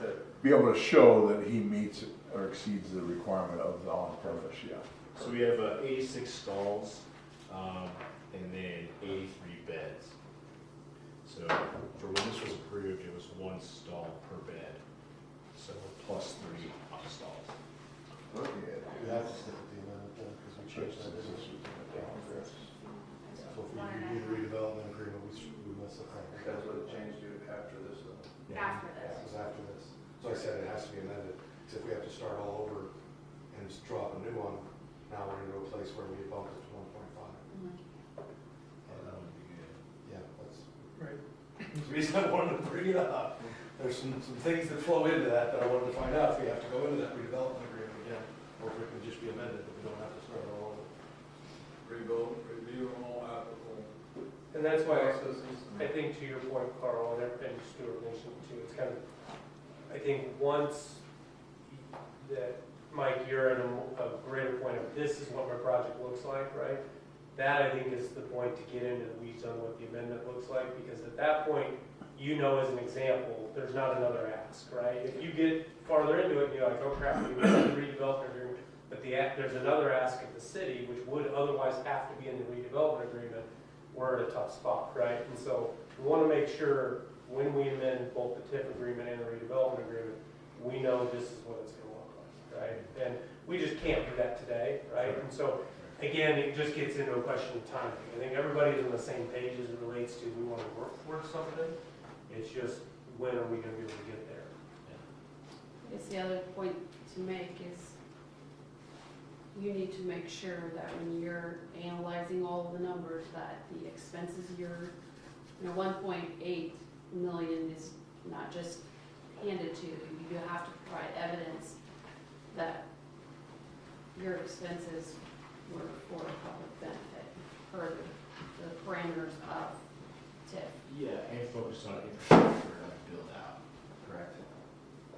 be able to show that he meets or exceeds the requirement of the on-premise, yeah. So we have 86 stalls, and then 83 beds. So for when this was approved, it was 1 stall per bed, so plus 3 on stalls. We have to stick with the amendment then, because we changed that, didn't we? So if we do the redevelopment agreement, we mess up that. That's what it changed to after this, though. After That this. was after this. So I said it has to be amended, because if we have to start all over and just drop a new one, now we're into a place where we bump it to 1.5. That would be good. Yeah, that's right. The reason I wanted to bring it up, there's some things that flow into that I wanted to find out if we have to go into that redevelopment agreement again, or if it can just be amended, but we don't have to start all over. Review all applicable And that's why processes. I think to your point, Carl, and Stuart mentioned too, it's kind of, I think once that Mike, you're at a greater point of, this is what my project looks like, right? That, I think, is the point to get into the weeds on what the amendment looks like, because at that point, you know, as an example, there's not another ask, right? If you get farther into it, and you're like, oh crap, we have the redevelopment agreement, but there's another ask of the city, which would otherwise have to be in the redevelopment agreement, we're at a tough spot, right? And so we want to make sure when we amend both the TIF agreement and the redevelopment agreement, we know this is what it's going to look like, right? And we just can't do that today, right? And so, again, it just gets into a question of timing. I think everybody's on the same page as it relates to we want to work towards something. It's just, when are we going to be able to get there? I guess the other point to make is you need to make sure that when you're analyzing all of the numbers, that the expenses you're, 1.8 million is not just handed to you. You have to provide evidence that your expenses were for public benefit per the parameters of TIF. Yeah, and focus on infrastructure build out, correct?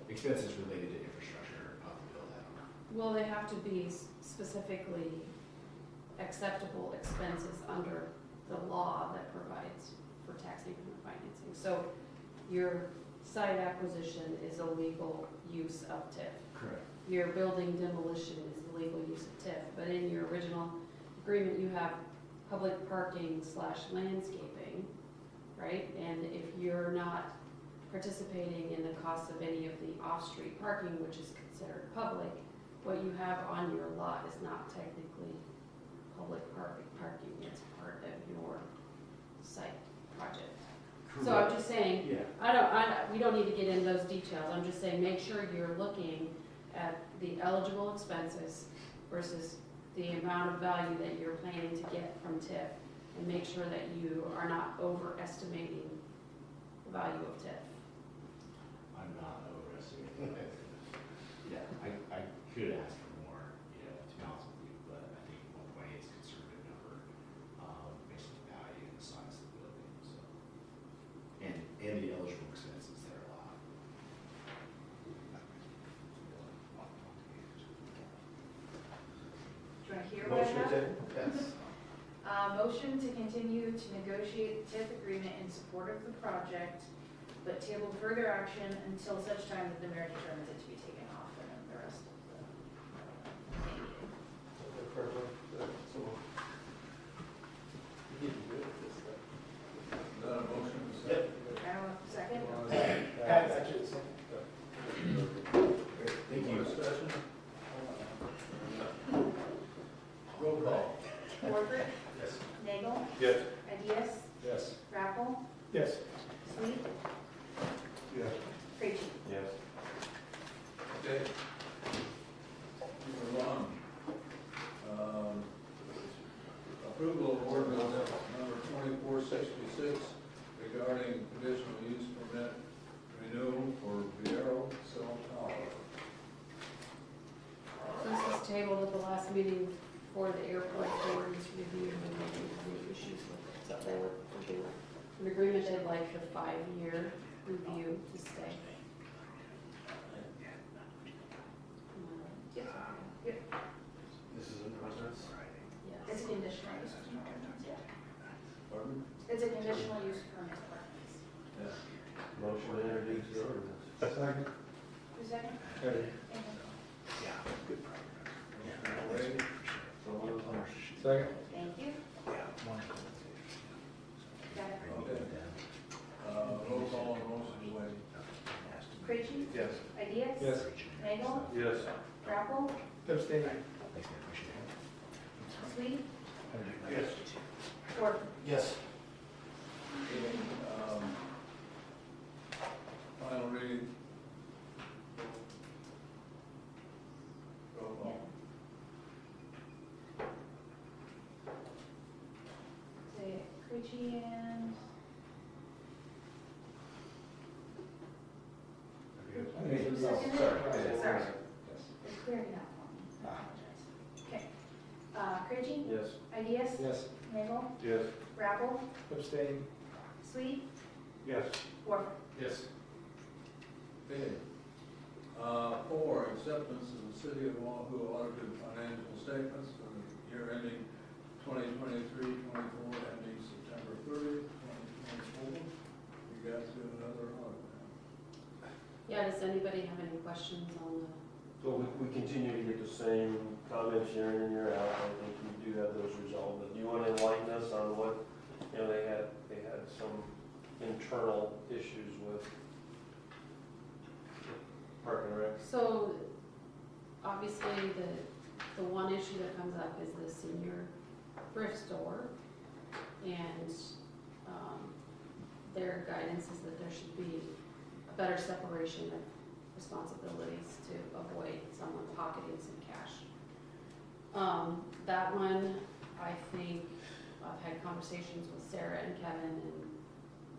Expenses related to infrastructure of the build out. Well, they have to be specifically acceptable expenses under the law that provides for tax increment financing. So your site acquisition is a legal use of TIF. Correct. Your building demolition is the legal use of TIF. But in your original agreement, you have public parking / landscaping, right? And if you're not participating in the cost of any of the off-street parking, which is considered public, what you have on your lot is not technically public parking. It's part of your site project. So I'm just saying, Yeah. we don't need to get into those details. I'm just saying, make sure you're looking at the eligible expenses versus the amount of value that you're planning to get from TIF, and make sure that you are not overestimating the value of TIF. I'm not overestimating it. Yeah, I could ask for more, to be honest with you, but I think 1.8 is a conservative number, based on the value and the size of the building, so. And the eligible expenses that are allowed. Do you want to hear what I have? Yes. Motion to continue to negotiate the TIF agreement in support of the project, but table further action until such time that the mayor determines it to be taken off, and then the rest of the meeting. Is that a motion? Yep. Second? Pat, actually, it's Thank you. Discussion? Roll call. Warford? Yes. Nagel? Yes. Ideas? Yes. Rappel? yes. Sweet? Yes. Creachy? Yes. Okay. Move on. Approval of ordinance number 2466 regarding conditional use permit renewal for Vieiro Cell Tower. This was tabled at the last meeting for the airport authorities review and maybe any issues with it. So they were doing an agreement, they'd like the 5-year review to stay. Yep. Yep. This is an ordinance? Yes. It's a conditional use permit. Yeah. Pardon? It's a conditional use permit ordinance. Yeah. Motion to introduce the ordinance. Second. Who's second? Ready. Wade? Second. Thank you. Got it. Okay. Roll call on motion, Wade. Creachy? Yes. Ideas? Yes. Nagel? Yes. Rappel? Abstain. Sweet? Yes. Warford? Yes. Final reading. Roll call. Say Creachy and, who seconded it? Sorry. It's clearing it out for me. I apologize. Okay. Creachy? Yes. Ideas? Yes. Nagel? Yes. Rappel? Abstain. Sweet? Yes. Warford? Yes. Okay. 4, acceptance of the City of Wahoo audited financial statements for the year ending 2023-24, ending September 30th, 2024. You guys do another audit now. Yeah, does anybody have any questions on the, So we continue to get the same comments year in and year out. I think we do have those resolved. But do you want to enlighten us on what, they had some internal issues with Park and Rec? so obviously the one issue that comes up is the senior thrift store. And their guidance is that there should be a better separation of responsibilities to avoid someone pocketing some cash. That one, I think, I've had conversations with Sarah and Kevin, and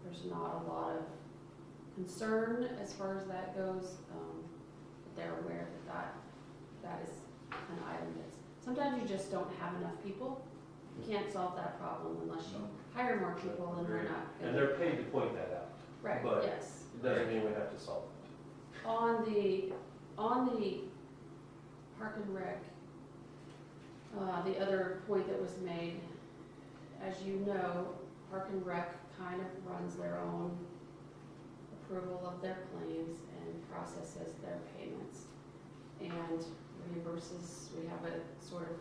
there's not a lot of concern as far as that goes. But they're aware that is an item that's, sometimes you just don't have enough people. You can't solve that problem unless you hire more people, and we're not. And they're paid to point that out. Right, but yes. It doesn't mean we have to solve it. On the Park and Rec, the other point that was made, as you know, Park and Rec kind of runs their own approval of their claims and processes their payments and reimburses. We have a sort of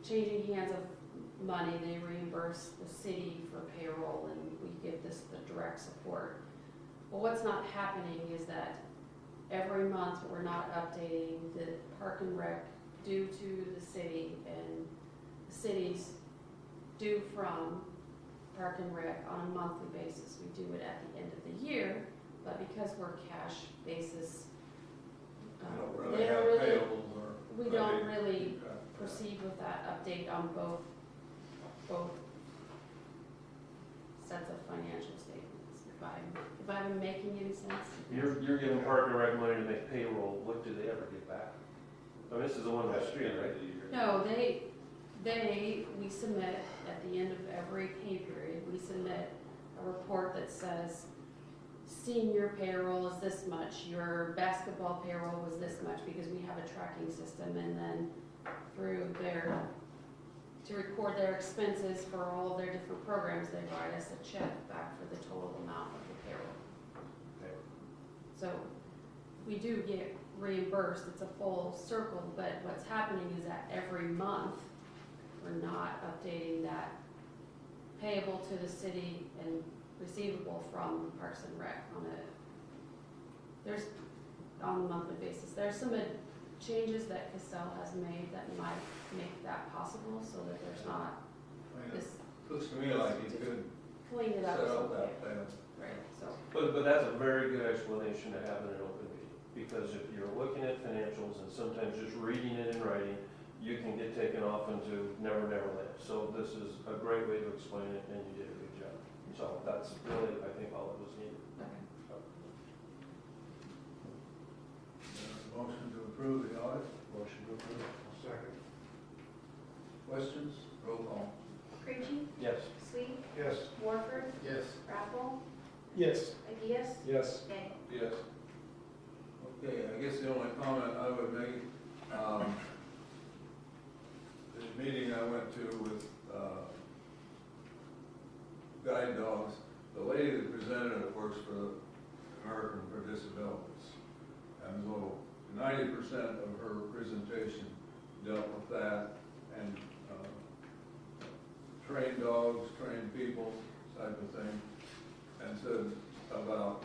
changing hands of money. They reimburse the city for payroll, and we give this the direct support. But what's not happening is that every month we're not updating the Park and Rec due to the city, and the city's due from Park and Rec on a monthly basis. We do it at the end of the year, but because we're cash basis, We don't really have payables or. we don't really proceed with that update on both sets of financial statements. If I'm making any sense. You're giving Park and Rec money to make payroll. What do they ever get back? I mean, this is the one on the street, right? No, we submit at the end of every pay period, we submit a report that says senior payroll is this much, your basketball payroll was this much, because we have a tracking system, and then through to record their expenses for all of their different programs, they write us a check back for the total amount of the payroll. Okay. So we do get reimbursed, it's a full circle, but what's happening is that every month, we're not updating that payable to the city and receivable from Parks and Rec on a monthly basis. There's some changes that Cassell has made that might make that possible, so that there's not this. Looks to me like you could clean it up. set up that plan. Right, so. But that's a very good explanation to have in an open meeting, because if you're looking at financials and sometimes just reading it in writing, you can get taken off into never land. So this is a great way to explain it, and you did a good job. So that's really, I think, all that was needed. Motion to approve the audit. Motion to approve. Second. Questions? Roll call. Creachy, Yes. Sweet, Yes. Warford, Yes. Raffle, Yes. Ideas, Yes. Daniel. Yes. Okay, I guess the only comment I would make, this meeting I went to with guide dogs, the lady that presented it works for the American for Disabilities. And so 90% of her presentation dealt with that, and trained dogs, trained people type of thing, and said about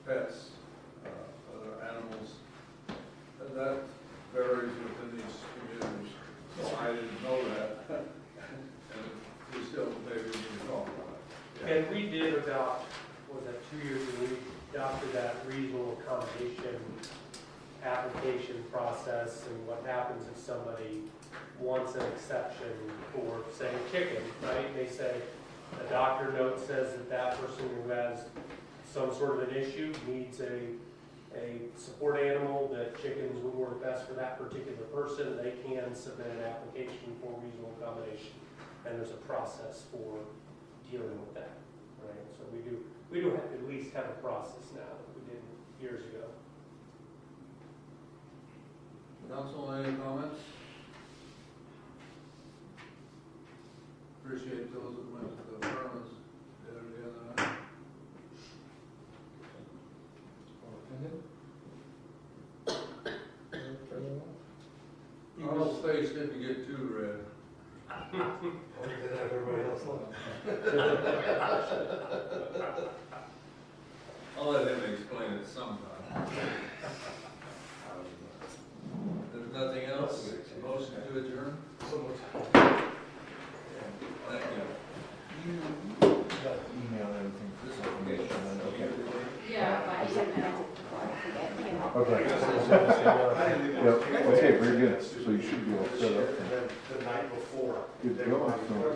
pets, other animals, and that varies within these communities. So I didn't know that, and we still maybe we can talk about it. And we did about, what was that, 2 years ago, we adopted that reasonable accommodation application process, and what happens if somebody wants an exception for, say, chicken, right? They say, a doctor note says that that person who has some sort of an issue needs a support animal, that chickens would work best for that particular person. They can submit an application for reasonable accommodation, and there's a process for dealing with that, right? So we do have, at least have a process now that we didn't years ago. Council, any comments? Appreciate those that went to the permits the other night. Arnold's face didn't get too red. Did everybody else look? I'll let him explain it sometime. There's nothing else? Motion to adjourn? Thank you. Email everything for confirmation, and then, okay. Yeah, by email. Okay. Yep, okay, very good. So you should be all set up. And then the night before. Good to go. So